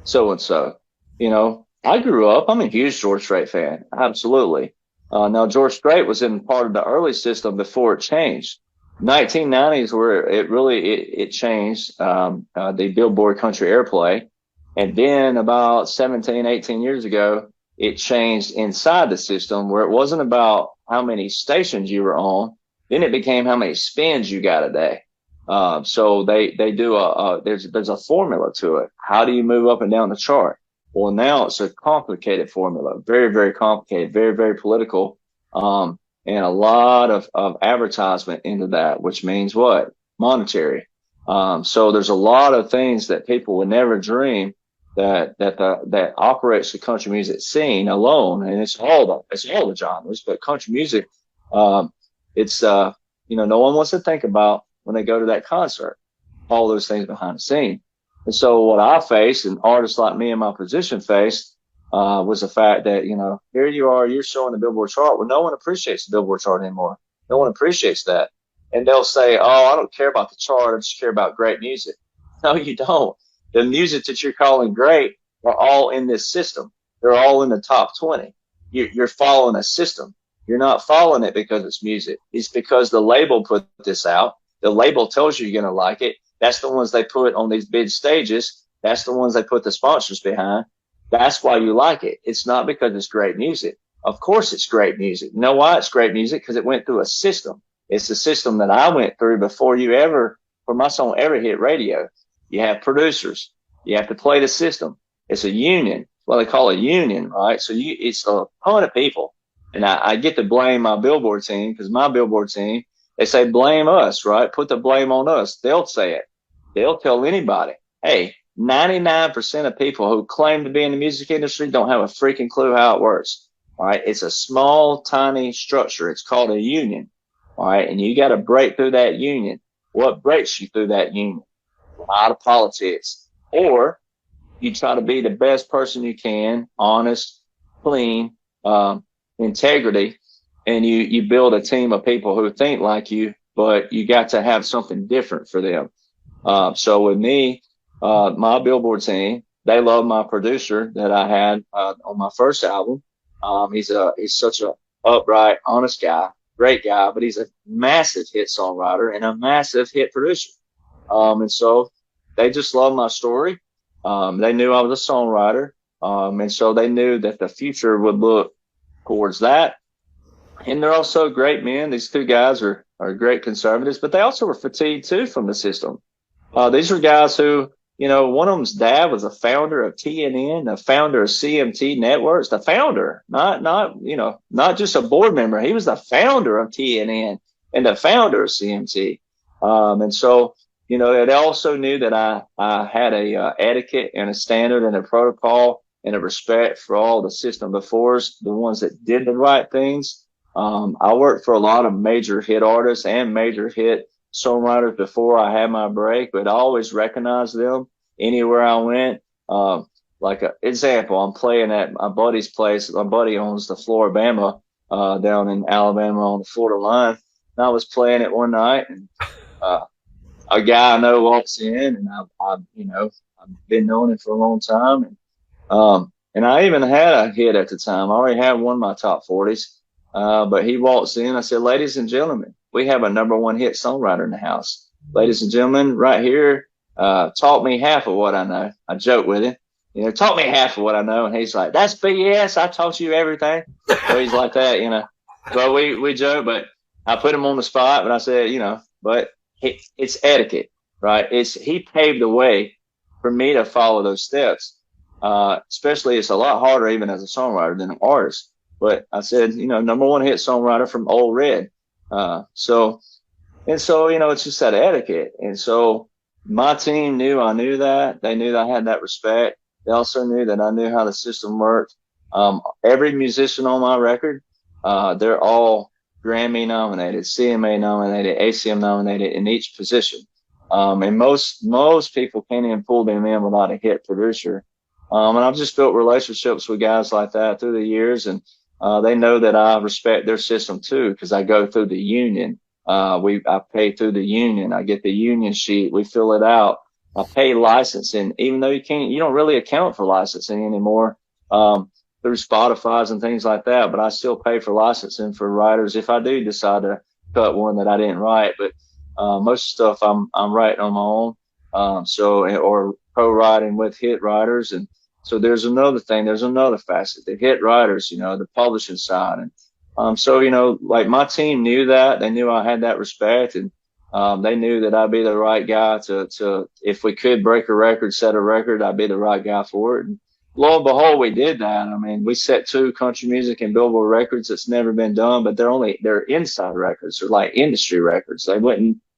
so-and-so? You know, I grew up, I'm a huge George Strait fan. Absolutely. Now, George Strait was in part of the early system before it changed. 1990s where it changed, the Billboard Country Airplay. And then about 17, 18 years ago, it changed inside the system where it wasn't about how many stations you were on. Then it became how many spins you got a day. So they do there's a formula to it. How do you move up and down the chart? Well, now it's a complicated formula, very, very complicated, very, very political. And a lot of advertisement into that, which means what? Monetary. So there's a lot of things that people would never dream that operates the country music scene alone, and it's all the genres, but country music, it's no one wants to think about when they go to that concert, all those things behind the scene. And so what I faced, and artists like me in my position faced, was the fact that, here you are, you're showing the Billboard chart. Well, no one appreciates the Billboard chart anymore. No one appreciates that. And they'll say, oh, I don't care about the chart. I just care about great music. No, you don't. The music that you're calling great are all in this system. They're all in the top 20. You're following a system. You're not following it because it's music. It's because the label put this out. The label tells you you're going to like it. That's the ones they put on these big stages. That's the ones they put the sponsors behind. That's why you like it. It's not because it's great music. Of course it's great music. You know why it's great music? Because it went through a system. It's the system that I went through before my song ever hit radio. You have producers. You have to play the system. It's a union. Well, they call it a union, right? So it's a ton of people. And I get to blame my Billboard team because my Billboard team, they say blame us, right? Put the blame on us. They'll say it. They'll tell anybody, hey, 99% of people who claim to be in the music industry don't have a freaking clue how it works. All right. It's a small, tiny structure. It's called a union. All right. And you got to break through that union. What breaks you through that union? A lot of politics. Or you try to be the best person you can, honest, clean, integrity, and you build a team of people who think like you, but you got to have something different for them. So with me, my Billboard team, they love my producer that I had on my first album. He's such a upright, honest guy, great guy, but he's a massive hit songwriter and a massive hit producer. And so they just love my story. They knew I was a songwriter. And so they knew that the future would look towards that. And they're also great men. These two guys are great conservatives, but they also were fatigued too from the system. These are guys who, one of them's dad was a founder of TNN, the founder of CMT Networks, the founder, not just a board member. He was the founder of TNN and the founder of CMT. And so, they also knew that I had a etiquette and a standard and a protocol and a respect for all the system before us, the ones that did the right things. I worked for a lot of major hit artists and major hit songwriters before I had my break, but I always recognized them anywhere I went. Like an example, I'm playing at my buddy's place. My buddy owns the Floribama down in Alabama on the Florida line. And I was playing it one night, and a guy I know walks in, and I've been knowing him for a long time, and I even had a hit at the time. I already had one of my top 40s, but he walks in. I said, "Ladies and gentlemen, we have a number one hit songwriter in the house. Ladies and gentlemen, right here, taught me half of what I know." I joke with him, taught me half of what I know, and he's like, "That's BS. I taught you everything." So he's like that, But we joke, but I put him on the spot, but I said, but it's etiquette, right? He paved the way for me to follow those steps. Especially it's a lot harder even as a songwriter than an artist. But I said, number one hit songwriter from Old Red. So, it's just that etiquette. And so my team knew I knew that. They knew that I had that respect. They also knew that I knew how the system worked. Every musician on my record, they're all Grammy nominated, CMA nominated, ACM nominated in each position. And most people can't even pull them in without a hit producer. And I've just built relationships with guys like that through the years, and they know that I respect their system too, because I go through the union. I pay through the union. I get the union sheet. We fill it out. I pay licensing, even though you don't really account for licensing anymore, through Spotify's and things like that. But I still pay for licensing for writers if I do decide to cut one that I didn't write. But most stuff I'm writing on my own. Or co-writing with hit writers. And so there's another thing. There's another facet. The hit writers, the publishing side. And like my team knew that. They knew I had that respect, and they knew that I'd be the right guy to if we could break a record, set a record, I'd be the right guy for it. And lo and behold, we did that. I mean, we set 2 country music and Billboard records that's never been done, but they're inside records. They're like industry records.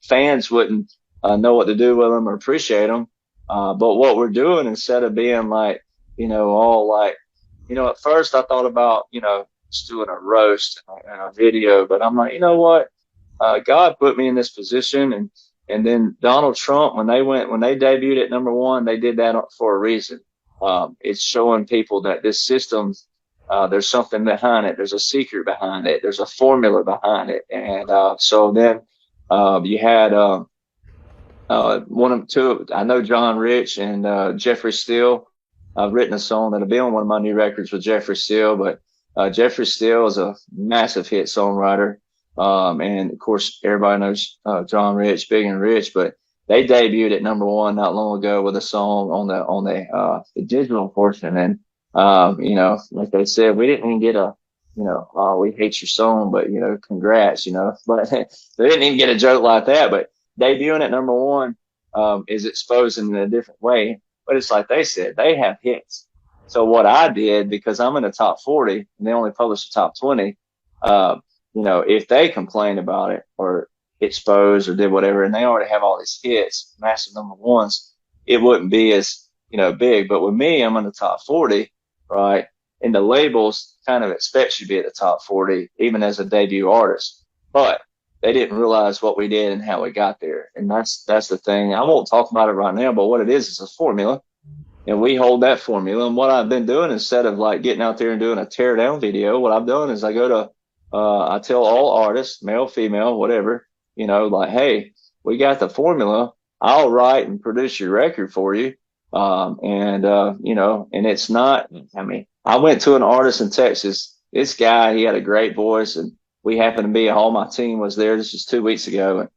Fans wouldn't know what to do with them or appreciate them. But what we're doing, instead of being like, all like, at first I thought about, just doing a roast and a video, but I'm like, you know what? God put me in this position, and then Donald Trump, when they debuted at number 1, they did that for a reason. It's showing people that this system, there's something behind it. There's a secret behind it. There's a formula behind it. And, so then, you had, I know John Rich and, Jeffrey Steele. I've written a song that'll be on one of my new records with Jeffrey Steele, but, Jeffrey Steele is a massive hit songwriter. And of course, everybody knows, John Rich, Big and Rich, but they debuted at number 1 not long ago with a song on the digital portion. And, like they said, we didn't even get oh, we hate your song, but, congrats, but they didn't even get a joke like that. But debuting at number 1, is exposing in a different way. But it's like they said, they have hits. So what I did, because I'm in the top 40 and they only publish the top 20, if they complained about it or exposed or did whatever, and they already have all these hits, massive number 1s, it wouldn't be as, big. But with me, I'm in the top 40, right? And the labels kind of expect you to be at the top 40, even as a debut artist. But they didn't realize what we did and how we got there. And that's the thing. I won't talk about it right now, but what it is a formula. And we hold that formula. And what I've been doing, instead of like getting out there and doing a tear down video, what I've done is I go to, I tell all artists, male, female, whatever, like, hey, we got the formula. I'll write and produce your record for you. And it's not, I went to an artist in Texas. This guy, he had a great voice, and we happened to be, all my team was there. This was 2 weeks ago.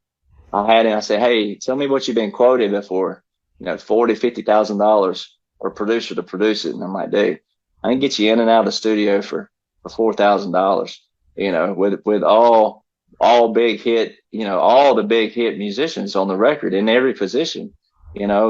And I said, hey, tell me what you've been quoted before, $40,000-$50,000 for a producer to produce it. And I'm like, dude, I can get you in and out of the studio for $4,000, with all big hit, all the big hit musicians on the record in every position,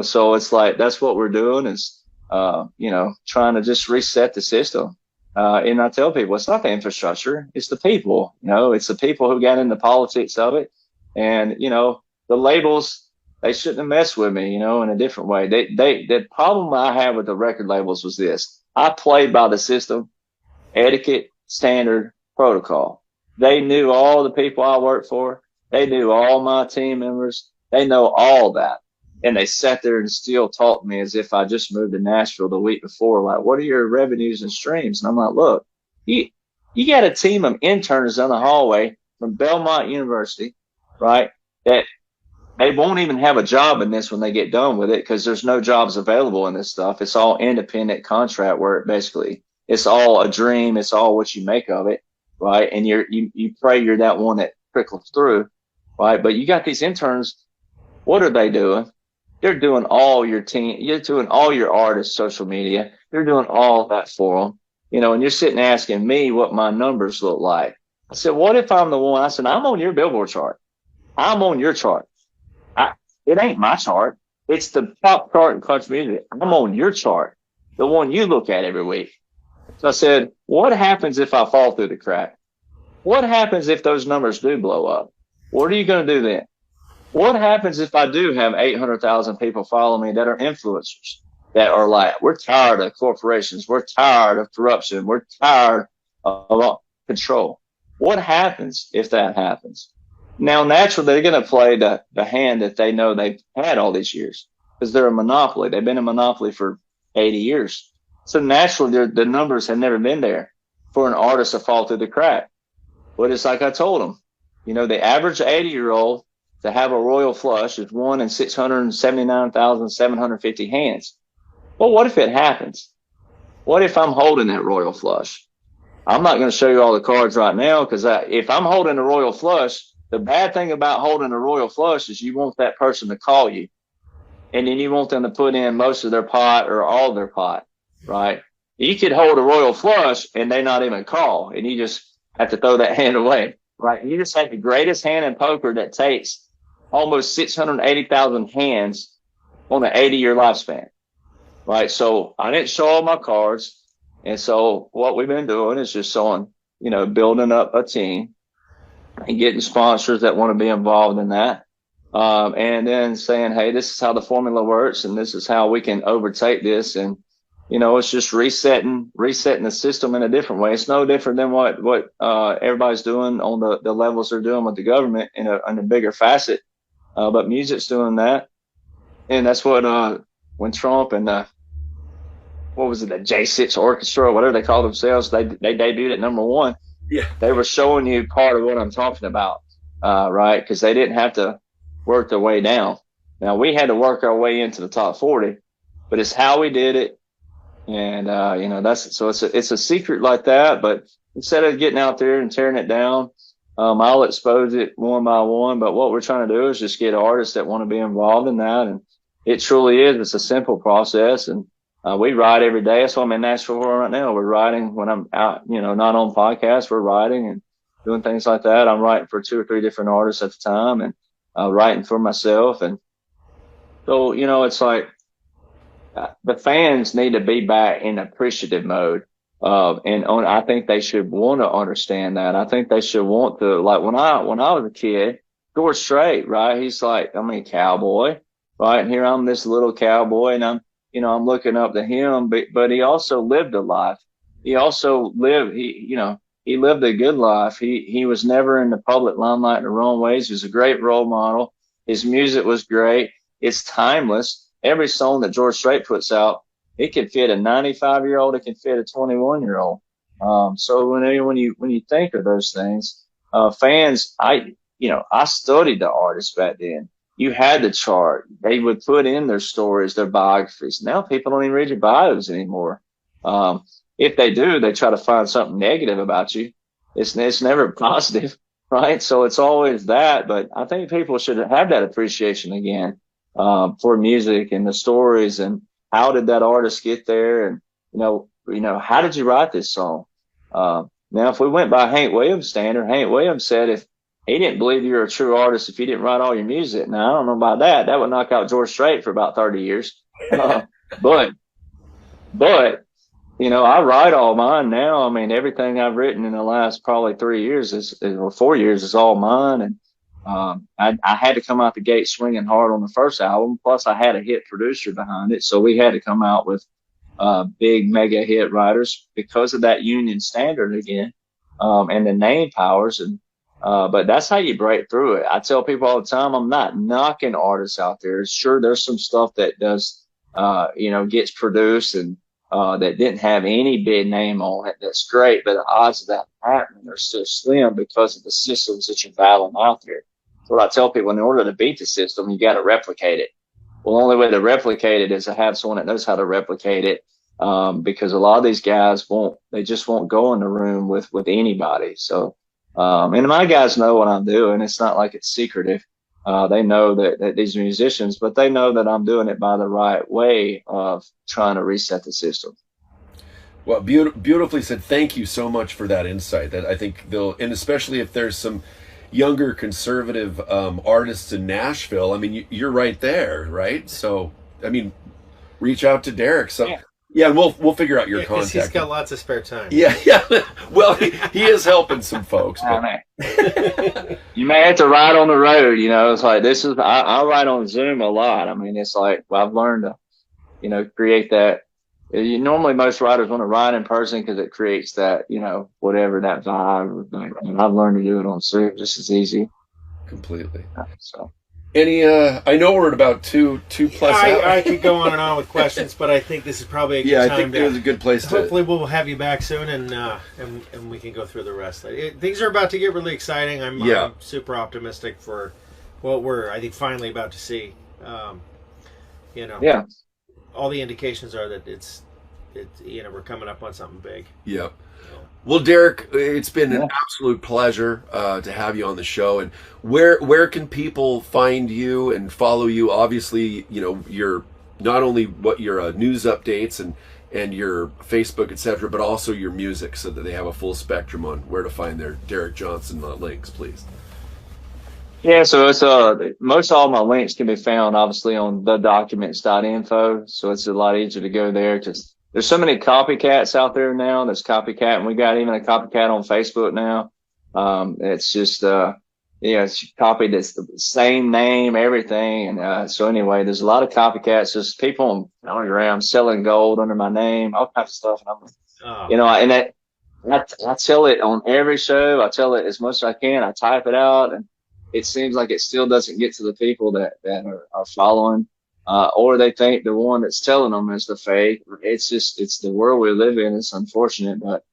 so it's like, that's what we're doing is, trying to just reset the system. And I tell people, it's not the infrastructure, it's the people, it's the people who got into politics of it. And, the labels, they shouldn't have messed with me, in a different way. The problem I had with the record labels was this: I played by the system, etiquette, standard, protocol. They knew all the people I worked for. They knew all my team members. They know all that. And they sat there and still talked to me as if I just moved to Nashville the week before. Like, what are your revenues and streams? And I'm like, look, you got a team of interns on the hallway from Belmont University, right? That they won't even have a job in this when they get done with it, because there's no jobs available in this stuff. It's all independent contract work, basically. It's all a dream. It's all what you make of it, right? And you pray you're that one that trickles through, right? But you got these interns. What are they doing? They're doing all your team. You're doing all your artists' social media. They're doing all that for them, and you're sitting asking me what my numbers look like. I said, what if I'm the one? I said, I'm on your Billboard chart. I'm on your chart. It ain't my chart. It's the top chart in country music. I'm on your chart, the one you look at every week. So I said, what happens if I fall through the crack? What happens if those numbers do blow up? What are you going to do then? What happens if I do have 800,000 people follow me that are influencers, that are like, we're tired of corporations. We're tired of corruption. We're tired of control. What happens if that happens? Now, naturally, they're going to play the hand that they know they've had all these years because they're a monopoly. They've been a monopoly for 80 years. So naturally, the numbers have never been there for an artist to fall through the crack. But it's like I told them, you know, the average 80-year-old to have a royal flush is 1 in 679,750 hands. Well, what if it happens? What if I'm holding that royal flush? I'm not going to show you all the cards right now because if I'm holding a royal flush, the bad thing about holding a royal flush is you want that person to call you. And then you want them to put in most of their pot or all their pot, right? You could hold a royal flush and they not even call, and you just have to throw that hand away, right? You just have the greatest hand in poker that takes almost 680,000 hands on an 80-year lifespan, right? So I didn't show all my cards. And so what we've been doing is just building up a team and getting sponsors that want to be involved in that. And then saying, hey, this is how the formula works and this is how we can overtake this. And, it's just resetting the system in a different way. It's no different than what everybody's doing on the levels they're doing with the government in a bigger facet. But music's doing that. And that's what, when Trump and, what was it, the J6 Orchestra or whatever they call themselves, they debuted at #1. Yeah. They were showing you part of what I'm talking about, right? Because they didn't have to work their way down. Now, we had to work our way into the top 40, but it's how we did it. And, it's a secret like that. But instead of getting out there and tearing it down, I'll expose it one by one. But what we're trying to do is just get artists that want to be involved in that. And it truly is. It's a simple process. And we write every day. That's what I'm in Nashville for right now. We're writing when I'm out, not on podcasts. We're writing and doing things like that. I'm writing for 2 or 3 different artists at the time and writing for myself. And so, it's like the fans need to be back in appreciative mode. I think they should want to understand that. I think they should want to, like when I was a kid, George Strait, right? He's like, I'm a cowboy, right? And here I'm this little cowboy and I'm looking up to him, but he also lived a life. He also lived, he lived a good life. He was never in the public limelight in the wrong ways. He was a great role model. His music was great. It's timeless. Every song that George Strait puts out, it can fit a 95-year-old. It can fit a 21-year-old. So when you think of those things, fans, I studied the artists back then. You had the chart. They would put in their stories, their biographies. Now people don't even read your bios anymore. If they do, they try to find something negative about you. It's never positive, right? So it's always that. But I think people should have that appreciation again for music and the stories and how did that artist get there, and how did you write this song? Now, if we went by Hank Williams' standard, Hank Williams said if he didn't believe you were a true artist if you didn't write all your music. Now, I don't know about that. That would knock out George Strait for about 30 years. But I write all mine now. I mean, everything I've written in the last probably 3 years or 4 years is all mine. And I had to come out the gate swinging hard on the first album. Plus, I had a hit producer behind it. So we had to come out with big mega hit writers because of that union standard again and the name powers. But that's how you break through it. I tell people all the time, I'm not knocking artists out there. Sure, there's some stuff that does, gets produced and that didn't have any big name on it. That's great, but the odds of that happening are still slim because of the systems that you're battling out there. So what I tell people, in order to beat the system, you got to replicate it. Well, the only way to replicate it is to have someone that knows how to replicate it. Because a lot of these guys just won't go in the room with anybody. So, and my guys know what I'm doing. It's not like it's secretive. They know that these are musicians, but they know that I'm doing it by the right way of trying to reset the system. Well, beautifully said. Thank you so much for that insight. That I think and especially if there's some younger conservative artists in Nashville, I mean, you're right there, right? So, I mean, reach out to Derek. So, yeah, and we'll figure out your contact. He's got lots of spare time. Yeah. Well, he is helping some folks. But... You may have to ride on the road. You know, it's like I ride on Zoom a lot. I mean, it's like I've learned to, you know, create that. Normally, most writers want to ride in person because it creates that, you know, whatever that vibe. And I've learned to do it on Zoom just as easy. Completely. So. Any, I know we're about two plus. I could go on and on with questions, but I think this is probably a good time. I think it was a good place. Hopefully, we'll have you back soon, and we can go through the rest. Things are about to get really exciting. I'm super optimistic for what we're, I think, finally about to see. You know, all the indications are that it's you know, we're coming up on something big. Yeah. Well, Derek, it's been an absolute pleasure to have you on the show. And where can people find you and follow you? Obviously, you know, you're not only what your news updates and your Facebook, etc., but also your music, so that they have a full spectrum on where to find their Derek Jonhson links, please. Yeah, so it's most all my links can be found obviously on thedocuments.info. So it's a lot easier to go there because there's so many copycats out there now. There's copycat, and we got even a copycat on Facebook now. It's just, it's copied. It's the same name, everything. And so anyway, there's a lot of copycats. There's people on Telegram selling gold under my name, all kinds of stuff. And you know, and I tell it on every show. I tell it as much as I can. I type it out, and it seems like it still doesn't get to the people that are following. Or they think the one that's telling them is the fake. It's the world we live in. It's unfortunate, but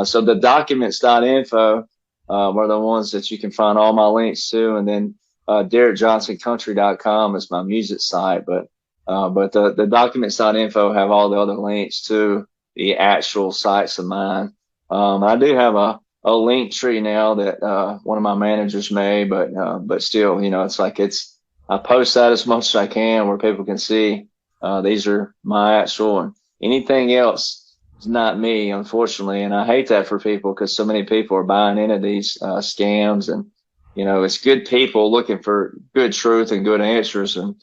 so the documents.info are the ones that you can find all my links to, and then DerekJohnsonCountry.com is my music site, but the documents.info have all the other links to the actual sites of mine. I do have a link tree now that one of my managers made, but still, you know, it's like I post that as much as I can where people can see these are my actual, and anything else is not me, unfortunately. And I hate that for people because so many people are buying into these scams, and you know, it's good people looking for good truth and good answers, and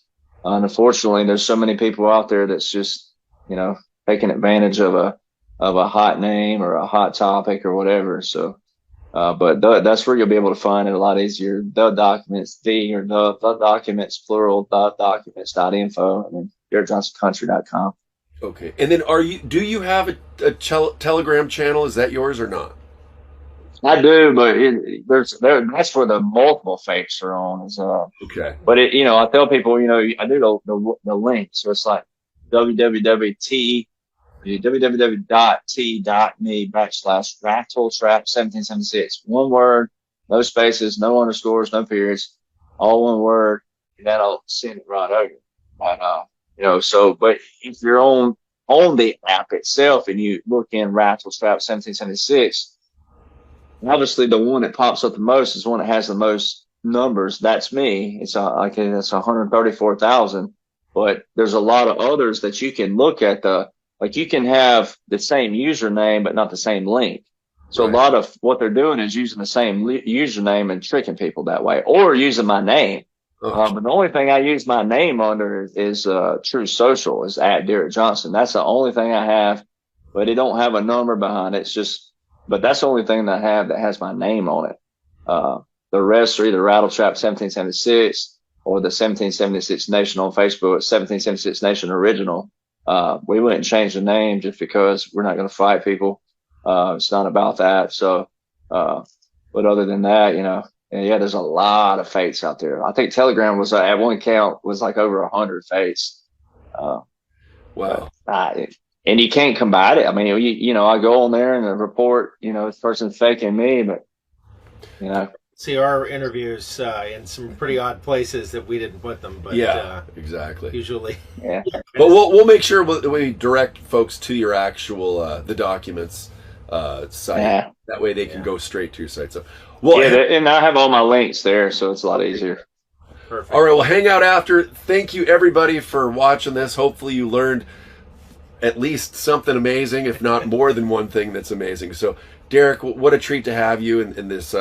unfortunately there's so many people out there that's just, you know, taking advantage of a hot name or a hot topic or whatever. So but that's where you'll be able to find it a lot easier. The documents, the documents, plural, documents.info, and then DerekJohnsonCountry.com. Okay. And then do you have a Telegram channel? Is that yours or not? I do, but that's where the multiple fakes are on. Okay. But you know, I tell people, you know, I do the link. So it's like www.t.me/rattletrap1776. One word, no spaces, no underscores, no periods, all one word, and that'll send it right over. But, you know, but if you're on the app itself and you look in Rattletrap1776, obviously the one that pops up the most is the one that has the most numbers. That's me. It's 134,000, but there's a lot of others that you can look at like you can have the same username, but not the same link. So right. A lot of what they're doing is using the same username and tricking people that way, or using my name. But the only thing I use my name under is True Social, is at Derek Jonhson. That's the only thing I have, but it don't have a number behind it. It's just, but that's the only thing that I have that has my name on it. The rest are either Rattletrap 1776 or the 1776 Nation on Facebook. 1776 Nation Original. We wouldn't change the name just because we're not going to fight people. It's not about that. So, but other than that, you know, yeah, there's a lot of fakes out there. I think Telegram was at one count was like over 100 fakes. Wow. And you can't combat it. I mean, you know, I go on there and report, you know, this person's faking me, but you know. See our interviews in some pretty odd places that we didn't put them, but exactly. Usually, yeah. But we'll make sure we direct folks to your actual the documents site. Yeah. That way they can go straight to your site. So, and I have all my links there, so it's a lot easier. Perfect. All right, well, hang out after. Thank you everybody for watching this. Hopefully you learned at least something amazing, if not more than one thing that's amazing. So, Derek, what a treat to have you in this